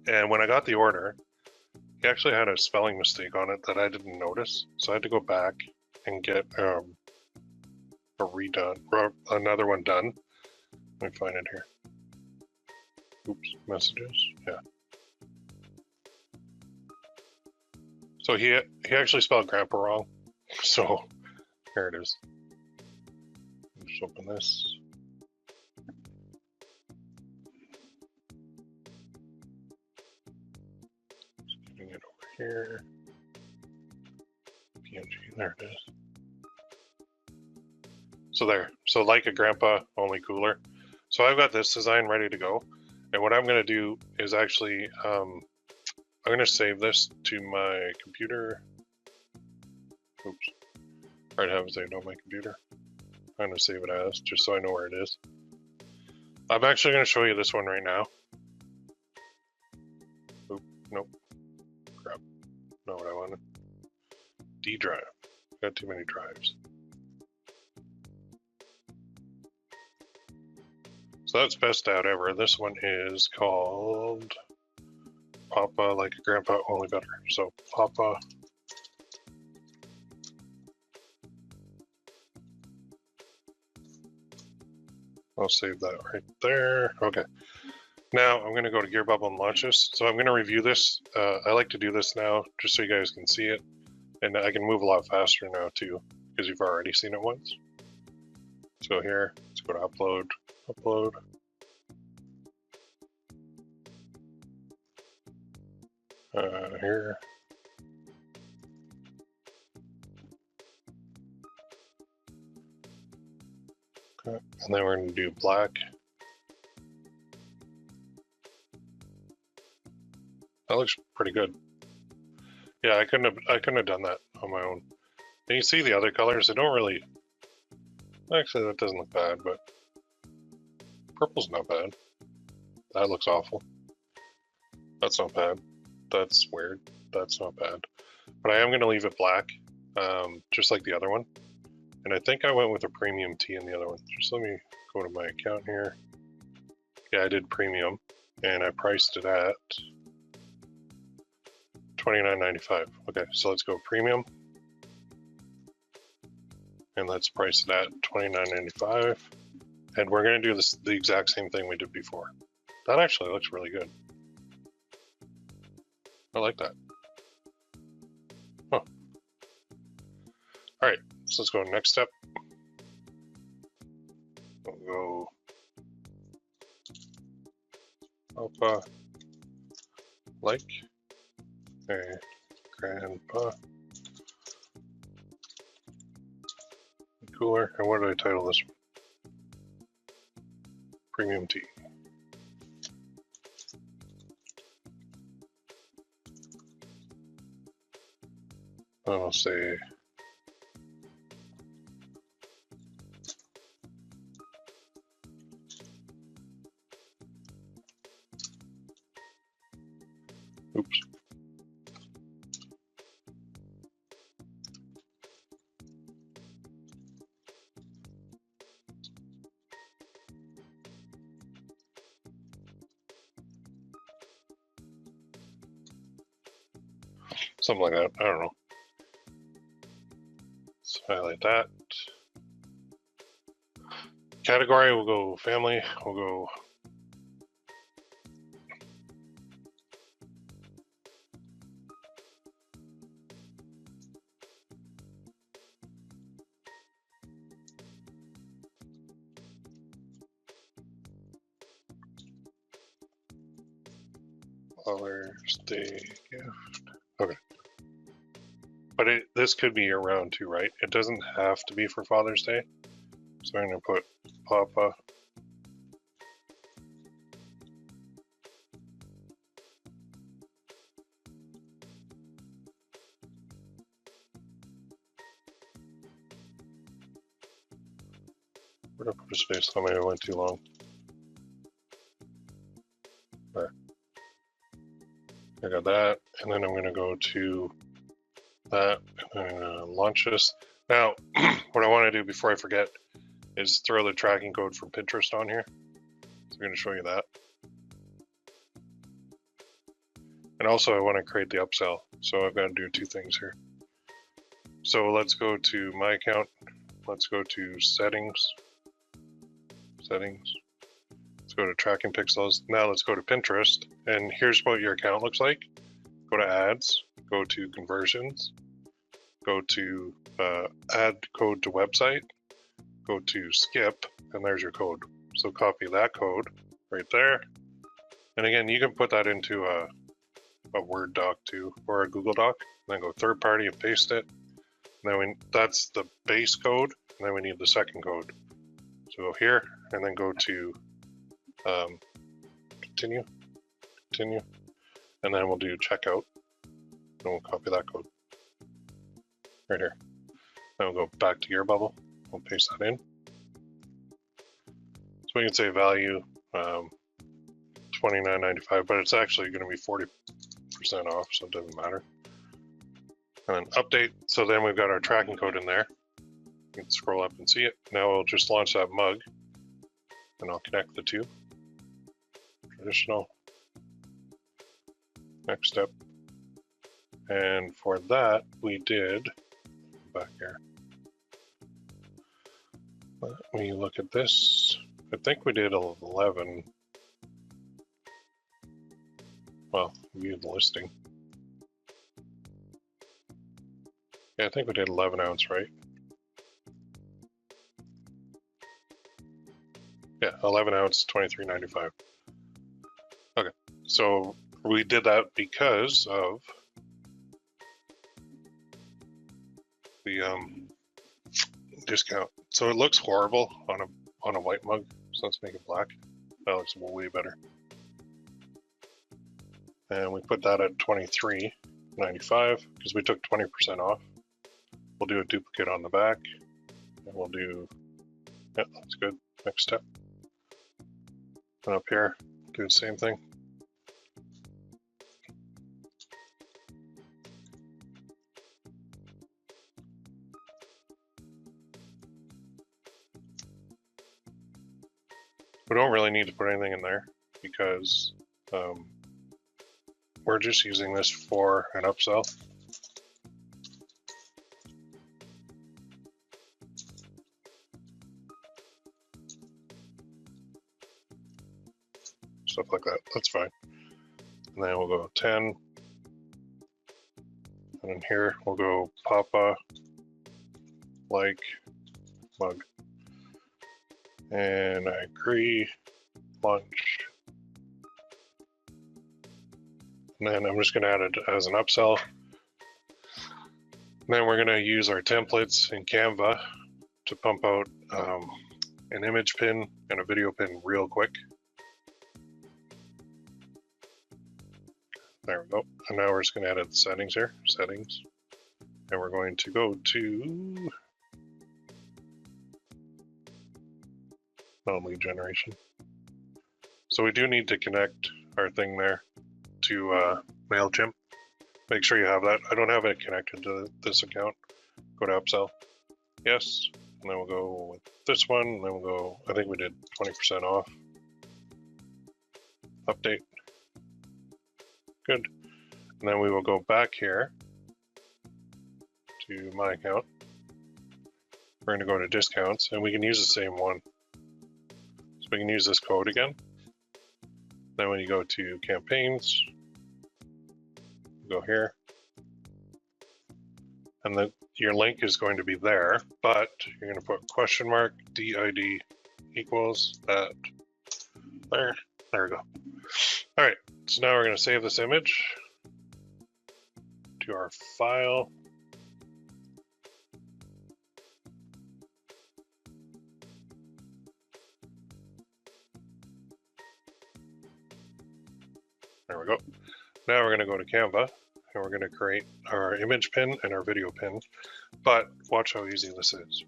And when I got the order, he actually had a spelling mistake on it that I didn't notice. So I had to go back and get a redone, or another one done. Let me find it here. Oops, messages, yeah. So he actually spelled grandpa wrong. So here it is. Just open this. Just getting it over here. PNG, there it is. So there, so like a grandpa, only cooler. So I've got this design ready to go. And what I'm gonna do is actually, I'm gonna save this to my computer. Oops, right, happens I know my computer. I'm gonna save it as, just so I know where it is. I'm actually gonna show you this one right now. Oop, nope, crap, not what I wanted. D drive, got too many drives. So that's best out ever. This one is called Papa Like a Grandpa, only better. So Papa. I'll save that right there. Okay. Now I'm going to go to GearBubble and launch this. So I'm going to review this. I like to do this now just so you guys can see it. And I can move a lot faster now too, because you've already seen it once. Let's go here. Let's go to upload. Upload. Here. Okay. And then we're going to do black. That looks pretty good. Yeah, I couldn't have done that on my own. And you see the other colors, they don't really, actually that doesn't look bad, but purple's not bad. That looks awful. That's not bad. That's weird. That's not bad. But I am going to leave it black, just like the other one. And I think I went with a premium tee in the other one. Just let me go to my account here. Yeah, I did premium, and I priced it at $29.95. Okay, so let's go premium. And let's price it at $29.95. And we're going to do the exact same thing we did before. That actually looks really good. I like that. Huh. All right, so let's go to next step. We'll go Alpha like a grandpa cooler. And what did I title this one? Premium tea. I'll say oops. Something like that. I don't know. Let's highlight that. Category, we'll go family. We'll go Father's Day gift. Okay. But this could be year round too, right? It doesn't have to be for Father's Day. So I'm going to put Papa. Where did I put a space? Oh, maybe I went too long. There. I got that. And then I'm going to go to that and I'm going to launch this. Now, what I want to do before I forget is throw the tracking code from Pinterest on here. So I'm going to show you that. And also I want to create the upsell. So I've got to do two things here. So let's go to my account. Let's go to settings. Let's go to tracking pixels. Now let's go to Pinterest. And here's what your account looks like. Go to ads, go to conversions, go to add code to website, go to skip, and there's your code. So copy that code right there. And again, you can put that into a Word doc too, or a Google Doc, and then go third party and paste it. And then that's the base code, and then we need the second code. So go here, and then go to continue, and then we'll do checkout, and we'll copy that code right here. Then we'll go back to GearBubble, we'll paste that in. So we can say value $29.95, but it's actually going to be 40% off, so it doesn't matter. And then update, so then we've got our tracking code in there. You can scroll up and see it. Now we'll just launch that mug, and I'll connect the two. Traditional. Next step. And for that, we did, back here. Let me look at this. I think we did 11. Well, view the listing. Yeah, I think we did 11 ounce, right? Yeah, 11 ounce, $23.95. Okay, so we did that because of the discount. So it looks horrible on a white mug, so let's make it black. That looks way better. And we put that at $23.95 because we took 20% off. We'll do a duplicate on the back, and we'll do, yeah, that's good. Next step. And up here, do the same thing. We don't really need to put anything in there because we're just using this for an upsell. Stuff like that, that's fine. And then we'll go 10. And then here we'll go Papa, like, mug. And I agree, lunch. And then I'm just gonna add it as an upsell. And then we're gonna use our templates in Canva to pump out an image pin and a video pin real quick. There we go. And now we're just gonna edit the settings here, settings. And we're going to go to lead generation. So we do need to connect our thing there to MailChimp. Make sure you have that. I don't have it connected to this account. Go to upsell. Yes. And then we'll go with this one. And then we'll go, I think we did 20% off. Update. Good. And then we will go back here to my account. We're going to go to discounts, and we can use the same one. So we can use this code again. Then when you go to campaigns, go here, and then your link is going to be there, but you're going to put question mark DID equals that there. There we go. All right, so now we're going to save this image to our file. There we go. Now we're going to go to Canva, and we're going to create our image pin and our video pin. But watch how easy this is,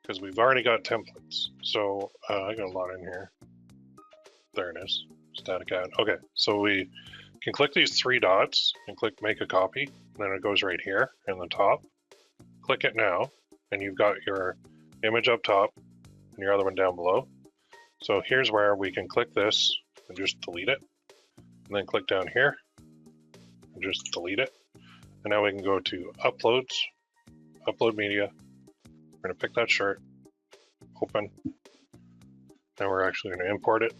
because we've already got templates. So I got a lot in here. There it is, static ad. Okay, so we can click these three dots and click make a copy. And then it goes right here in the top. Click it now, and you've got your image up top and your other one down below. So here's where we can click this and just delete it. And then click down here and just delete it. And now we can go to uploads, upload media. We're going to pick that shirt, open. Now we're actually going to import it.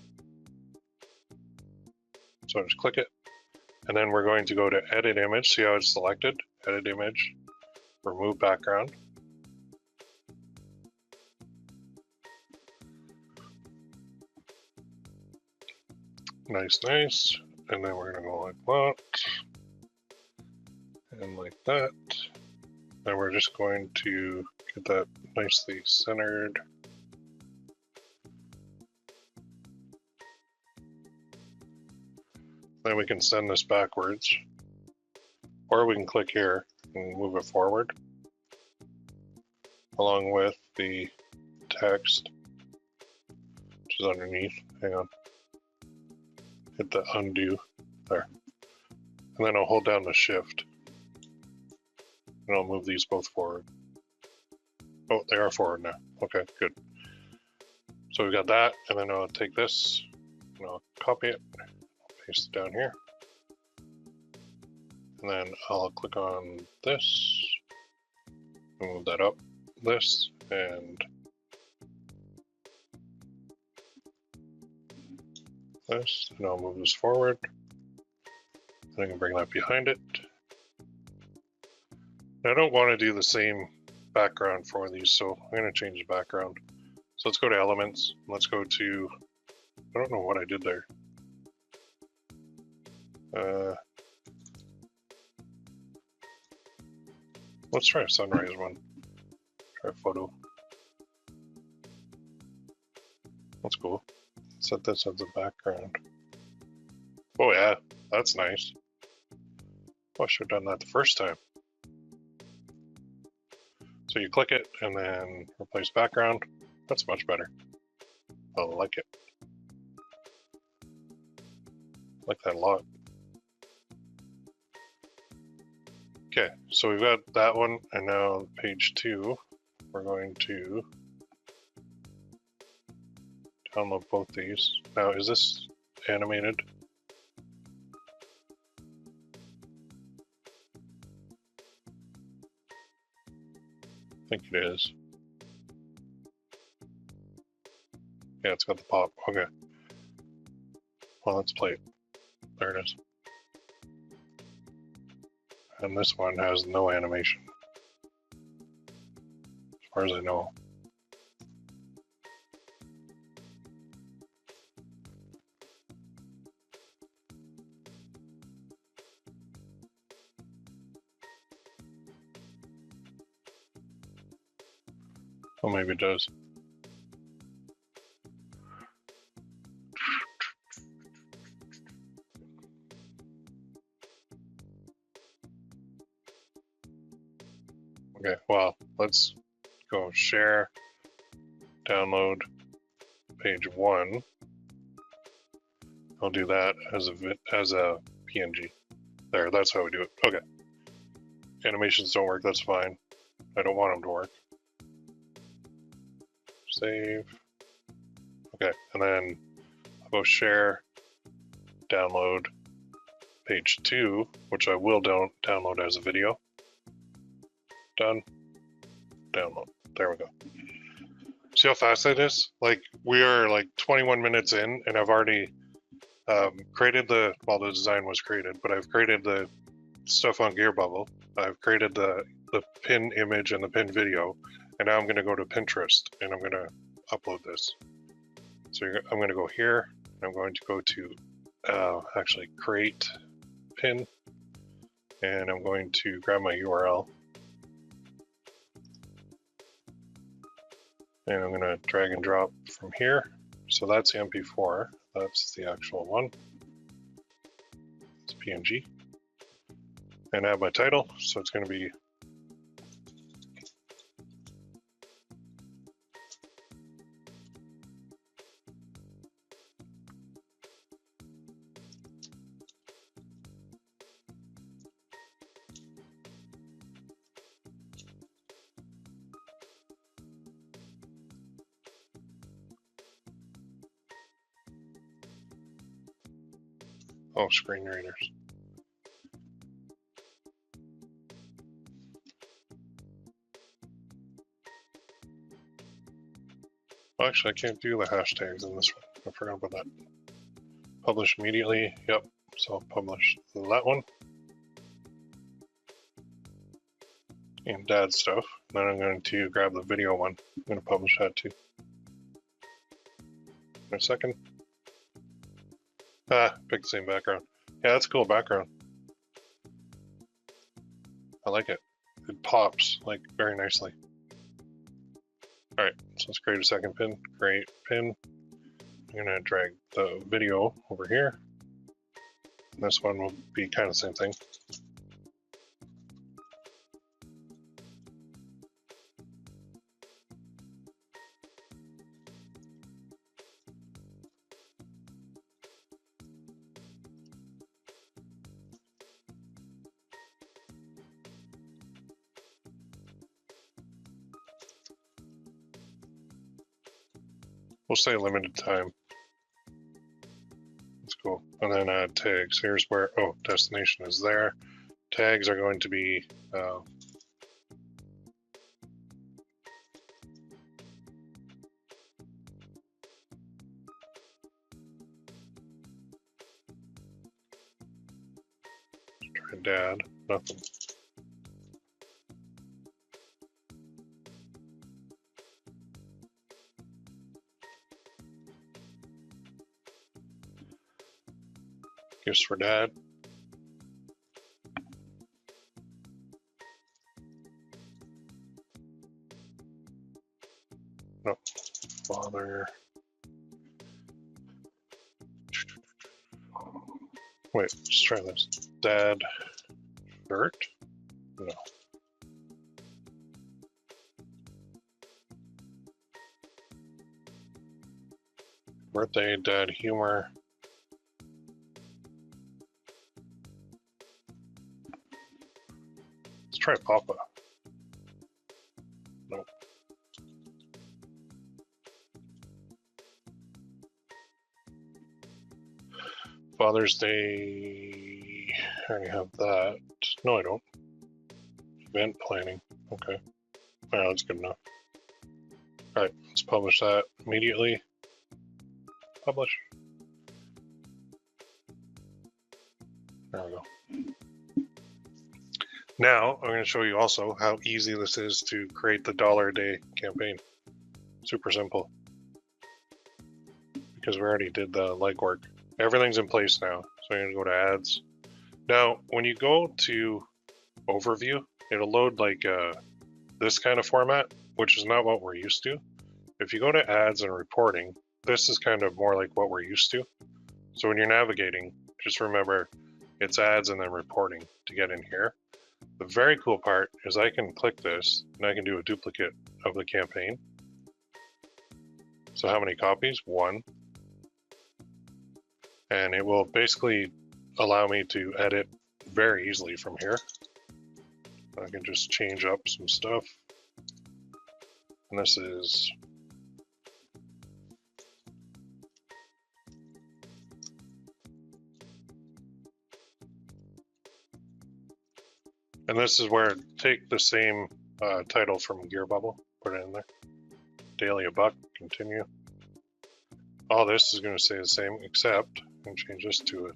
So just click it. And then we're going to go to edit image. See how it's selected? Edit image, remove background. Nice, nice. And then we're going to go like that. And like that. And we're just going to get that nicely centered. Then we can send this backwards. Or we can click here and move it forward. Along with the text, which is underneath. Hang on. Hit the undo there. And then I'll hold down the shift. And I'll move these both forward. Oh, they are forward now. Okay, good. So we've got that, and then I'll take this and I'll copy it, paste it down here. And then I'll click on this, and move that up, this, and this, and I'll move this forward. And I can bring that behind it. I don't want to do the same background for these, so I'm going to change the background. So let's go to elements. Let's go to, I don't know what I did there. Let's try a sunrise one. Try a photo. That's cool. Set this as the background. Oh yeah, that's nice. Oh, I should have done that the first time. So you click it and then replace background. That's much better. I like it. I like that a lot. Okay, so we've got that one, and now page 2, we're going to download both these. Now, is this animated? I think it is. Yeah, it's got the pop. Okay. Well, let's play it. There it is. And this one has no animation, as far as I know. Oh, maybe it does. Okay, well, let's go share, download page 1. I'll do that as a PNG. There, that's how we do it. Okay. Animations don't work, that's fine. I don't want them to work. Save. Okay, and then I'll go share, download page 2, which I will download as a video. Done. Download. There we go. See how fast that is? Like, we are like 21 minutes in, and I've already created the design was created, but I've created the stuff on GearBubble. I've created the pin image and the pin video, and now I'm going to go to Pinterest and I'm going to upload this. So I'm going to go here, and I'm going to go to actually create pin, and I'm going to grab my URL, and I'm going to drag and drop from here. So that's the MP4, that's the actual one. It's PNG. And add my title, so it's going to be screen readers. Oh, actually, I can't do the hashtags in this one. I forgot about that. Publish immediately. Yep. So I'll publish that one. And dad stuff. Then I'm going to grab the video one. I'm going to publish that too. In a second. Pick the same background. Yeah, that's a cool background. I like it. It pops like very nicely. All right, so let's create a second pin. Create pin. I'm gonna drag the video over here. And this one will be kind of the same thing. We'll say limited time. That's cool. And then add tags. Here's where, destination is there. Tags are going to be try dad, nothing. Gifts for dad. No, father. Wait, let's try this. Dad shirt? No. Birthday, dad humor. Let's try Papa. Nope. Father's Day, I already have that. No, I don't. Event planning, okay. All right, that's good enough. All right, let's publish that immediately. Publish. There we go. Now, I'm going to show you also how easy this is to create the $1 a day campaign. Super simple. Because we already did the legwork. Everything's in place now. So I'm going to go to ads. Now, when you go to overview, it'll load like this kind of format, which is not what we're used to. If you go to ads and reporting, this is kind of more like what we're used to. So when you're navigating, just remember it's ads and then reporting to get in here. The very cool part is I can click this and I can do a duplicate of the campaign. So how many copies? 1. And it will basically allow me to edit very easily from here. I can just change up some stuff. And this is where take the same title from GearBubble, put it in there. Daily $1, continue. All this is going to stay the same, except I'm going to change this to a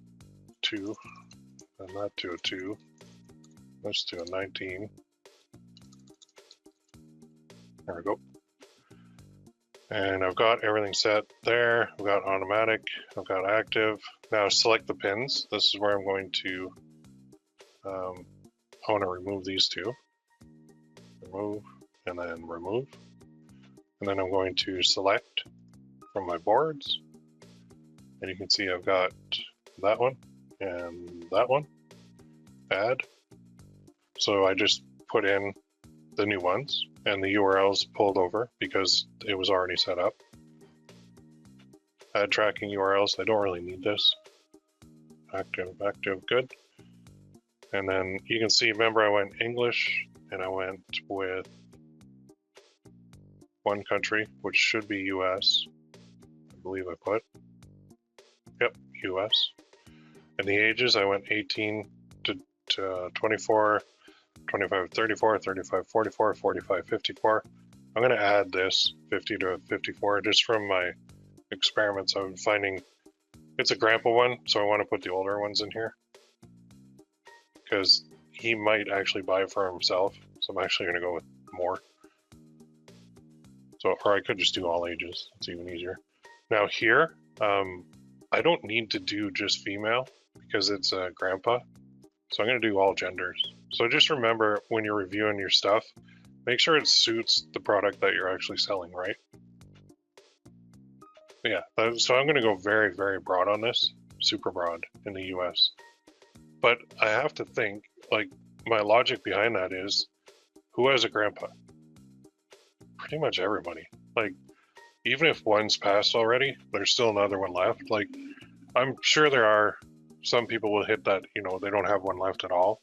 2, and that to a 2, this to a 19. There we go. And I've got everything set there. I've got automatic, I've got active. Now select the pins. This is where I'm going to, I want to remove these two. Remove, and then remove. And then I'm going to select from my boards. And you can see I've got that one and that one. Add. So I just put in the new ones and the URLs pulled over because it was already set up. Add tracking URLs, I don't really need this. Active, active, good. And then you can see, remember I went English and I went with one country, which should be US. I believe I put. Yep, US. And the ages, I went 18 to 24, 25, 34, 35, 44, 45, 54. I'm going to add this 50 to 54 just from my experiments. I'm finding it's a grandpa one, so I want to put the older ones in here because he might actually buy it for himself. So I'm actually going to go with more. So, or I could just do all ages. It's even easier. Now here, I don't need to do just female because it's a grandpa. So I'm going to do all genders. So just remember when you're reviewing your stuff, make sure it suits the product that you're actually selling, right? Yeah, so I'm going to go very, very broad on this, super broad in the US. But I have to think, like, my logic behind that is, who has a grandpa? Pretty much everybody. Like, even if one's passed already, there's still another one left. Like, I'm sure there are some people will hit that, you know, they don't have one left at all.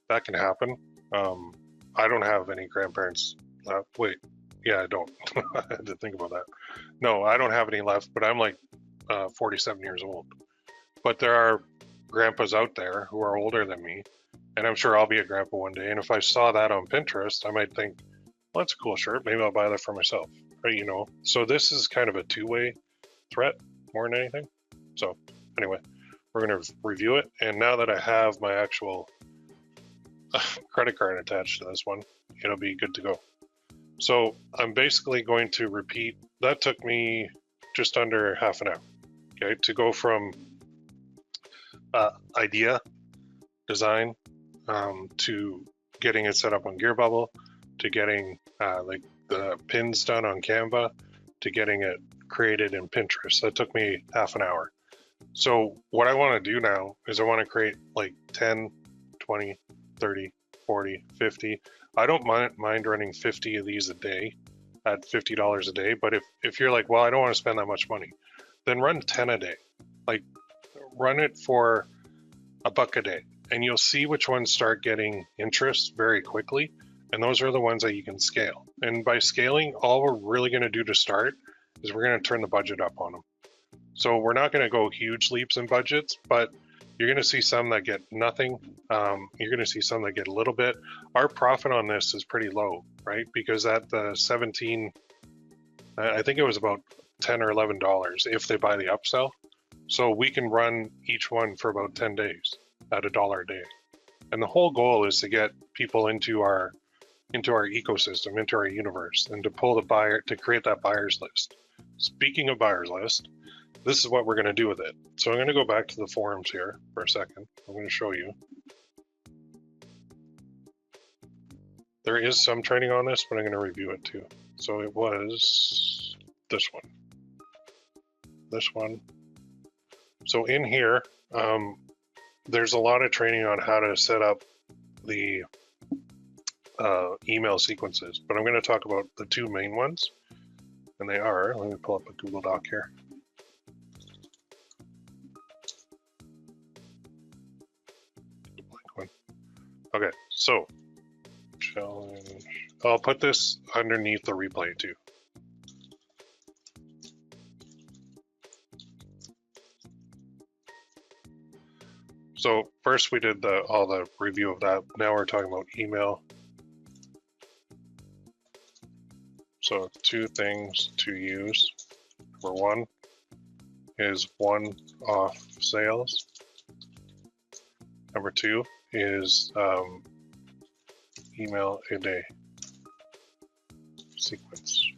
That can happen. I don't have any grandparents left. Wait, yeah, I don't. I had to think about that. No, I don't have any left, but I'm like 47 years old. But there are grandpas out there who are older than me, and I'm sure I'll be a grandpa one day. And if I saw that on Pinterest, I might think, well, that's a cool shirt. Maybe I'll buy that for myself, right? You know, so this is kind of a two-way threat more than anything. So anyway, we're going to review it. And now that I have my actual credit card attached to this one, it'll be good to go. So I'm basically going to repeat. That took me just under half an hour, okay, to go from idea, design, to getting it set up on GearBubble, to getting like the pins done on Canva, to getting it created in Pinterest. That took me half an hour. So what I want to do now is I want to create like 10, 20, 30, 40, 50. I don't mind running 50 of these a day at $50 a day. But if you're like, well, I don't want to spend that much money, then run 10 a day. Like run it for $1 a day and you'll see which ones start getting interest very quickly. And those are the ones that you can scale. And by scaling, all we're really going to do to start is we're going to turn the budget up on them. So we're not going to go huge leaps in budgets, but you're going to see some that get nothing. You're going to see some that get a little bit. Our profit on this is pretty low, right? Because at the 17, I think it was about $10 or $11 if they buy the upsell. So we can run each one for about 10 days at $1 a day. And the whole goal is to get people into our ecosystem, into our universe, and to pull the buyer, to create that buyer's list. Speaking of buyer's list, this is what we're going to do with it. So I'm going to go back to the forums here for a second. I'm going to show you. There is some training on this, but I'm going to review it too. So it was this one. This one. So in here, there's a lot of training on how to set up the email sequences, but I'm going to talk about the two main ones. And they are, let me pull up a Google Doc here. Okay, so challenge. I'll put this underneath the replay too. So first we did all the review of that. Now we're talking about email. So 2 things to use. Number 1 is one-off sales. Number 2 is email a day sequence.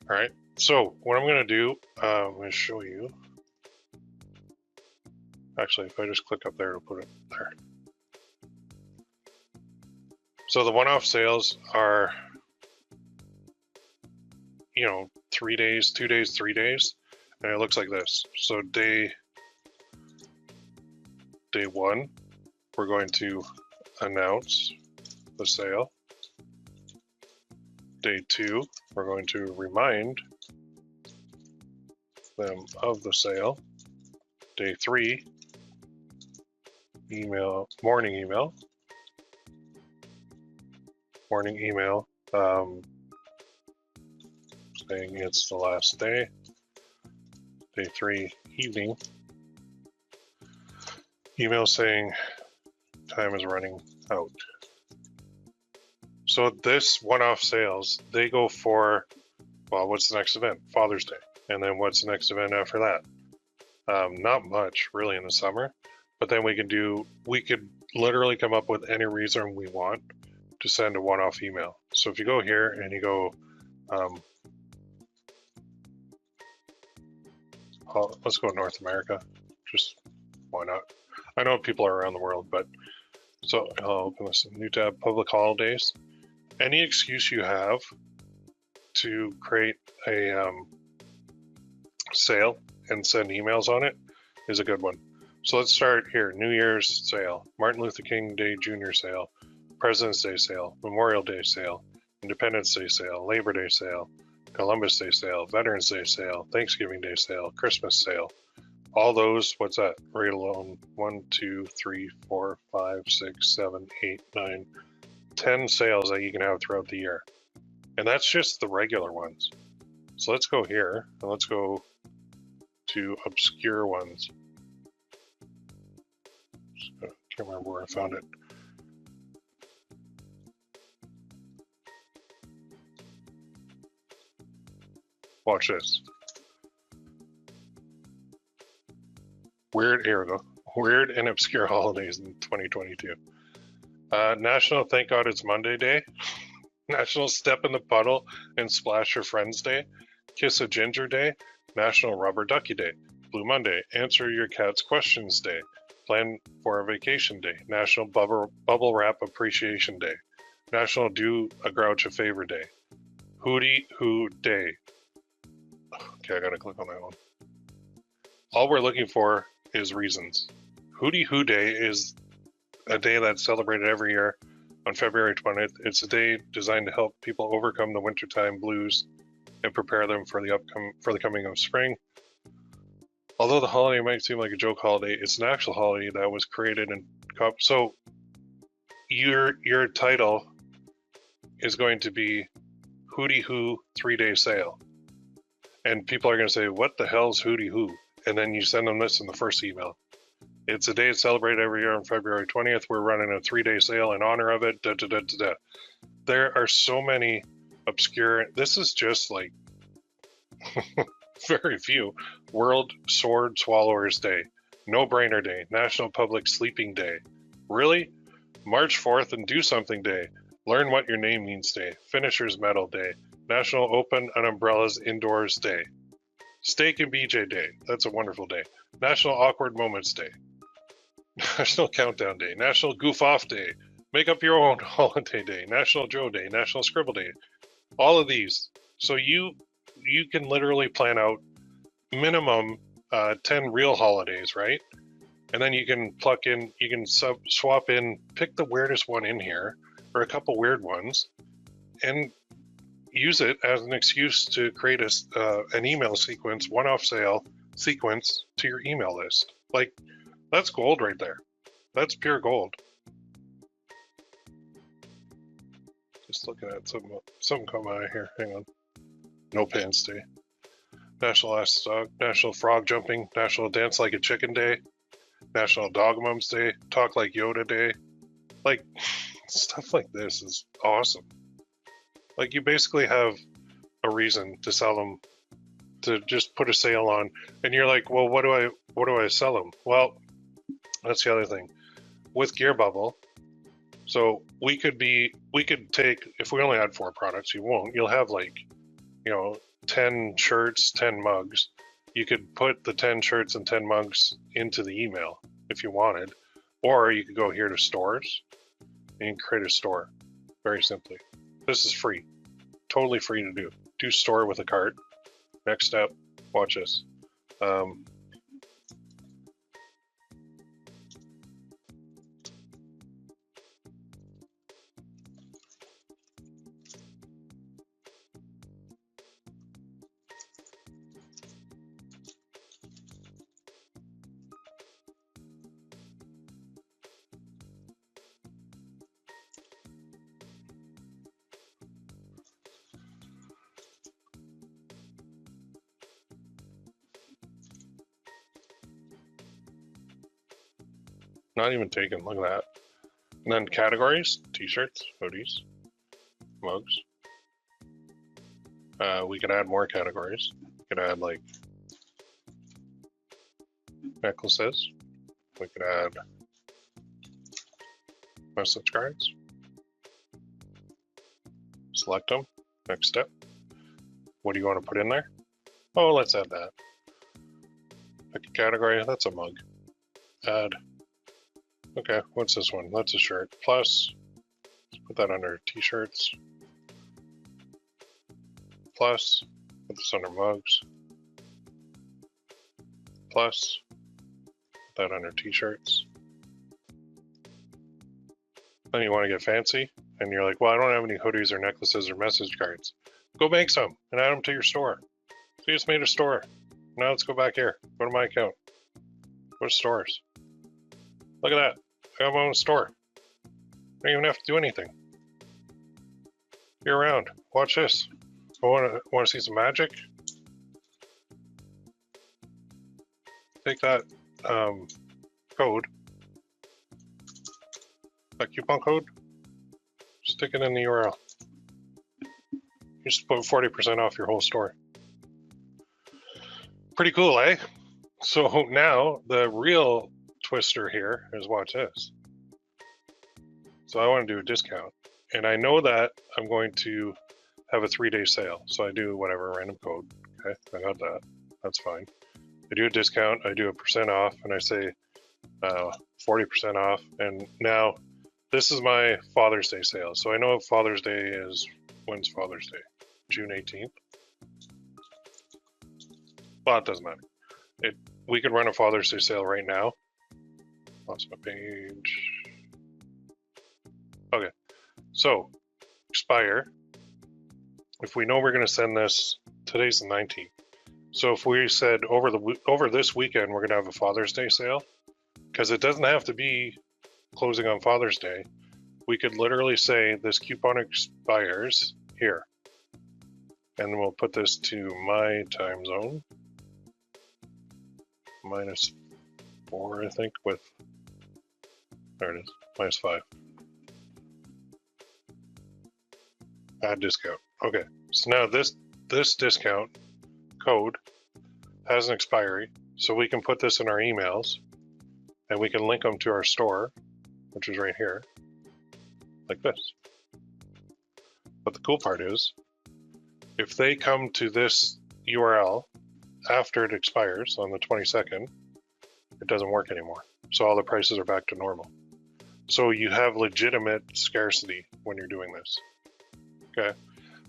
All right, so what I'm going to do, I'm going to show you. Actually, if I just click up there, it'll put it there. So the one-off sales are, 3 days, 2 days, 3 days, and it looks like this. So day 1, we're going to announce the sale. Day 2, we're going to remind them of the sale. Day 3, morning email, saying it's the last day. Day 3, evening, email saying time is running out. So this one-off sales, they go for, well, what's the next event? Father's Day. And then what's the next event after that? Not much really in the summer, but then we could literally come up with any reason we want to send a one-off email. So if you go here and you go, let's go North America, just why not? I know people are around the world, but so I'll open this new tab, public holidays. Any excuse you have to create a sale and send emails on it is a good one. So let's start here. New Year's sale, Martin Luther King Day Jr. sale, President's Day sale, Memorial Day sale, Independence Day sale, Labor Day sale, Columbus Day sale, Veterans Day sale, Thanksgiving Day sale, Christmas sale. All those, what's that? Right alone, 1, 2, 3, 4, 5, 6, 7, 8, 9, 10 sales that you can have throughout the year. And that's just the regular ones. So let's go here and let's go to obscure ones. I can't remember where I found it. Watch this. Here we go. Weird and obscure holidays in 2022. National Thank God It's Monday Day. National Step in the Puddle and Splash Your Friends Day. Kiss a Ginger Day. National Rubber Ducky Day. Blue Monday. Answer Your Cat's Questions Day. Plan for a Vacation Day. National Bubble Wrap Appreciation Day. National Do a Grouch a Favor Day. Hoodie Who Day. Okay, I gotta click on that one. All we're looking for is reasons. Hoodie Who Day is a day that's celebrated every year on February 20th. It's a day designed to help people overcome the wintertime blues and prepare them for the coming of spring. Although the holiday might seem like a joke holiday, it's an actual holiday that was created and so your title is going to be Hoodie Who 3-day sale. And people are going to say, what the hell's Hoodie Who? And then you send them this in the first email. It's a day celebrated every year on February 20th. We're running a 3-day sale in honor of it. Da, da, da, da, da. There are so many obscure, this is just like very few. World Sword Swallowers Day, No Brainer Day, National Public Sleeping Day. Really? March 4th and Do Something Day, Learn What Your Name Means Day, Finishers Medal Day, National Open and Umbrellas Indoors Day, Steak and BJ Day, that's a wonderful day, National Awkward Moments Day, National Countdown Day, National Goof Off Day, Make Up Your Own Holiday Day, National Joe Day, National Scribble Day, all of these. So you can literally plan out minimum 10 real holidays, right? And then you can pluck in, you can swap in, pick the weirdest one in here, or a couple weird ones, and use it as an excuse to create an email sequence, one-off sale sequence to your email list. Like, that's gold right there. That's pure gold. Just looking at something come out of here. Hang on. No Pants Day. National Last Dog, National Frog Jumping, National Dance Like a Chicken Day, National Dog Mums Day, Talk Like Yoda Day. Like, stuff like this is awesome. Like you basically have a reason to sell them, to just put a sale on, and you're like, well, what do I sell them? Well, that's the other thing with GearBubble. So we could take, if we only had 4 products, you'll have like, 10 shirts, 10 mugs. You could put the 10 shirts and 10 mugs into the email if you wanted, or you could go here to stores and create a store very simply. This is free, totally free to do. Do store with a cart. Next step, watch this. Not even taken, look at that. And then categories, t-shirts, hoodies, mugs. We could add more categories. We could add like necklaces. We could add message cards. Select them. Next step. What do you want to put in there? Oh, let's add that. Pick a category. That's a mug. Add. Okay, what's this one? That's a shirt. Plus, let's put that under t-shirts. Plus, put this under mugs. Plus, put that under t-shirts. Then you want to get fancy, and you're like, well, I don't have any hoodies or necklaces or message cards. Go make some and add them to your store. So you just made a store. Now let's go back here. Go to my account. Go to stores. Look at that. I have my own store. I don't even have to do anything. You're around. Watch this. I want to see some magic. Take that code, that coupon code, stick it in the URL. You just put 40% off your whole store. Pretty cool, eh? So now the real twister here is watch this. So I want to do a discount, and I know that I'm going to have a 3-day sale. So I do whatever random code. Okay, I got that. That's fine. I do a discount. I do a % off, and I say 40% off. And now this is my Father's Day sale. So I know Father's Day is, when's Father's Day? June 18th. Well, it doesn't matter. We could run a Father's Day sale right now. Lost my page. Okay, so expire. If we know we're going to send this, today's the 19th. So if we said over this weekend we're going to have a Father's Day sale, because it doesn't have to be closing on Father's Day, we could literally say this coupon expires here, and we'll put this to my time zone. -4, I think, with, there it is, -5. Add discount. Okay, so now this discount code has an expiry, so we can put this in our emails, and we can link them to our store, which is right here, like this. But the cool part is, if they come to this URL after it expires on the 22nd, it doesn't work anymore. So all the prices are back to normal. So you have legitimate scarcity when you're doing this. Okay,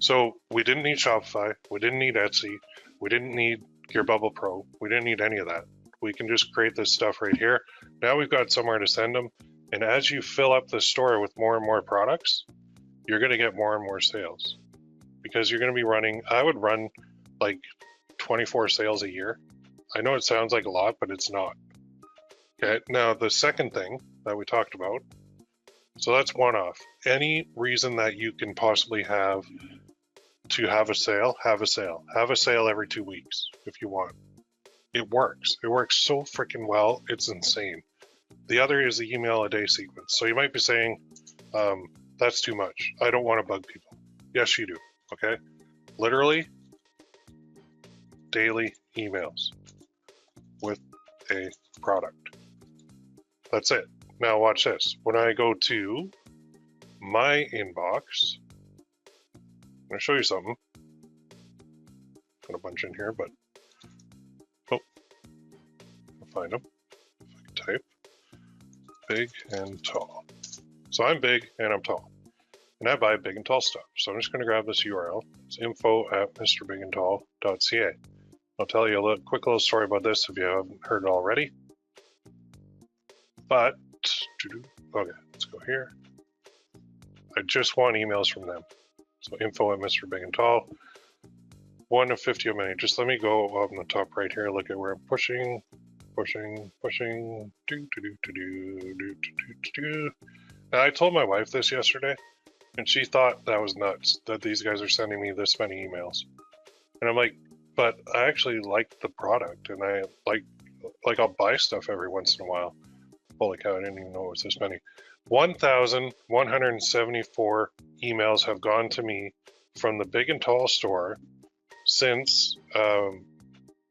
so we didn't need Shopify, we didn't need Etsy, we didn't need GearBubble Pro, we didn't need any of that. We can just create this stuff right here. Now we've got somewhere to send them, and as you fill up the store with more and more products, you're going to get more and more sales, because you're going to be running, I would run like 24 sales a year. I know it sounds like a lot, but it's not. Okay, now the second thing that we talked about, so that's one off. Any reason that you can possibly have to have a sale, have a sale. Have a sale every 2 weeks if you want. It works. It works so freaking well. It's insane. The other is the email a day sequence. So you might be saying, that's too much. I don't want to bug people. Yes, you do. Okay. Literally daily emails with a product. That's it. Now watch this. When I go to my inbox, I'm going to show you something. Got a bunch in here, but oh, I'll find them. If I can type big and tall. So I'm big and I'm tall, and I buy big and tall stuff. So I'm just going to grab this URL. It's info@mrbigandtall.ca. I'll tell you a quick little story about this if you haven't heard it already. But okay, let's go here. I just want emails from them. So info@mrbigandtall. 1 of 50 a minute. Just let me go on the top right here. Look at where I'm pushing. Now, I told my wife this yesterday, and she thought that was nuts, that these guys are sending me this many emails. And I'm like, but I actually like the product, and I like I'll buy stuff every once in a while. Holy cow, I didn't even know it was this many. 1,174 emails have gone to me from the Big and Tall store since,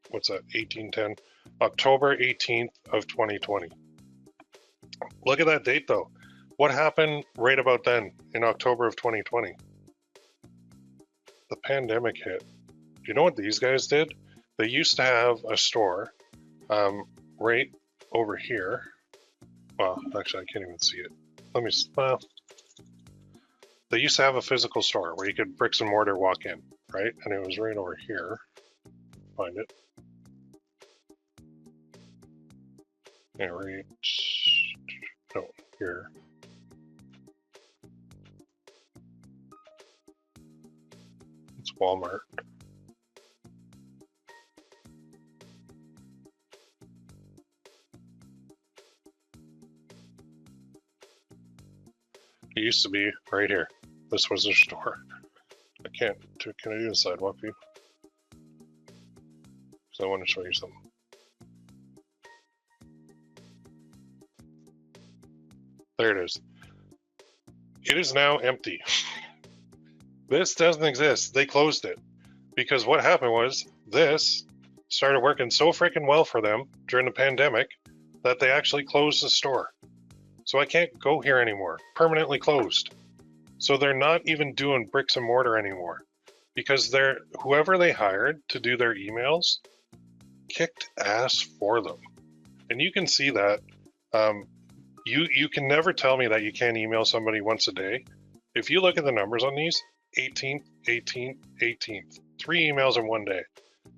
what's that, 1810? October 18th of 2020. Look at that date though. What happened right about then in October of 2020? The pandemic hit. Do you know what these guys did? They used to have a store right over here. Well, actually I can't even see it. Let me, well, they used to have a physical store where you could bricks and mortar walk in, right? And it was right over here. Find it. Yeah, right. No, here. It's Walmart. It used to be right here. This was their store. I can't. Can I do the sidewalk view? Because I want to show you something. There it is. It is now empty. This doesn't exist. They closed it. Because what happened was this started working so freaking well for them during the pandemic that they actually closed the store. So I can't go here anymore. Permanently closed. So they're not even doing bricks and mortar anymore. Because whoever they hired to do their emails kicked ass for them. And you can see that. You can never tell me that you can't email somebody once a day. If you look at the numbers on these, 18th, 18th, 18th, 3 emails in one day.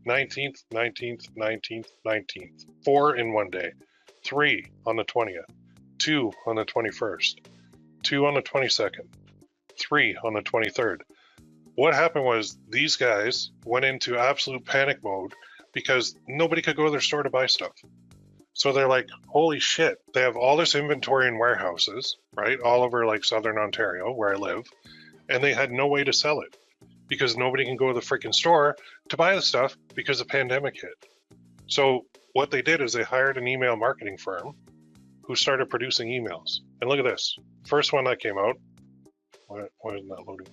19th, 19th, 19th, 19th, 4 in one day. 3 on the 20th, 2 on the 21st, 2 on the 22nd, 3 on the 23rd. What happened was these guys went into absolute panic mode because nobody could go to their store to buy stuff. So they're like, holy shit, they have all this inventory in warehouses, right? All over like Southern Ontario, where I live. And they had no way to sell it because nobody can go to the freaking store to buy the stuff because the pandemic hit. So what they did is they hired an email marketing firm who started producing emails. And look at this. First one that came out. Why isn't that loading?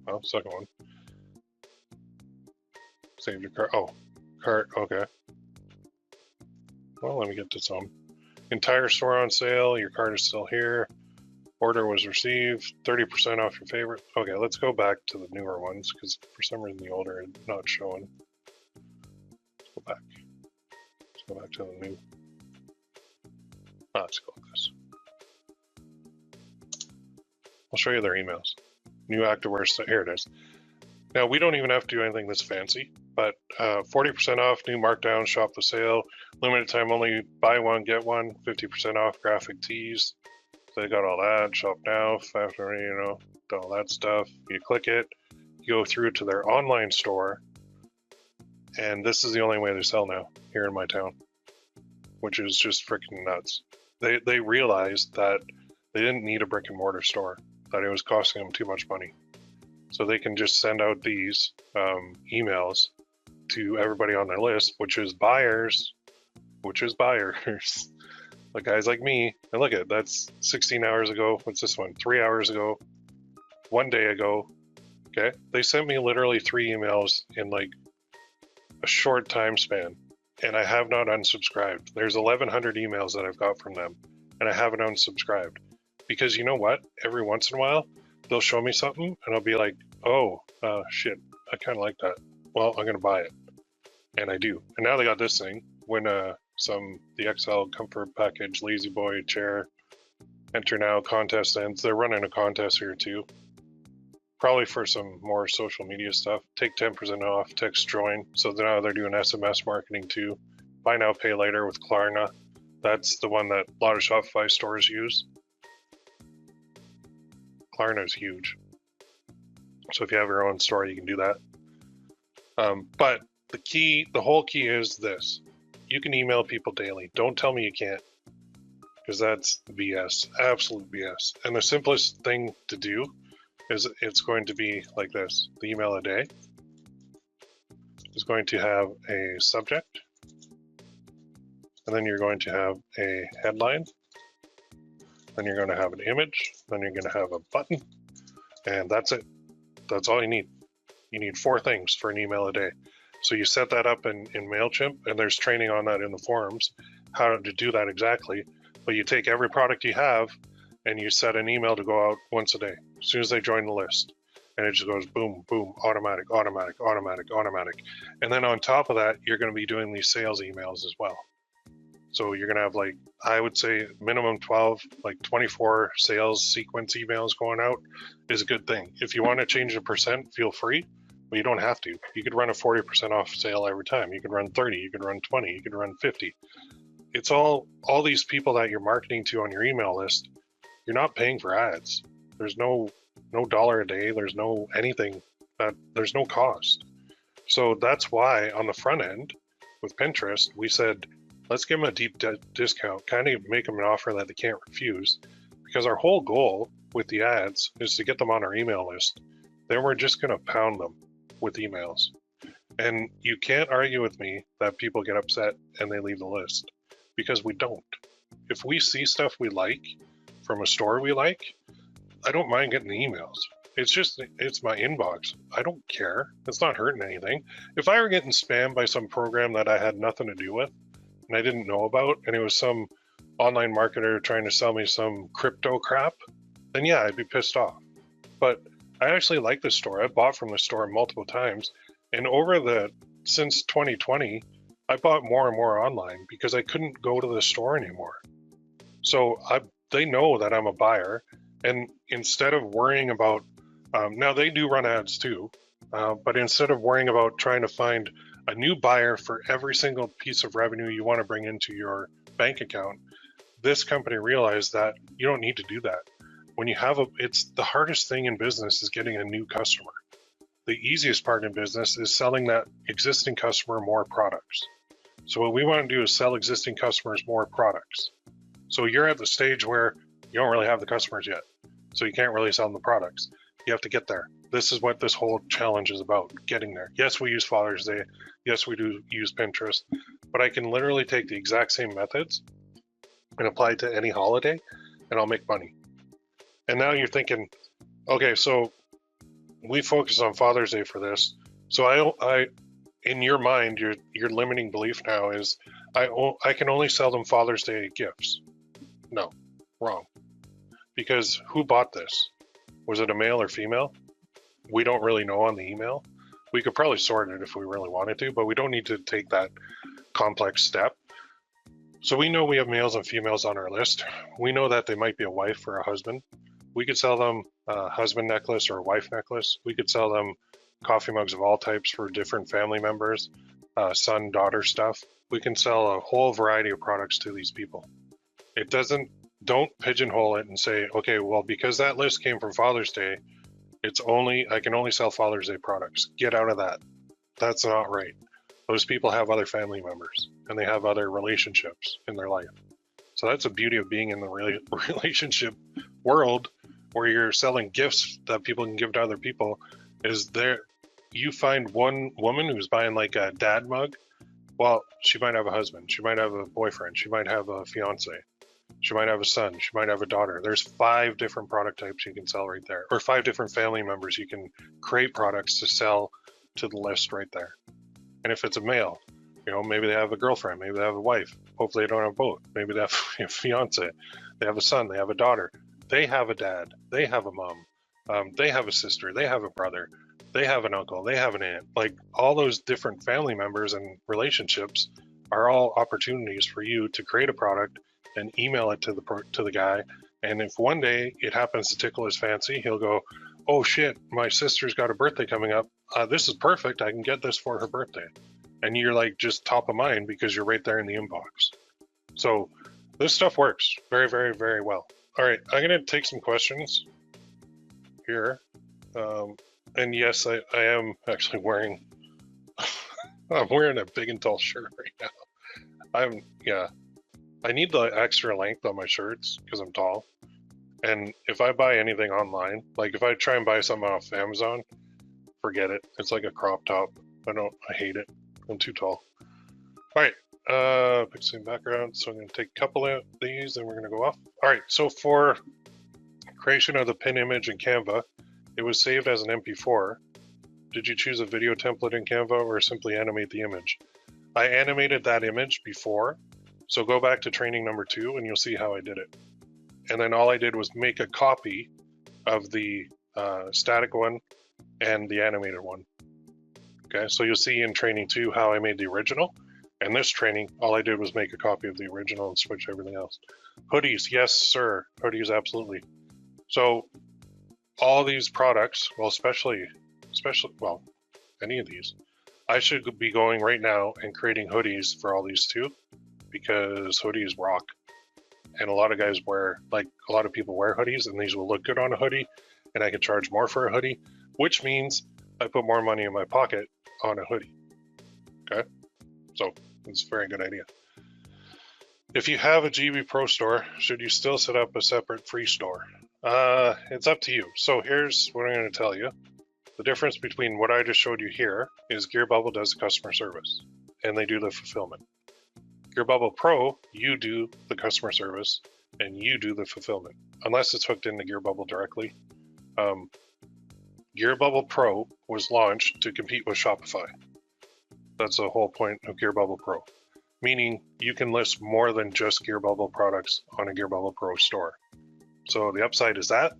Oh, second one. Save your cart. Oh, cart. Okay. Well, let me get to some. Entire store on sale. Your cart is still here. Order was received. 30% off your favorite. Okay, let's go back to the newer ones because for some reason the older is not showing. Let's go back. Let's go back to the new. Let's go with this. I'll show you their emails. New activewear. Here it is. Now, we don't even have to do anything this fancy, but 40% off, new markdown, shop the sale, limited time only, buy one, get one, 50% off graphic tees. So they got all that, shop now, factory, you know, all that stuff. You click it, you go through to their online store, and this is the only way they sell now here in my town, which is just freaking nuts. They realized that they didn't need a brick and mortar store, that it was costing them too much money. So they can just send out these emails to everybody on their list, which is buyers, like guys like me. And look at that's 16 hours ago. What's this one? 3 hours ago, 1 day ago. Okay, they sent me literally 3 emails in like a short time span, and I have not unsubscribed. There's 1,100 emails that I've got from them, and I haven't unsubscribed. Because you know what? Every once in a while, they'll show me something, and I'll be like, oh, shit, I kind of like that. Well, I'm going to buy it. And I do. And now they got this thing. When the XL Comfort Package Lazy Boy chair enter now contest ends, they're running a contest here too. Probably for some more social media stuff. Take 10% off, text join. So now they're doing SMS marketing too. Buy now, pay later with Klarna. That's the one that a lot of Shopify stores use. Klarna is huge. So if you have your own store, you can do that. But the whole key is this. You can email people daily. Don't tell me you can't, because that's BS, absolute BS. And the simplest thing to do is it's going to be like this. The email a day is going to have a subject, and then you're going to have a headline, then you're going to have an image, then you're going to have a button, and that's it. That's all you need. You need 4 things for an email a day. So you set that up in MailChimp, and there's training on that in the forums, how to do that exactly. But you take every product you have, and you set an email to go out once a day, as soon as they join the list. And it just goes boom, boom, automatic, automatic, automatic, automatic. And then on top of that, you're going to be doing these sales emails as well. So you're going to have, like, I would say minimum 12, like 24 sales sequence emails going out is a good thing. If you want to change the percent, feel free. But you don't have to. You could run a 40% off sale every time. You could run 30, you could run 20, you could run 50. It's all these people that you're marketing to on your email list. You're not paying for ads. There's no dollar a day. There's no anything. There's no cost. So that's why on the front end with Pinterest, we said, let's give them a deep discount, kind of make them an offer that they can't refuse. Because our whole goal with the ads is to get them on our email list. Then we're just going to pound them with emails. And you can't argue with me that people get upset and they leave the list, because we don't. If we see stuff we like from a store we like, I don't mind getting the emails. It's my inbox. I don't care. It's not hurting anything. If I were getting spammed by some program that I had nothing to do with and I didn't know about, and it was some online marketer trying to sell me some crypto crap, then yeah, I'd be pissed off. But I actually like this store. I've bought from the store multiple times, and since 2020, I bought more and more online because I couldn't go to the store anymore. So they know that I'm a buyer, and instead of worrying about, now they do run ads too, but instead of worrying about trying to find a new buyer for every single piece of revenue you want to bring into your bank account, this company realized that you don't need to do that. When you have it's the hardest thing in business is getting a new customer. The easiest part in business is selling that existing customer more products. So what we want to do is sell existing customers more products. So you're at the stage where you don't really have the customers yet. So you can't really sell them the products. You have to get there. This is what this whole challenge is about, getting there. Yes, we use Father's Day. Yes, we do use Pinterest. But I can literally take the exact same methods and apply it to any holiday, and I'll make money. And now you're thinking, okay, so we focus on Father's Day for this. So I in your mind, your limiting belief now is I can only sell them Father's Day gifts. No, wrong. Because who bought this? Was it a male or female? We don't really know on the email. We could probably sort it if we really wanted to, but we don't need to take that complex step. So we know we have males and females on our list. We know that they might be a wife or a husband. We could sell them a husband necklace or a wife necklace. We could sell them coffee mugs of all types for different family members, son, daughter stuff. We can sell a whole variety of products to these people. Don't pigeonhole it and say, okay, well, because that list came from Father's Day, I can only sell Father's Day products. Get out of that. That's not right. Those people have other family members and they have other relationships in their life. So that's the beauty of being in the relationship world, where you're selling gifts that people can give to other people. You find one woman who's buying like a dad mug. Well, she might have a husband, she might have a boyfriend, she might have a fiance. She might have a son. She might have a daughter. There's 5 different product types you can sell right there, or 5 different family members you can create products to sell to the list right there. And if it's a male, you know, maybe they have a girlfriend, maybe they have a wife. Hopefully they don't have both. Maybe they have a fiance, they have a son, they have a daughter, they have a dad, they have a mom, they have a sister, they have a brother, they have an uncle, they have an aunt. Like all those different family members and relationships are all opportunities for you to create a product and email it to the guy. And if one day it happens to tickle his fancy, he'll go, oh shit, my sister's got a birthday coming up. This is perfect. I can get this for her birthday. And you're like just top of mind because you're right there in the inbox. So this stuff works very, very, very well. All right, I'm going to take some questions here. And yes, I am actually wearing, I'm wearing a big and tall shirt right now. I need the extra length on my shirts because I'm tall. And if I buy anything online, like if I try and buy something off Amazon, forget it. It's like a crop top. I hate it. I'm too tall. All right, pixeling background. So I'm going to take a couple of these and we're going to go off. All right, so for creation of the pin image in Canva, it was saved as an MP4. Did you choose a video template in Canva or simply animate the image? I animated that image before. So go back to training number 2 and you'll see how I did it. And then all I did was make a copy of the static one and the animated one. Okay, so you'll see in training 2 how I made the original. And this training, all I did was make a copy of the original and switch everything else. Hoodies, yes, sir. Hoodies, absolutely. So all these products, well, especially, well, any of these, I should be going right now and creating hoodies for all these too, because hoodies rock. And a lot of guys wear, like a lot of people wear hoodies, and these will look good on a hoodie, and I can charge more for a hoodie, which means I put more money in my pocket on a hoodie. Okay, so it's a very good idea. If you have a GB Pro store, should you still set up a separate free store? It's up to you. So here's what I'm going to tell you. The difference between what I just showed you here is GearBubble does the customer service, and they do the fulfillment. GearBubble Pro, you do the customer service, and you do the fulfillment, unless it's hooked into GearBubble directly. GearBubble Pro was launched to compete with Shopify. That's the whole point of GearBubble Pro, meaning you can list more than just GearBubble products on a GearBubble Pro store. So the upside is that.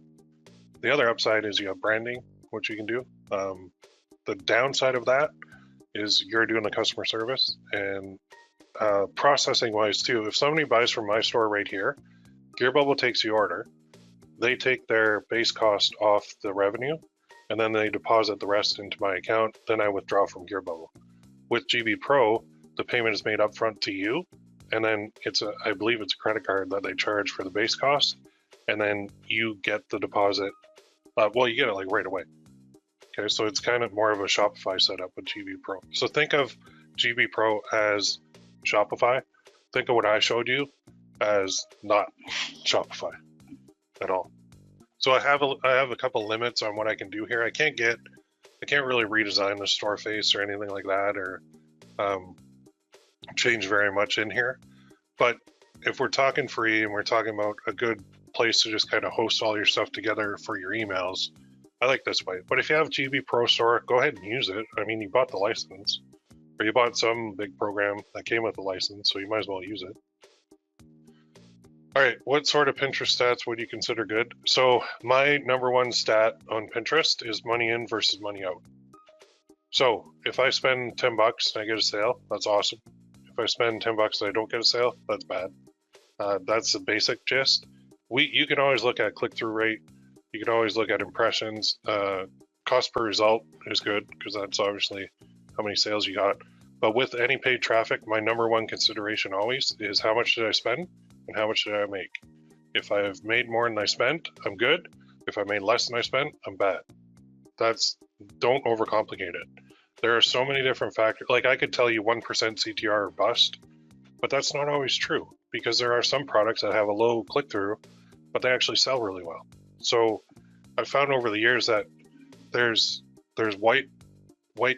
The other upside is you have branding, which you can do. The downside of that is you're doing the customer service, and processing wise too. If somebody buys from my store right here, GearBubble takes the order, they take their base cost off the revenue, and then they deposit the rest into my account. Then I withdraw from GearBubble. With GB Pro, the payment is made upfront to you, and then I believe it's a credit card that they charge for the base cost, and then you get the deposit. Well, you get it like right away. Okay, so it's kind of more of a Shopify setup with GB Pro. So think of GB Pro as Shopify. Think of what I showed you as not Shopify at all. So I have a couple limits on what I can do here. I can't really redesign the store face or anything like that, or change very much in here. But if we're talking free and we're talking about a good place to just kind of host all your stuff together for your emails, I like this way. But if you have GB Pro Store, go ahead and use it. I mean, you bought the license, or you bought some big program that came with the license, so you might as well use it. All right, what sort of Pinterest stats would you consider good? So my number one stat on Pinterest is money in versus money out. So if I spend 10 bucks and I get a sale, that's awesome. If I spend 10 bucks and I don't get a sale, that's bad. That's the basic gist. You can always look at click-through rate. You can always look at impressions. Cost per result is good because that's obviously how many sales you got. But with any paid traffic, my number one consideration always is how much did I spend and how much did I make? If I've made more than I spent, I'm good. If I made less than I spent, I'm bad. Don't overcomplicate it. There are so many different factors. Like I could tell you 1% CTR or bust, but that's not always true because there are some products that have a low click-through, but they actually sell really well. So I've found over the years that there's white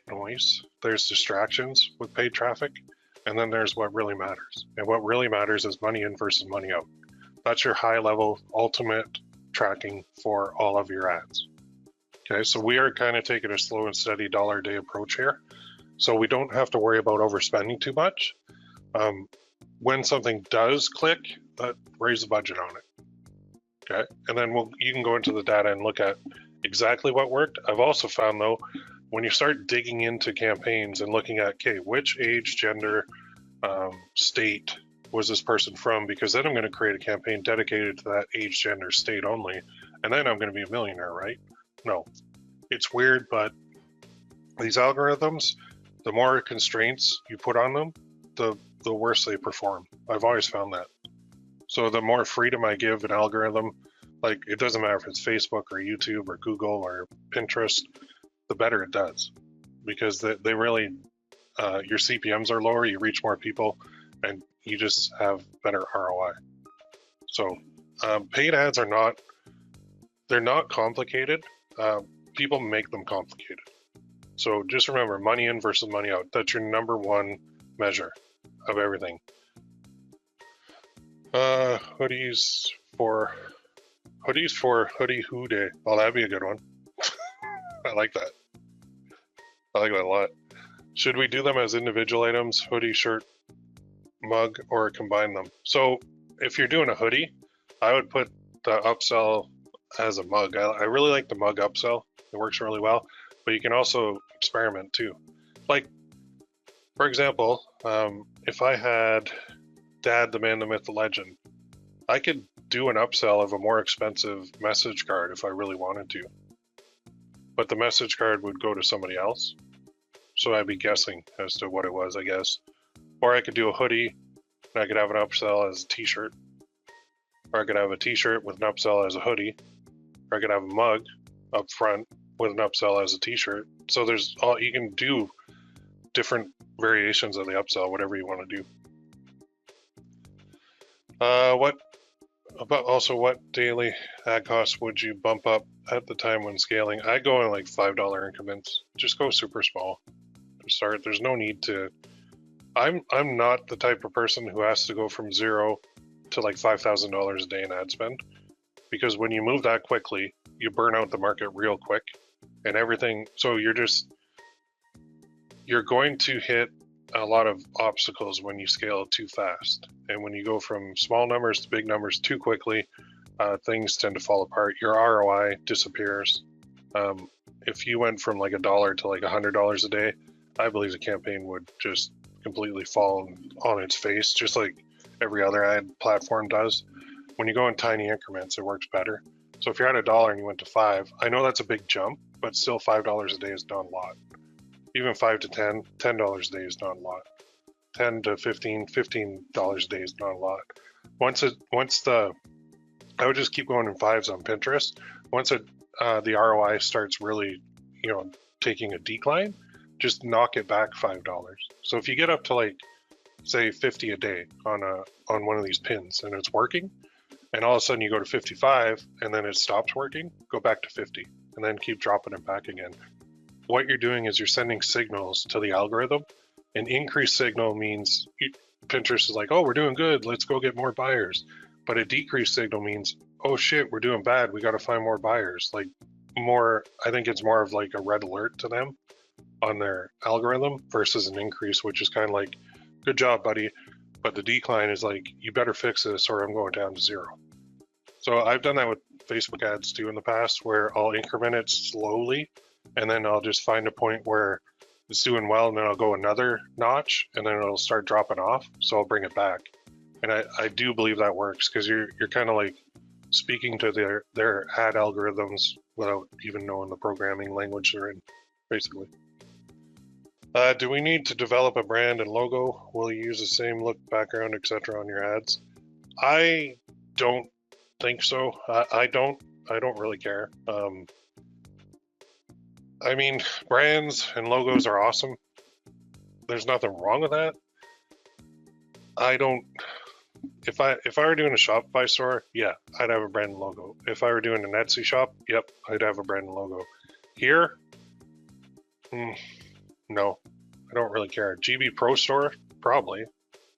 noise, there's distractions with paid traffic, and then there's what really matters. And what really matters is money in versus money out. That's your high level ultimate tracking for all of your ads. Okay, so we are kind of taking a slow and steady dollar a day approach here. So we don't have to worry about overspending too much. When something does click, raise the budget on it. Okay, and then you can go into the data and look at exactly what worked. I've also found though, when you start digging into campaigns and looking at, okay, which age, gender, state was this person from? Because then I'm going to create a campaign dedicated to that age, gender, state only, and then I'm going to be a millionaire, right? No, it's weird, but these algorithms, the more constraints you put on them, the worse they perform. I've always found that. So the more freedom I give an algorithm, like it doesn't matter if it's Facebook or YouTube or Google or Pinterest, the better it does, because they really, your CPMs are lower, you reach more people, and you just have better ROI. So paid ads they're not complicated. People make them complicated. So just remember, money in versus money out. That's your number one measure of everything. Hoodies for Hoodie Hoo Day. Oh, that'd be a good one. I like that. I like that a lot. Should we do them as individual items, hoodie, shirt, mug, or combine them? So if you're doing a hoodie, I would put the upsell as a mug. I really like the mug upsell. It works really well, but you can also experiment too. Like, for example, if I had Dad, the Man, the Myth, the Legend, I could do an upsell of a more expensive message card if I really wanted to. But the message card would go to somebody else. So I'd be guessing as to what it was, I guess. Or I could do a hoodie, and I could have an upsell as a t-shirt. Or I could have a t-shirt with an upsell as a hoodie. Or I could have a mug up front with an upsell as a t-shirt. So there's you can do different variations of the upsell, whatever you want to do. What daily ad costs would you bump up at the time when scaling? I go in like $5 increments. Just go super small to start. There's no need to. I'm not the type of person who has to go from zero to like $5,000 a day in ad spend, because when you move that quickly, you burn out the market real quick, and everything. So you're going to hit a lot of obstacles when you scale too fast, and when you go from small numbers to big numbers too quickly, things tend to fall apart. Your ROI disappears. If you went from like $1 to like $100 a day, I believe the campaign would just completely fall on its face, just like every other ad platform does. When you go in tiny increments, it works better. So if you're at $1 and you went to $5, I know that's a big jump, but still $5 a day is not a lot. Even $5 to $10 a day is not a lot. $10 to $15 a day is not a lot. I would just keep going in fives on Pinterest. Once the ROI starts really, taking a decline, just knock it back $5. So if you get up to like, say 50 a day on one of these pins and it's working, and all of a sudden you go to 55 and then it stops working, go back to 50 and then keep dropping it back again. What you're doing is you're sending signals to the algorithm. An increased signal means Pinterest is like, oh, we're doing good, let's go get more buyers. But a decreased signal means, oh shit, we're doing bad, we got to find more buyers. Like I think it's more of like a red alert to them on their algorithm versus an increase, which is kind of like, good job, buddy. But the decline is like, you better fix this or I'm going down to zero. So I've done that with Facebook ads too in the past, where I'll increment it slowly, and then I'll just find a point where it's doing well, and then I'll go another notch, and then it'll start dropping off. So I'll bring it back. And I do believe that works, because you're kind of like speaking to their ad algorithms without even knowing the programming language they're in, basically. Do we need to develop a brand and logo? Will you use the same look, background, etc. on your ads? I don't think so. I don't really care. I mean, brands and logos are awesome. There's nothing wrong with that. If I were doing a Shopify store, yeah, I'd have a brand and logo. If I were doing an Etsy shop, yep, I'd have a brand and logo. Here, no, I don't really care. GB Pro Store, probably,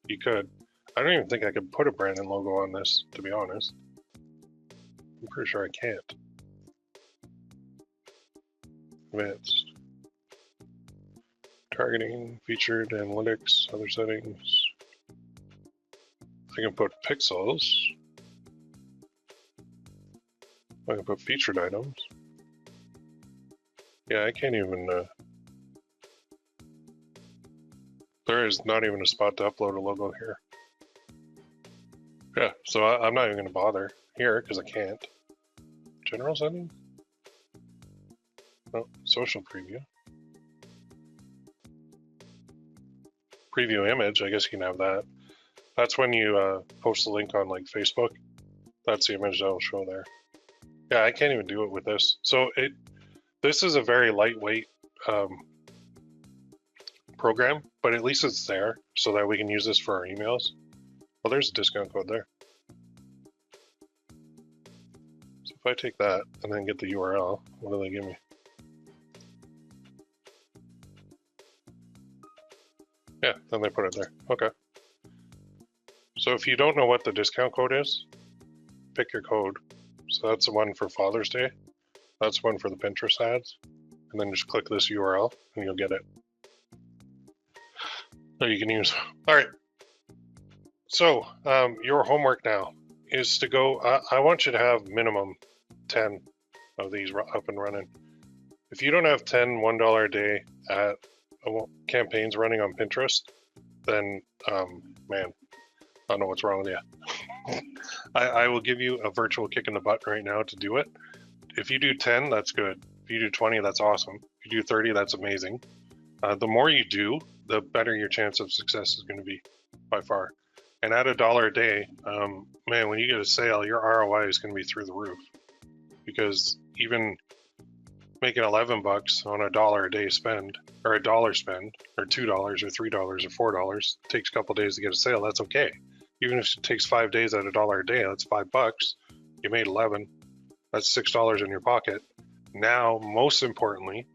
you could. I don't even think I could put a brand and logo on this, to be honest. I'm pretty sure I can't. Advanced. Targeting, featured, analytics, other settings. I can put pixels. I can put featured items. Yeah, I can't even, there is not even a spot to upload a logo here. Yeah, so I'm not even going to bother here because I can't. General settings? Oh, social preview. Preview image, I guess you can have that. That's when you post the link on like Facebook. That's the image that'll show there. Yeah, I can't even do it with this. So this is a very lightweight program, but at least it's there so that we can use this for our emails. Well, there's a discount code there. So if I take that and then get the URL, what do they give me? Yeah, then they put it there. Okay. So if you don't know what the discount code is, pick your code. So that's the one for Father's Day. That's one for the Pinterest ads. And then just click this URL and you'll get it. So you can use. All right. So your homework now is to go, I want you to have minimum 10 of these up and running. If you don't have 10 $1 a day at campaigns running on Pinterest, then man, I don't know what's wrong with you. I will give you a virtual kick in the butt right now to do it. If you do 10, that's good. If you do 20, that's awesome. If you do 30, that's amazing. The more you do, the better your chance of success is going to be by far. And at $1 a day, man, when you get a sale, your ROI is going to be through the roof. Because even making 11 bucks on $1 a day spend, or $1 spend, or $2 or $3 or $4 takes a couple days to get a sale, that's okay. Even if it takes 5 days at $1 a day, that's $5. You made 11. That's $6 in your pocket. Now, most importantly,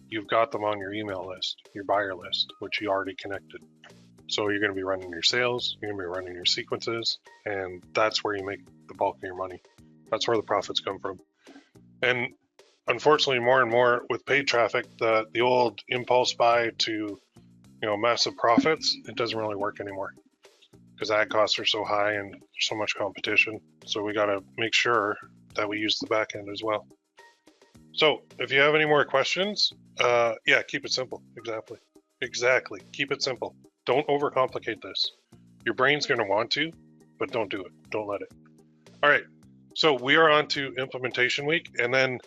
you've got them on your email list, your buyer list, which you already connected. So you're going to be running your sales, you're going to be running your sequences, and that's where you make the bulk of your money. That's where the profits come from. And unfortunately, more and more with paid traffic, the old impulse buy to massive profits, it doesn't really work anymore because ad costs are so high and there's so much competition. So we got to make sure that we use the back end as well. So if you have any more questions, yeah, keep it simple. Exactly. Keep it simple. Don't overcomplicate this. Your brain's going to want to, but don't do it. Don't let it. All right. So we are on to implementation week. And then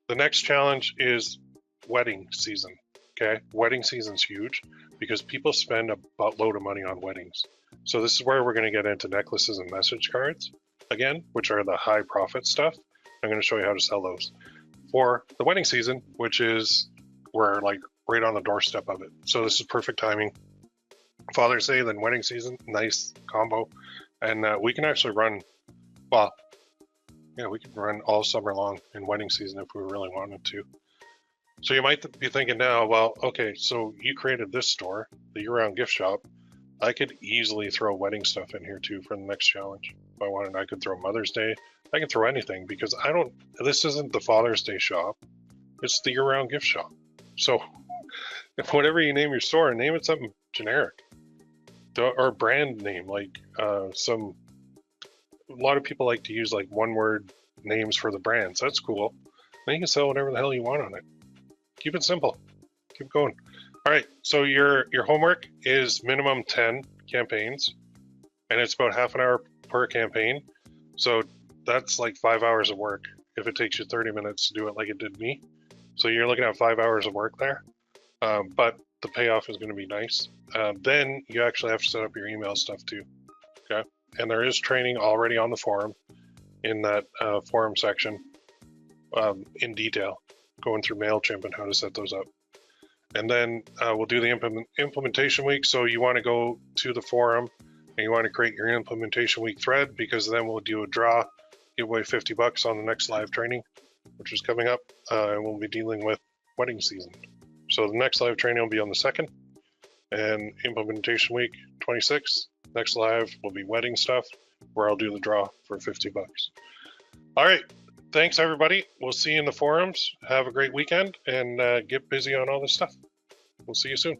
the next challenge is wedding season. Okay. Wedding season's huge because people spend a buttload of money on weddings. So this is where we're going to get into necklaces and message cards again, which are the high profit stuff. I'm going to show you how to sell those for the wedding season, which is we're like right on the doorstep of it. So this is perfect timing. Father's Day, then wedding season, nice combo. And we can actually run, well, yeah, we can run all summer long in wedding season if we really wanted to. So you might be thinking now, well, okay, so you created this store, the year-round gift shop. I could easily throw wedding stuff in here too for the next challenge. If I wanted, I could throw Mother's Day. I can throw anything because this isn't the Father's Day shop. It's the year-round gift shop. So if whatever you name your store, name it something generic. Or brand name, like a lot of people like to use like one-word names for the brands. That's cool. Then you can sell whatever the hell you want on it. Keep it simple. Keep going. All right, so your homework is minimum 10 campaigns, and it's about half an hour per campaign. So that's like 5 hours of work if it takes you 30 minutes to do it like it did me. So you're looking at 5 hours of work there, but the payoff is going to be nice. Then you actually have to set up your email stuff too, okay? And there is training already on the forum in that forum section in detail, going through MailChimp and how to set those up. And then we'll do the implementation week. So you want to go to the forum and you want to create your implementation week thread because then we'll do a draw, give away $50 on the next live training, which is coming up. And we'll be dealing with wedding season. So the next live training will be on the 2nd. And implementation week 26. Next live will be wedding stuff, where I'll do the draw for 50 bucks. All right. Thanks, everybody. We'll see you in the forums. Have a great weekend and get busy on all this stuff. We'll see you soon.